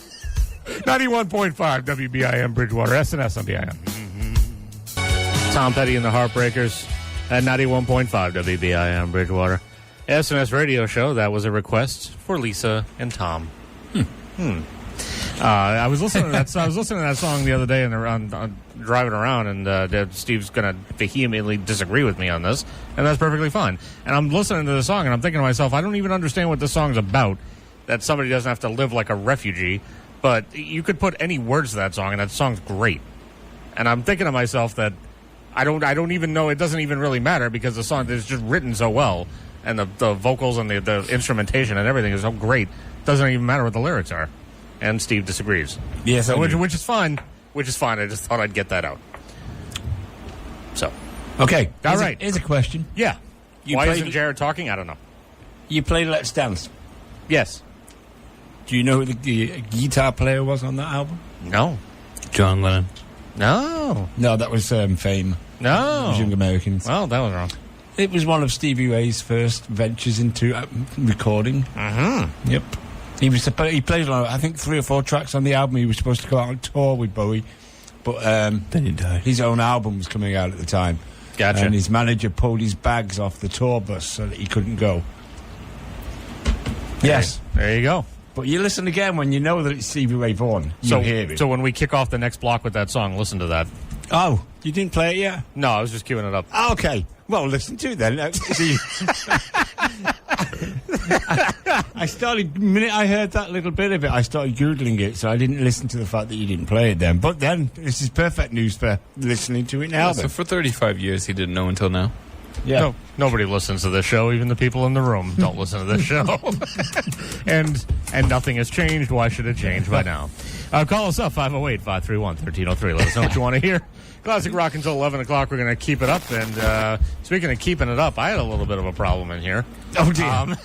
91.5 WBIM Bridgewater, SNS on BIM. Tom Petty and the Heartbreakers at 91.5 WBIM Bridgewater. SNS radio show. That was a request for Lisa and Tom. I was listening to that. I was listening to that song the other day, and driving around, and Steve's going to vehemently disagree with me on this, and that's perfectly fine. And I'm listening to the song, and I'm thinking to myself, I don't even understand what this song's about. That somebody doesn't have to live like a refugee, But you could put any words to that song, and that song's great. And I'm thinking to myself that I don't even know, it doesn't even really matter because the song is just written so well, and the vocals and the instrumentation and everything is so great. Doesn't even matter what the lyrics are. And Steve disagrees. Yes, I do. which is fine. Which is fine. I just thought I'd get that out. So, Okay. all right. Here's a question. Yeah. You Why played- isn't Jared talking? I don't know. You played Let's Dance. Yes. Do you know who the guitar player was on that album? No. John Lennon. No. No, that was Fame. It No. was Young Americans. Well, that was wrong. It was one of Stevie Ray's first ventures into recording. Mm-hmm. Yep. He played on, I think, 3 or 4 tracks on the album. He was supposed to go out on tour with Bowie, but Then he died. his own album was coming out at the time. Gotcha. And his manager pulled his bags off the tour bus so that he couldn't go. Yes. There you go. But you listen again when you know that it's Stevie Ray Vaughan. You hear it. So when we kick off the next block with that song, listen to that. Oh, you didn't play it yet? No, I was just queuing it up. Okay. Well, listen to it then. I started, the minute I heard that little bit of it, I started Googling it, so I didn't listen to the fact that you didn't play it then. But then, this is perfect news for listening to it now. So for 35 years, he didn't know until now. Yeah. No, nobody listens to this show. Even the people in the room don't listen to this show. and nothing has changed. Why should it change by now? Call us up, 508-531-1303. Let us know what you want to hear. Classic Rock until 11 o'clock. We're going to keep it up. And speaking of keeping it up, I had a little bit of a problem in here. Oh, dear.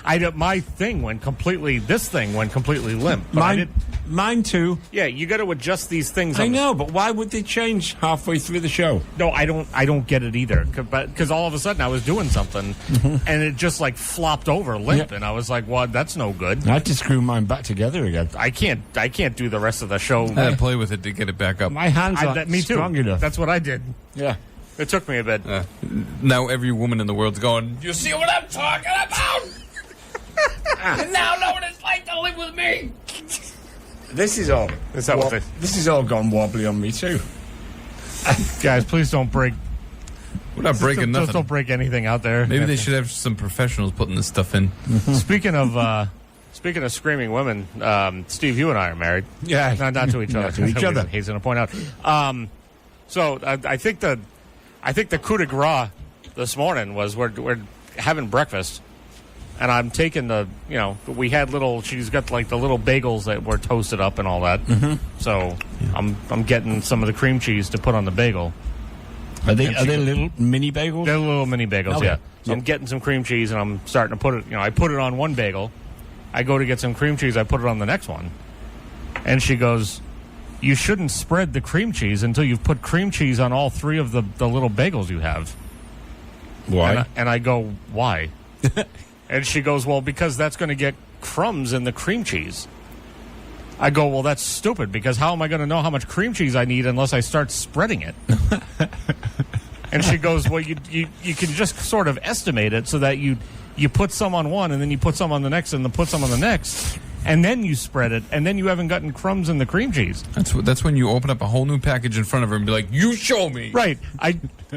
This thing went completely limp. But Mine too. yeah, you got to adjust these things. I know, but why would they change halfway through the show? No, I don't get it either. Because all of a sudden I was doing something, and it just like flopped over limp, and I was like, "Well, that's no good. I had to screw mine back together again. I can't do the rest of the show." I had to play with it to get it back up. My hands aren't Me too. strong enough. That's what I did. Yeah. It took me a bit. Now every woman in the world's going, you see what I'm talking about? You now know what it's like to live with me. This is all. Is that what This is all gone wobbly on me too. Guys, please don't break. We're not breaking Just nothing. don't break anything out there. Maybe they should have some professionals putting this stuff in. Speaking of screaming women, Steve, you and I are married. Yeah. Not to each other. Not to each other. He's going to point out. So I think the coup de grace this morning was we're having breakfast, and I'm taking we had she's got like the little bagels that were toasted up and all that. Mm-hmm. So I'm getting some of the cream cheese to put on the bagel. Are they little mini bagels? They're little mini bagels, Okay. yeah. So I'm getting some cream cheese, and I'm starting to put it, I put it on one bagel. I go to get some cream cheese, I put it on the next one. And she goes, you shouldn't spread the cream cheese until you've put cream cheese on all 3 of the little bagels you have. Why? And I go, why? And she goes, well, because that's going to get crumbs in the cream cheese. I go, well, that's stupid, because how am I going to know how much cream cheese I need unless I start spreading it? And she goes, well, you can just sort of estimate it so that you put some on one, and then you put some on the next, and then put some on the next, and then you spread it, and then you haven't gotten crumbs in the cream cheese. That's when you open up a whole new package in front of her and be like, you show me. Right.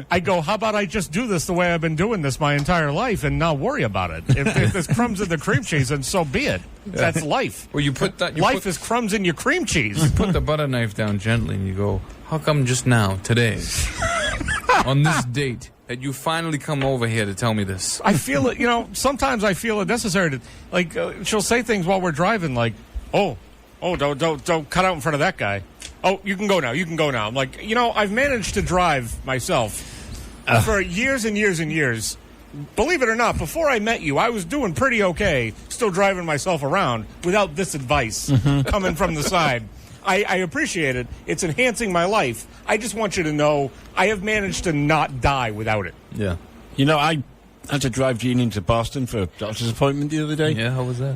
I go, how about I just do this the way I've been doing this my entire life and not worry about it? If there's crumbs in the cream cheese, then so be it. That's life. Well, you put that. Life is crumbs in your cream cheese. Put the butter knife down gently, and you go, how come just now, today, on this date, that you finally come over here to tell me this? I feel it, sometimes I feel it necessary to, like, she'll say things while we're driving, like, oh, don't cut out in front of that guy. Oh, you can go now. I'm like, I've managed to drive myself for years and years and years. Believe it or not, before I met you, I was doing pretty okay, still driving myself around without this advice coming from the side. I appreciate it. It's enhancing my life. I just want you to know I have managed to not die without it. Yeah. I had to drive Jean into Boston for a doctor's appointment the other day. Yeah, how was that?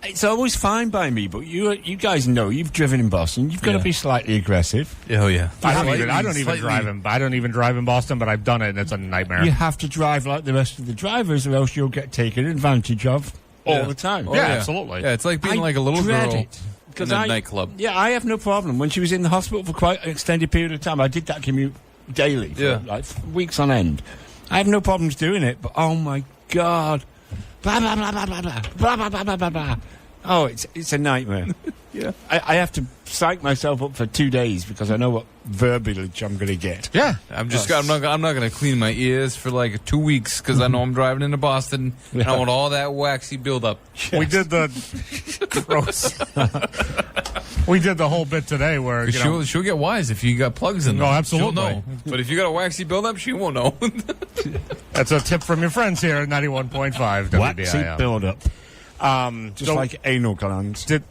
It's always fine by me, but you guys know you've driven in Boston. You've got to be slightly aggressive. Oh, yeah. I don't even drive in Boston, but I've done it, and it's a nightmare. You have to drive like the rest of the drivers, or else you'll get taken advantage of all the time. Oh, yeah, absolutely. Yeah, it's like being I like a little dread girl it, in a nightclub. Yeah, I have no problem. When she was in the hospital for quite an extended period of time, I did that commute daily for like weeks on end. I have no problems doing it, but oh my God. Blah, blah, blah, blah, blah, blah, blah, blah, blah, blah, blah. Oh, it's a nightmare. Yeah. I have to psych myself up for 2 days because I know what verbiage I'm going to get. Yeah. I'm not going to clean my ears for like 2 weeks because I know I'm driving into Boston and I want all that waxy buildup. Yes. We did the gross. We did the whole bit today where She'll get wise if you got plugs in them. No, absolutely. She'll know. But if you got a waxy buildup, she won't know. That's a tip from your friends here at 91.5 WBIM. Waxy build-up. Just like anal glands. Did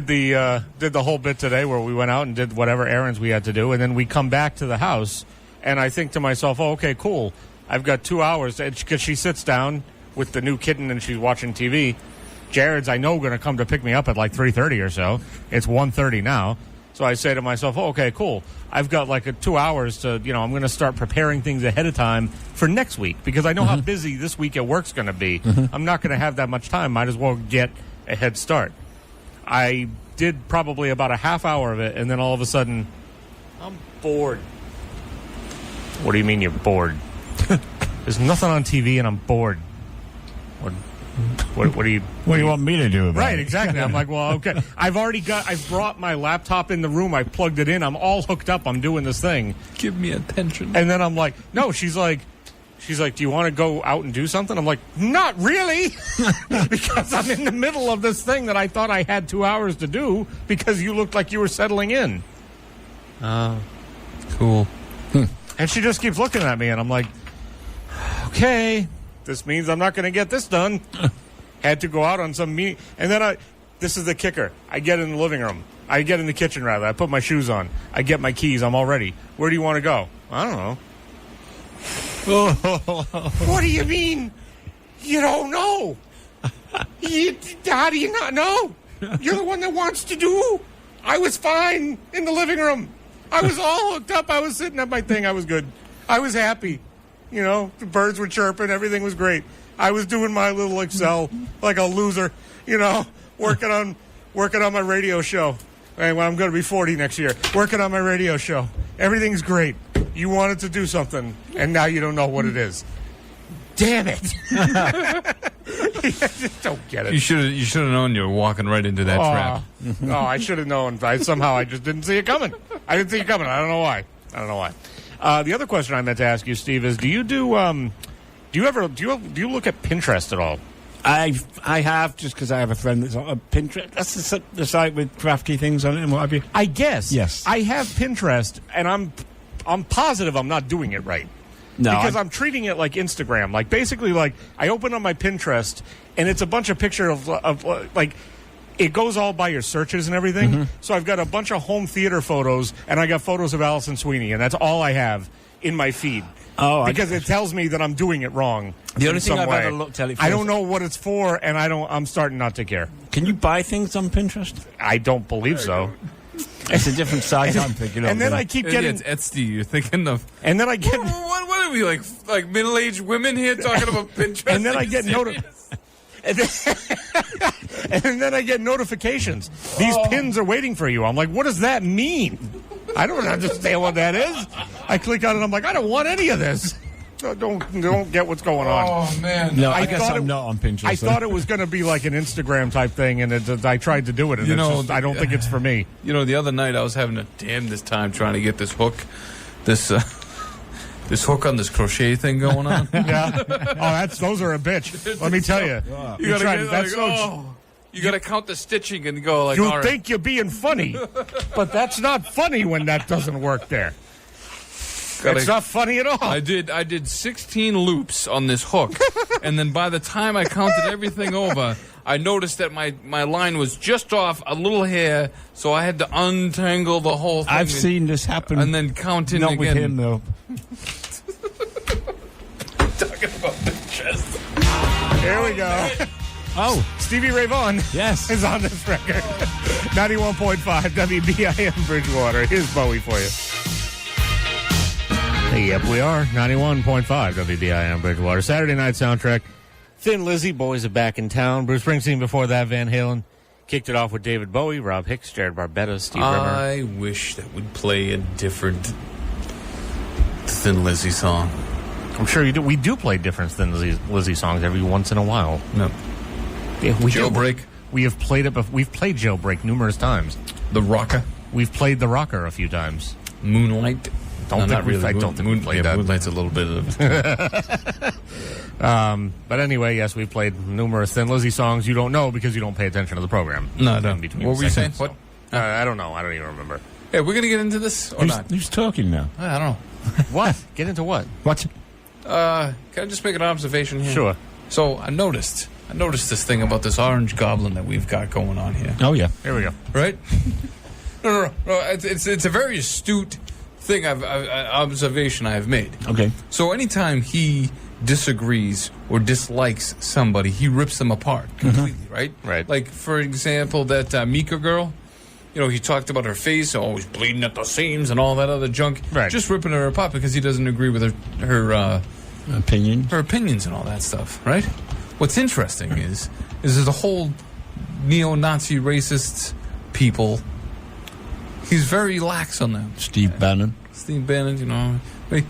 the whole bit today where we went out and did whatever errands we had to do, and then we come back to the house, and I think to myself, oh, okay, cool. I've got 2 hours because she sits down with the new kitten and she's watching TV. Jared's, I know, going to come to pick me up at like 3:30 or so. It's 1:30 now. So I say to myself, oh, okay, cool. I've got like 2 hours to, I'm going to start preparing things ahead of time for next week because I know how busy this week at work's going to be. I'm not going to have that much time. Might as well get a head start. I did probably about a half hour of it, and then all of a sudden, I'm bored. What do you mean you're bored? There's nothing on TV, and I'm bored. What do you want me to do about it? Right, exactly. I'm like, well, okay. I've brought my laptop in the room. I plugged it in. I'm all hooked up. I'm doing this thing. Give me attention. And then I'm like, no, she's like, do you want to go out and do something? I'm like, not really, because I'm in the middle of this thing that I thought I had 2 hours to do because you looked like you were settling in. Cool. And she just keeps looking at me, and I'm like, okay, this means I'm not going to get this done. Had to go out on some meeting. And then this is the kicker. I get in the living room. I get in the kitchen, rather. I put my shoes on. I get my keys. I'm all ready. Where do you want to go? I don't know. What do you mean? You don't know? How do you not know? You're the one that wants to do. I was fine in the living room. I was all hooked up. I was sitting at my thing. I was good. I was happy. The birds were chirping. Everything was great. I was doing my little Excel like a loser, working on my radio show. Well, I'm going to be 40 next year. Working on my radio show. Everything's great. You wanted to do something, and now you don't know what it is. Damn it! I just don't get it. You should have known you were walking right into that trap. No, I should have known. Somehow I just didn't see it coming. I didn't see it coming. I don't know why. The other question I meant to ask you, Steve, is do you look at Pinterest at all? I have, just because I have a friend that's on Pinterest. That's the site with crafty things on it and what have you. I guess. Yes. I have Pinterest, and I'm positive I'm not doing it right. No, because I'm treating it like Instagram. Like, basically, like, I open up my Pinterest, and it's a bunch of pictures of like, it goes all by your searches and everything. So I've got a bunch of home theater photos, and I got photos of Allison Sweeney, and that's all I have in my feed. Oh, because it tells me that I'm doing it wrong. The only thing I've ever looked at it for, I don't know what it's for, and I'm starting not to care. Can you buy things on Pinterest? I don't believe so. It's a different site I'm thinking of. And then I keep getting... It's Etsy you're thinking of. And then I get... What are we, like middle-aged women here talking about Pinterest? And then I get and then I get notifications. These pins are waiting for you. I'm like, what does that mean? I don't understand what that is. I click on it. I'm like, I don't want any of this. Don't get what's going on. Oh, man. No, I guess I'm not on Pinterest. I thought it was going to be like an Instagram type thing, and I tried to do it, and I don't think it's for me. The other night I was having a damnedest time trying to get this hook, this hook on this crochet thing going on. Yeah. Those are a bitch. Let me tell you. You got to count the stitching and go like, you think you're being funny, but that's not funny when that doesn't work there. It's not funny at all. I did 16 loops on this hook, and then by the time I counted everything over, I noticed that my line was just off a little hair, so I had to untangle the whole thing. I've seen this happen. And then count in not again. Not with him, though. Talking about the chest. Here we go. Oh, Stevie Ray Vaughan yes, is on this record. 91.5 WBIM Bridgewater. Here's Bowie for you. Yep, we are. 91.5 WBIM Bridgewater. Saturday night soundtrack. Thin Lizzy, Boys are back in town. Bruce Springsteen before that, Van Halen. Kicked it off with David Bowie, Rob Hicks, Jared Barbetta, Steve Rimmer. I wish that would play a different Thin Lizzy song. I'm sure you do. We do play different Thin Lizzy songs every once in a while. No. Yeah, Jailbreak. We have played it. We've played Jailbreak numerous times. The Rocker. We've played the Rocker a few times. Moonlight. Don't think not we've- really. I don't think we've played that. Moonlight's a little bit of But anyway, yes, we've played numerous Thin Lizzy songs you don't know because you don't pay attention to the program. No, I don't. In between What were you saying? segments. What? I don't know. I don't even remember. Hey, we're going to get into this or not? Who's talking now? I don't know. What? Get into what? What? Can I just make an observation here? Sure. So I noticed this thing about this orange goblin that we've got going on here. Oh, yeah. Here we go. Right? No. It's a very astute thing. Observation I've made. Okay. So anytime he disagrees or dislikes somebody, he rips them apart completely. Right? Right. Like for example, that Mika girl. You know, he talked about her face, always bleeding at the seams, and all that other junk. Right. Just ripping her apart because he doesn't agree with her Opinion? her opinions and all that stuff, right? What's interesting is there's a whole neo-Nazi racist people. He's very lax on them. Steve Bannon. Steve Bannon, you know,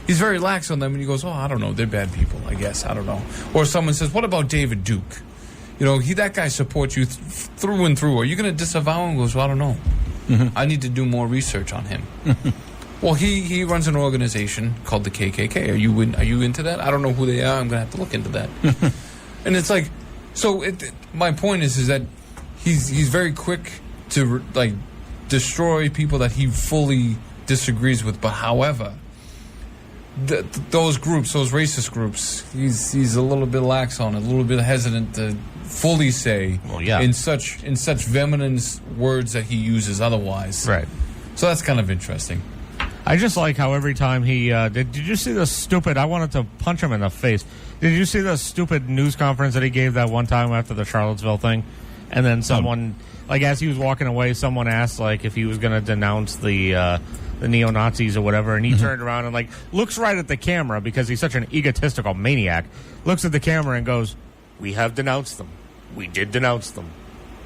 he's very lax on them, and he goes, "Oh, I don't know, they're bad people, I guess. I don't know." Or someone says, "What about David Duke? You know, that guy supports you through and through. Are you going to disavow him?" He goes, "Well, I don't know. I need to do more research on him." Well, he runs an organization called the KKK. Are you into that? I don't know who they are. I'm going to have to look into that. And it's like, so my point is that he's very quick to like destroy people that he fully disagrees with. But however, those groups, those racist groups, he's a little bit lax on it, a little bit hesitant to fully say in such venomous words that he uses otherwise. Right. So that's kind of interesting. I just like how every time he did you see the stupid? I wanted to punch him in the face. Did you see the stupid news conference that he gave that one time after the Charlottesville thing? And then someone, like as he was walking away, someone asked like if he was going to denounce the neo-Nazis or whatever, and he turned around and like looks right at the camera because he's such an egotistical maniac. Looks at the camera and goes, "We have denounced them. We did denounce them."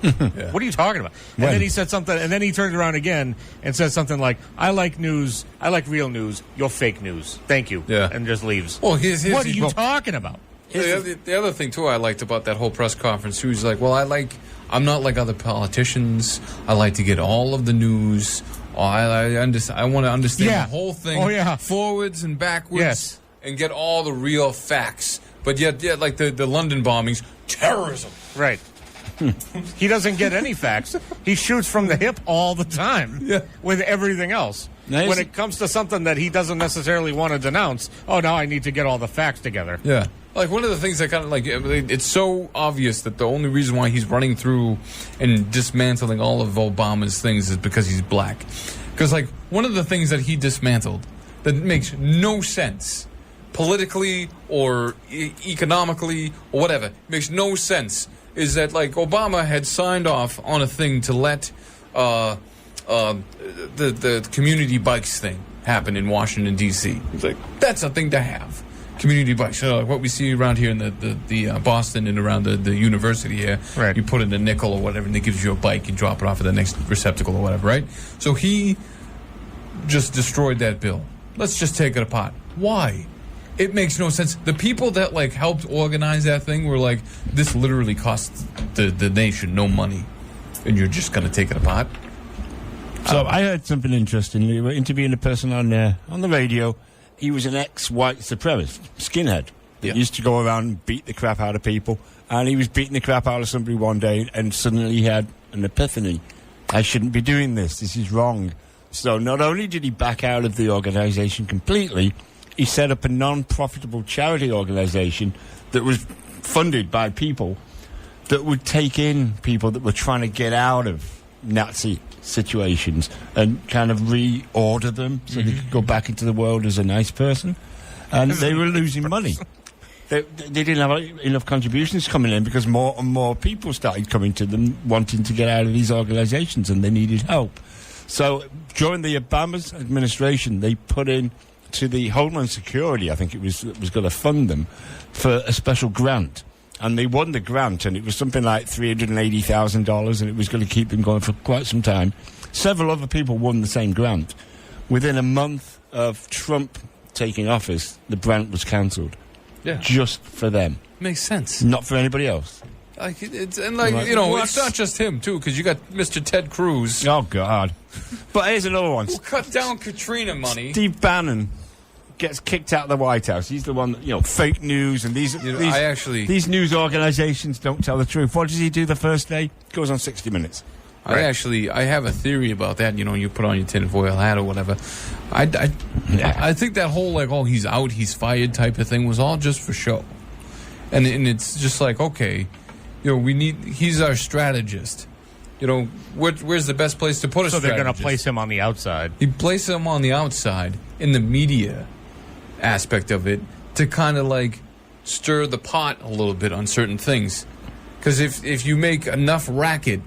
Yeah. What are you talking about? And then he said something, and then he turned around again and said something like, "I like news. I like real news. You're fake news. Thank you." Yeah. And just leaves. Well, what are you talking about? The other thing too I liked about that whole press conference, he was like, "Well, I'm not like other politicians. I like to get all of the news. I want to understand the whole thing, forwards and backwards, and get all the real facts. But yet, like the London bombings, terrorism, Right. He doesn't get any facts. He shoots from the hip all the time with everything else. Nice. When it comes to something that he doesn't necessarily want to denounce, now I need to get all the facts together. Yeah. Like one of the things that kind of like it's so obvious that the only reason why he's running through and dismantling all of Obama's things is because he's black. Because like one of the things that he dismantled that makes no sense politically or economically or whatever, makes no sense, is that like Obama had signed off on a thing to let the community bikes thing happen in Washington D.C. It's like that's a thing to have. Community bikes, like what we see around here in the Boston and around the university here. Right. You put in a nickel or whatever, and it gives you a bike. You drop it off at the next receptacle or whatever, right? So he just destroyed that bill. Let's just take it apart. Why? It makes no sense. The people that like helped organize that thing were like, this literally costs the nation no money, and you're just going to take it apart. So I heard something interesting. We were interviewing a person on the radio. He was an ex-white supremacist, skinhead, that used to go around and beat the crap out of people. And he was beating the crap out of somebody one day, and suddenly he had an epiphany. I shouldn't be doing this. This is wrong. So not only did he back out of the organization completely, he set up a non-profitable charity organization that was funded by people that would take in people that were trying to get out of Nazi situations and kind of reorder them so they could go back into the world as a nice person. And they were losing money. They didn't have enough contributions coming in because more and more people started coming to them wanting to get out of these organizations, and they needed help. So during the Obama's administration, they put in to the Homeland Security, I think it was going to fund them for a special grant. And they won the grant, and it was something like $380,000, and it was going to keep them going for quite some time. Several other people won the same grant. Within a month of Trump taking office, the grant was cancelled. Yeah. Just for them. Makes sense. Not for anybody else. Like it's and like Like, you know, what? it's not just him too, because you got Mr. Ted Cruz Oh, God. But here's another one. who cut down Katrina money. Steve Bannon gets kicked out of the White House. He's the one that, fake news and these these news organizations don't tell the truth. What does he do the first day? Goes on 60 Minutes. I have a theory about that. You know, you put on your tinfoil hat or whatever. I think that whole he's out, he's fired type of thing was all just for show, and it's just like, okay, he's our strategist. Where's the best place to put a strategist? So they're going to place him on the outside. He places him on the outside in the media aspect of it to kind of stir the pot a little bit on certain things, because if you make enough racket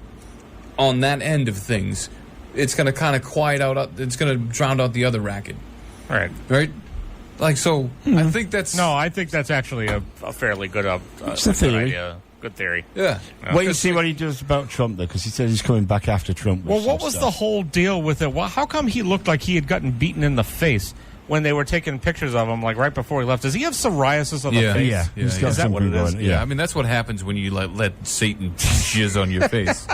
on that end of things, it's going to kind of quiet out. It's going to drown out the other racket. Right. I think that's... No, I think that's actually a fairly good, It's a theory. idea. Good theory. Yeah. Wait and see what he does about Trump, though, because he says he's coming back after Trump. Well, what was the whole deal with it? Well, how come he looked like he had gotten beaten in the face when they were taking pictures of him, right before he left? Does he have psoriasis of the face? Yeah. He's got Is that what it something is? going, I mean, that's what happens when you let Satan jizz on your face.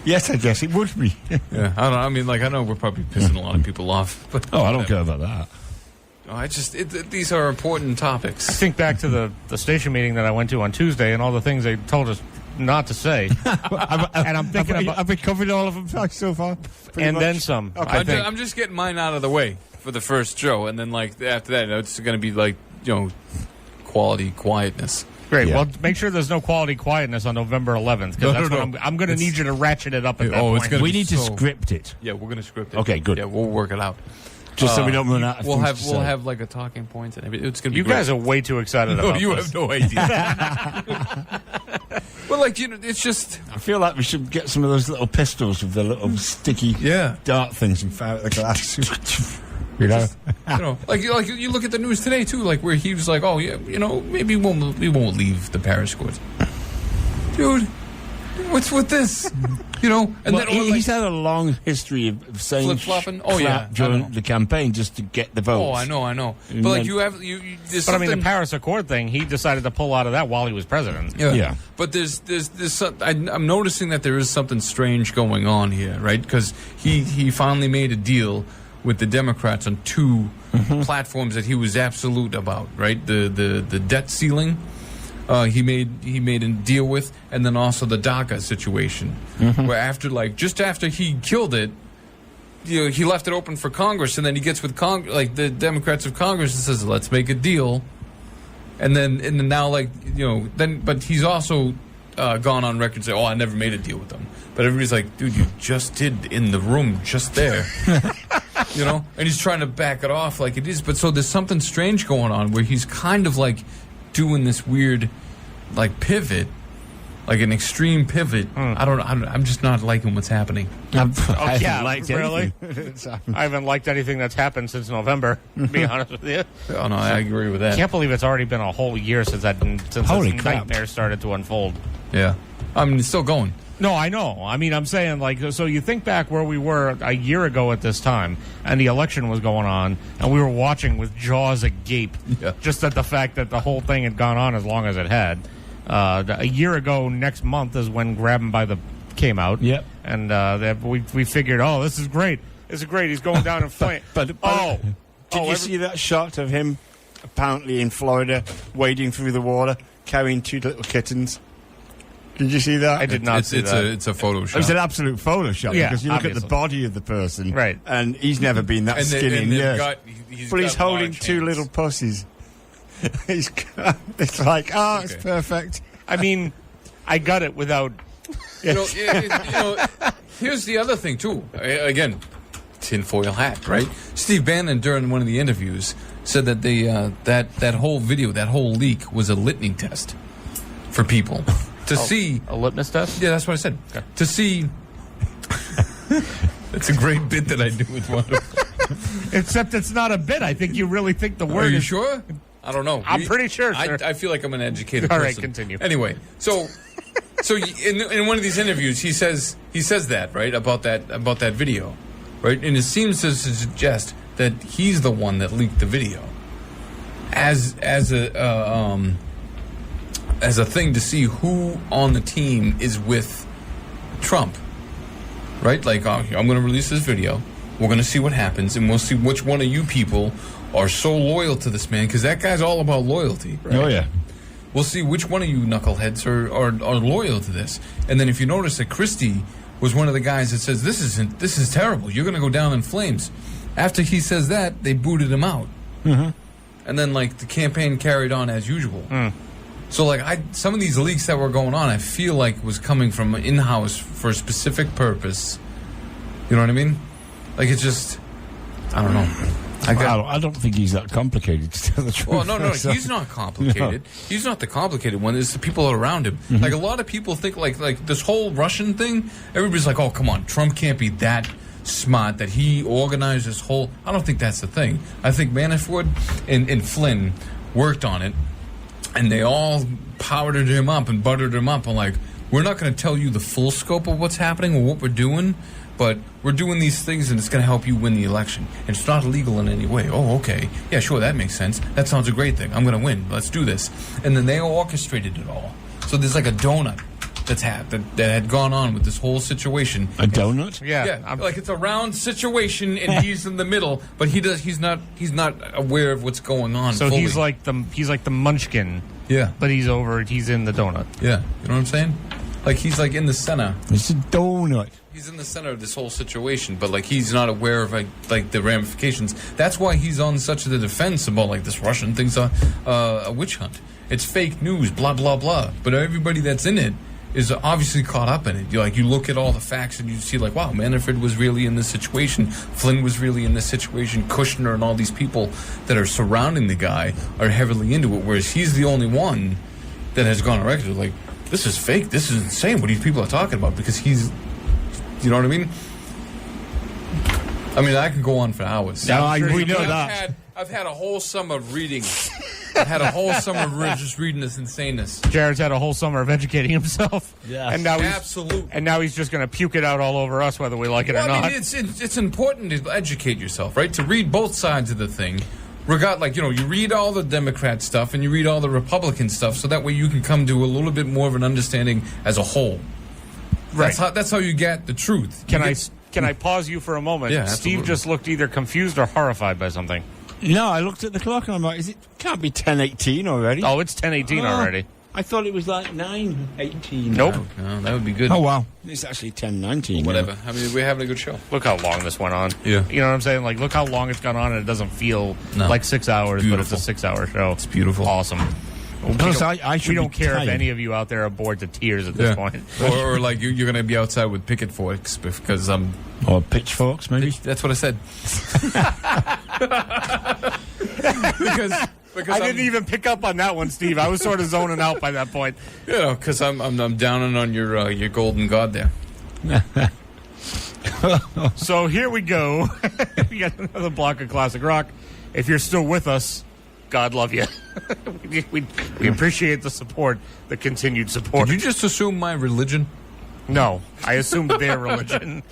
Yes, I guess it would be. Yeah, I don't know. I mean, I know we're probably pissing a lot of people off, but I don't care about that. These are important topics. Think back to the station meeting that I went to on Tuesday and all the things they told us not to say. And I'm thinking about... Have we covered all of them so far? And much? Then some. Okay. I think. I'm just getting mine out of the way for the first show, and then after that, it's going to be quality quietness. Great. Yeah. Well, make sure there's no quality quietness on November 11th, because that's what I'm going to need you to ratchet it up at that point. gonna We be need to script it. Yeah, we're going to script it. Okay, good. Yeah, we'll work it out. Just so we don't run out of We'll things have to say. a talking points and everything. It's going to be You great. guys are way too excited No, about you this. have no idea. Well, it's just... I feel like we should get some of those little pistols with the little sticky dart things and fire at the glass. You look at the news today too, where he was like, "Oh yeah, maybe we won't leave the Paris Accords." Dude, what's with this? And then he's had a long history of saying flip-flopping. crap during the campaign just to get the votes. Oh, I know. And But then- you have But I mean, the Paris Accord thing, he decided to pull out of that while he was president. Yeah. But there's I'm noticing that there is something strange going on here, right? Because he finally made a deal with the Democrats on two platforms that he was absolute about, right? The debt ceiling. He made a deal with, and then also the DACA situation, where just after he killed it, he left it open for Congress, and then he gets with the Democrats of Congress and says, "Let's make a deal," and then now but he's also gone on record and say, "Oh, I never made a deal with them," but everybody's like, "Dude, you just did in the room just there." And he's trying to back it off like it is, but so there's something strange going on where he's kind of doing this weird pivot, an extreme pivot. I'm just not liking what's happening. I haven't liked really? anything. I haven't liked anything that's happened since November, to be honest with you. Oh no, I agree with that. I can't believe it's already been a whole year since Holy this crap. nightmare started to unfold. Yeah, I mean it's still going. No, I know. I mean, I'm saying, so you think back where we were a year ago at this time, and the election was going on, and we were watching with jaws agape, just at the fact that the whole thing had gone on as long as it had. A year ago, next month, is when Grab 'Em by the came out. Yep. And we figured, this is great. This is great. He's going down in flames. Did you see that shot of him apparently in Florida, wading through the water, carrying two little kittens? Did you see that? I did not see that. It's a Photoshop. It's an absolute Photoshop, Yeah, because you look at obviously. the body of the person, Right. and he's never been that skinny in years. But he's holding two little pussies. It's like, it's perfect. I mean, I got it without... Here's the other thing, too. Again, tinfoil hat, right? Steve Bannon, during one of the interviews, said that that whole video, that whole leak, was a litany test for people to see... A litmus test? Yeah, that's what I said. Okay. To see... That's a great bit that I do with one of Except it's not a bit. I think you really think the word Are you is... sure? I don't know. I'm pretty sure, sir. I feel like I'm an educated All person. right, continue. Anyway, so in one of these interviews, he says that, right, about that video, right, and it seems to suggest that he's the one that leaked the video, as a as a thing to see who on the team is with Trump, right? Like, I'm going to release this video. We're going to see what happens, and we'll see which one of you people are so loyal to this man, because that guy's all about loyalty. Right? Oh, yeah. We'll see which one of you knuckleheads are loyal to this. And then if you notice that Christie was one of the guys that says, this is terrible. You're going to go down in flames. After he says that, they booted him out. Mm-hmm. And then, like, the campaign carried on as usual. So, like, some of these leaks that were going on, I feel like was coming from in-house for a specific purpose. You know what I mean? Like, it's just, I don't know. I don't think he's that complicated, to tell the truth. Well, no, he's not complicated. No. He's not the complicated one. It's the people around him. Mm-hmm. Like, a lot of people think, like this whole Russian thing, everybody's like, oh, come on, Trump can't be that smart that he organized this whole... I don't think that's the thing. I think Manafort and Flynn worked on it, and they all powdered him up and buttered him up. And like, we're not going to tell you the full scope of what's happening or what we're doing, but we're doing these things and it's going to help you win the election. And it's not illegal in any way. Oh, okay. Yeah, sure, that makes sense. That sounds a great thing. I'm going to win. Let's do this. And then they orchestrated it all. So there's like a donut that had gone on with this whole situation. A donut? Yeah. Like it's a round situation and he's in the middle, but he's not aware of what's going on. So fully. he's like the munchkin. Yeah. But he's in the donut. Yeah. You know what I'm saying? Like he's like in the center. It's a donut. He's in the center of this whole situation, but like he's not aware of like the ramifications. That's why he's on such the defense about like this Russian thing's a witch hunt. It's fake news, blah blah blah. But everybody that's in it is obviously caught up in it. You look at all the facts and you see like, wow, Manafort was really in this situation. Flynn was really in this situation. Kushner and all these people that are surrounding the guy are heavily into it, whereas he's the only one that has gone on record like, this is fake. This is insane what these people are talking about, because he's, you know what I mean? I mean, I can go on for hours. No, we know that. I've had a whole summer of reading. I've had a whole summer of just reading this insaneness. Jared's had a whole summer of educating himself. Yeah, and now absolutely. And now he's just going to puke it out all over us, whether we like it or not. I mean, it's important to educate yourself, right? To read both sides of the thing. You read all the Democrat stuff and you read all the Republican stuff, so that way you can come to a little bit more of an understanding as a whole. Right. That's how you get the truth. Can I pause you for a moment? Yeah, Steve just looked either confused or horrified by something. No, I looked at the clock and I'm like, can't be 10:18 already? Oh, it's 10:18 already. I thought it was like 9:18. Nope. No, that would be good. Oh, wow. It's actually 10:19. Whatever. I mean, we're having a good show. Look how long this went on. Yeah. You know what I'm saying? Like, look how long it's gone on, and it doesn't feel like 6 hours, but it's a 6-hour show. It's beautiful. Awesome. Plus, We don't care if any of you out there are bored to tears at this point. or like you're going to be outside with picket forks because or pitchforks, maybe. That's what I said. because I didn't even pick up on that one, Steve. I was sort of zoning out by that point. Because I'm downing on your golden god there. So here we go. We got another block of classic rock. If you're still with us, God love you. we appreciate the support, the continued support. Did you just assume my religion? No, I assumed their religion.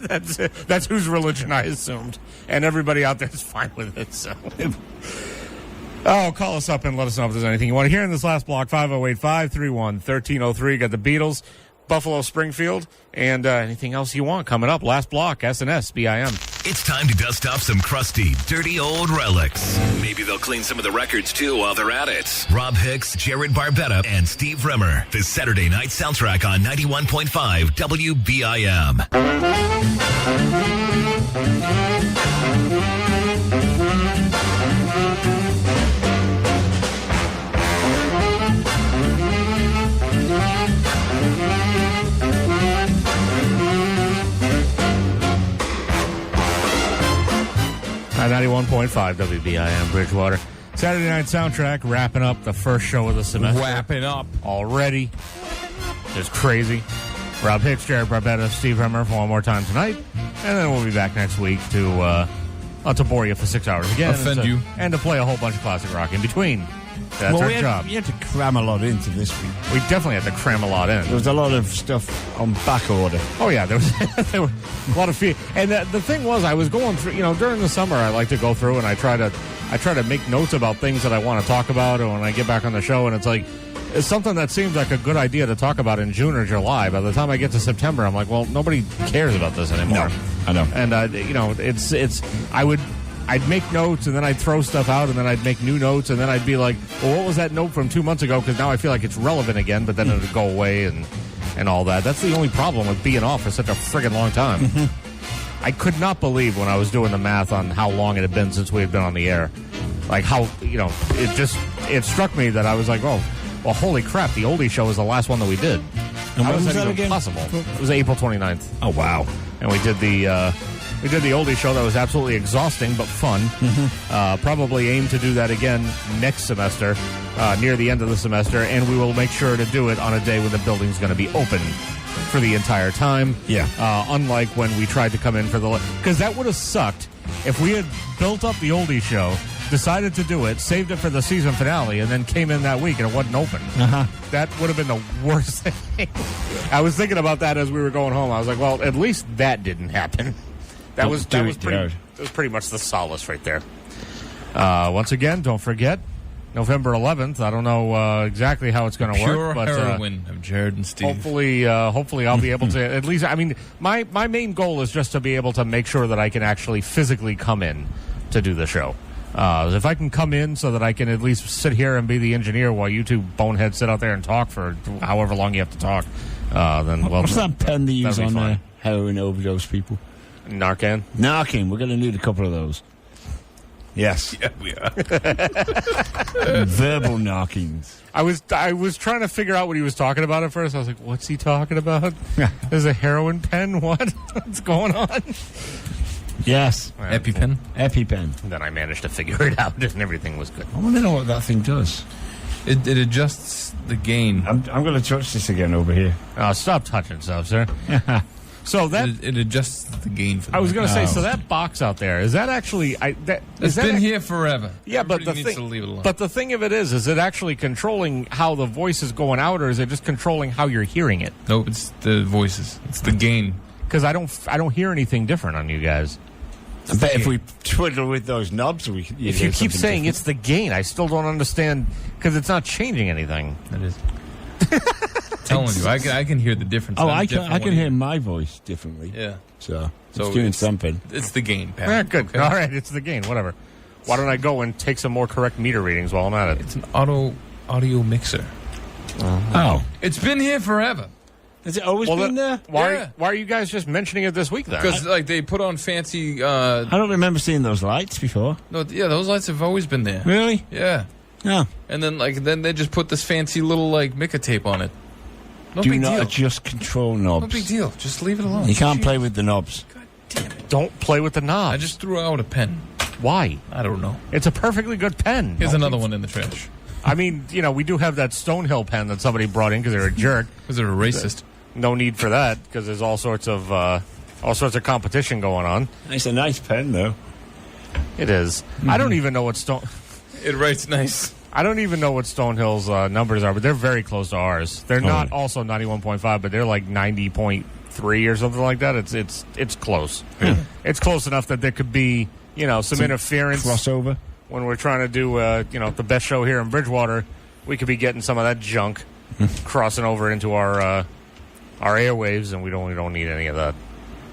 That's whose religion I assumed. And everybody out there is fine with it. So, call us up and let us know if there's anything you want to hear in this last block. 508-531-1303. Got the Beatles, Buffalo Springfield, and anything else you want coming up. Last block, SNS BIM. It's time to dust off some crusty, dirty old relics. Maybe they'll clean some of the records, too, while they're at it. Rob Hicks, Jared Barbetta, and Steve Rimmer. The Saturday night soundtrack on 91.5 WBIM. At 91.5 WBIM Bridgewater. Saturday night soundtrack, wrapping up the first show of the semester. Wrapping up. Already. Just crazy. Rob Hicks, Jared Barbetta, Steve Rimmer for one more time tonight. And then we'll be back next week to bore you for 6 hours again. Offend you. And to play a whole bunch of classic rock in between. That's our job. We had to cram a lot into this week. We definitely had to cram a lot in. There was a lot of stuff on back order. Oh, yeah. There were a lot of And the thing was, I was going through, during the summer, I like to go through and I I try to make notes about things that I want to talk about, or when I get back on the show, and it's like it's something that seems like a good idea to talk about in June or July. By the time I get to September, I'm like, well, nobody cares about this anymore. No, I know. And I'd make notes, and then I'd throw stuff out, and then I'd make new notes, and then I'd be like, well, what was that note from 2 months ago? Because now I feel like it's relevant again, but then it would go away and all that. That's the only problem with being off for such a friggin' long time. I could not believe when I was doing the math on how long it had been since we had been on the air. Like how, it struck me that I was like, oh, well, holy crap, the oldie show was the last one that we did. And How when was was that that even again? possible? It was April 29th. Oh, wow. And we did the oldie show that was absolutely exhausting but fun. Probably aim to do that again next semester, near the end of the semester, and we will make sure to do it on a day when the building's going to be open for the entire time. Yeah. Unlike when we tried to come in for because that would have sucked if we had built up the oldie show, decided to do it, saved it for the season finale, and then came in that week and it wasn't open. That would have been the worst thing. I was thinking about that as we were going home. I was like, well, at least that didn't happen. That was pretty much the solace right there. Once again, don't forget, November 11th. I don't know exactly how it's going to work, but heroin of Jared and Steve. hopefully I'll be able to at least. I mean, my main goal is just to be able to make sure that I can actually physically come in to do the show. If I can come in so that I can at least sit here and be the engineer while you two boneheads sit out there and talk for however long you have to talk, then well, What's that pen they use that'd be on fine. heroin overdose people? Narcan. Narcan. We're going to need a couple of those. Yes. Yeah, we are. Verbal narkings. I was trying to figure out what he was talking about at first. I was like, what's he talking about? There's a heroin pen? What? What's going on? Yes. EpiPen. EpiPen. Then I managed to figure it out, and everything was good. I want to know what that thing does. It adjusts the gain. I'm going to touch this again over here. Stop touching stuff, sir. So that It adjusts the gain for the I was going to say. Oh. So that box out there is that actually? It's been here forever. Yeah, but Everybody needs to leave it alone. the thing of it is it actually controlling how the voice is going out, or is it just controlling how you're hearing it? Nope, it's the voices. It's the gain. Because I don't hear anything different on you guys. I bet if we twiddle with those knobs, If you keep saying it's the gain, I still don't understand because it's not changing anything. That is. Telling you, I can hear the difference. Oh, I'm I different can when hear you- my voice differently. Yeah. So So it's doing it's- something. It's the gain, Pat. Yeah, good. Okay? All right, it's the gain. Whatever. Why don't I go and take some more correct meter readings while I'm at it? It's an audio mixer. Oh. It's been here forever. Has it always Well, been there? Yeah. Why are you guys just mentioning it this week then? Because like they put on fancy. I don't remember seeing those lights before. Those lights have always been there. Really? Yeah. No. And then they just put this fancy little like Mica tape on it. No Do big not deal. adjust control knobs. No big deal. Just leave it alone. You can't Jeez. play with the knobs. God damn it! Don't play with the knobs. I just threw out a pen. Why? I don't know. It's a perfectly good pen. Here's another one in the trash. I mean, we do have that Stonehill pen that somebody brought in because they're a jerk. Because they're a racist. No need for that because there's all sorts of competition going on. It's a nice pen, though. It is. I don't even know what It writes nice. I don't even know what Stonehill's numbers are, but they're very close to ours. They're not also 91.5, but they're like 90.3 or something like that. It's close. It's close enough that there could be some interference Crossover. when we're trying to do the best show here in Bridgewater. We could be getting some of that junk crossing over into our airwaves, and we don't need any of that.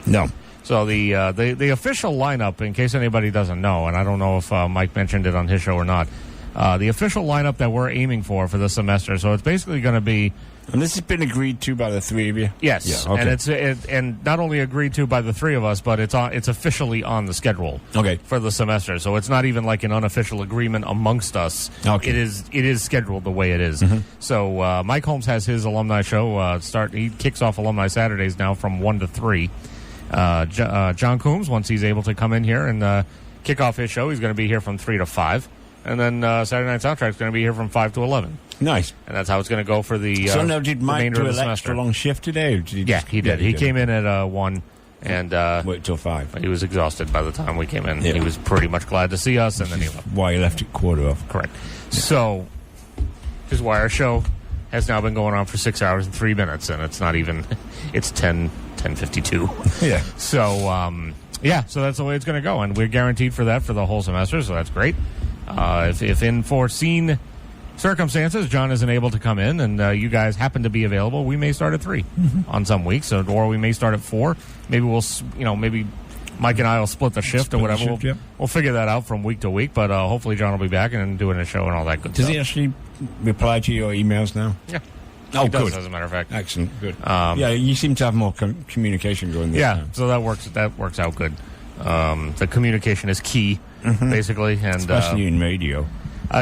No. So the official lineup, in case anybody doesn't know, and I don't know if Mike mentioned it on his show or not, the official lineup that we're aiming for the semester. So it's basically going to be. And this has been agreed to by the three of you? Yes, Yeah, okay. and and not only agreed to by the three of us, but it's officially on the schedule. Okay. For the semester, so it's not even like an unofficial agreement amongst us. Okay. It is scheduled the way it is. So Mike Holmes has his alumni show He kicks off Alumni Saturdays now from 1 to 3. John Coombs, once he's able to come in here and kick off his show, he's going to be here from 3 to 5, and then Saturday Night Soundtrack is going to be here from 5 to 11. Nice. And that's how it's going to go for the. So now, did Mike remainder do of the an extra semester. long shift today? Or did he Yeah, just- he did. He came in at 1, and Wait till 5. he was exhausted by the time we came in. Yeah. He was pretty much glad to see us, and then he left. Why he left at 1:15. Correct. So, this is why our show has now been going on for 6 hours and 3 minutes, and it's not even. It's 10:52. Yeah. So, so that's the way it's going to go, and we're guaranteed for that for the whole semester, so that's great. If in foreseen circumstances, John isn't able to come in, and you guys happen to be available, we may start at 3 on some weeks, or we may start at 4. Maybe maybe Mike and I will split the shift or whatever. We'll figure that out from week to week, but hopefully John will be back and doing a show and all that good Does stuff. he actually reply to your emails now? Yeah. Oh, He does, good. as a matter of fact. Excellent. Good. Yeah, you seem to have more communication going this Yeah, time. so that works out good. The communication is key, basically, and Especially in radio.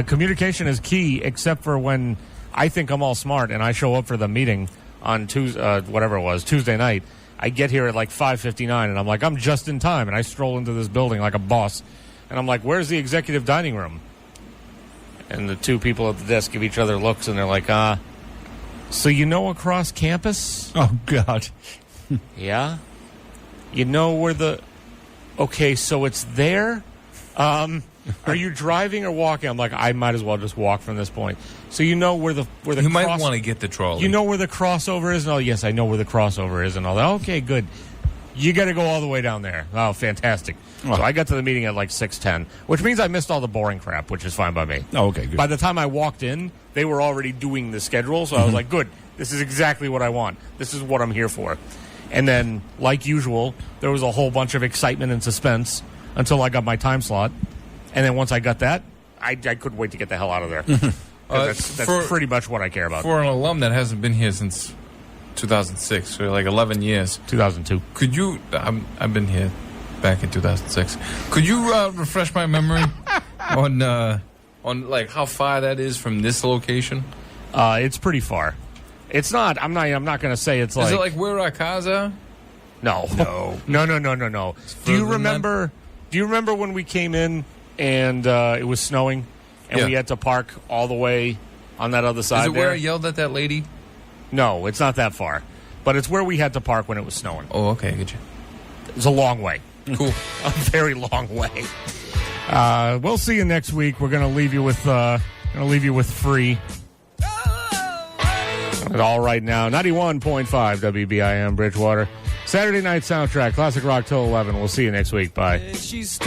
communication is key, except for when I think I'm all smart and I show up for the meeting on Tuesday night. I get here at like 5:59, and I'm like, I'm just in time, and I stroll into this building like a boss, and I'm like, where's the executive dining room? And the two people at the desk give each other looks, and they're like, so you know across campus? Oh, God. Yeah. You know where the... Okay, so it's there? Are you driving or walking? I'm like, I might as well just walk from this point. So you know where the You might want to get the trolley. You know where the crossover is? And oh, yes, I know where the crossover is and all that. Okay, good. You got to go all the way down there. Oh, fantastic. So I got to the meeting at like 6:10, which means I missed all the boring crap, which is fine by me. Oh, okay, good. By the time I walked in, they were already doing the schedule, so I was like, good. This is exactly what I want. This is what I'm here for. And then, like usual, there was a whole bunch of excitement and suspense until I got my time slot. And then once I got that, I couldn't wait to get the hell out of there. 'Cause that's pretty much what I care about. For an alum that hasn't been here since 2006, so like 11 years. 2002. Could you... I've been here back in 2006. Could you refresh my memory on like how far that is from this location? It's pretty far. It's not. I'm not going to say it's like. Is it like where our cars are? No. No. Do you remember? Do you remember when we came in and it was snowing, and we had to park all the way on that other side? Is it where I yelled at that lady? No, it's not that far, but it's where we had to park when it was snowing. Oh, okay, get you. It's a long way. Cool. A very long way. We'll see you next week. We're going to leave you with Free. All right now, 91.5 WBIM Bridgewater. Saturday night soundtrack, classic rock till 11. We'll see you next week. Bye. She's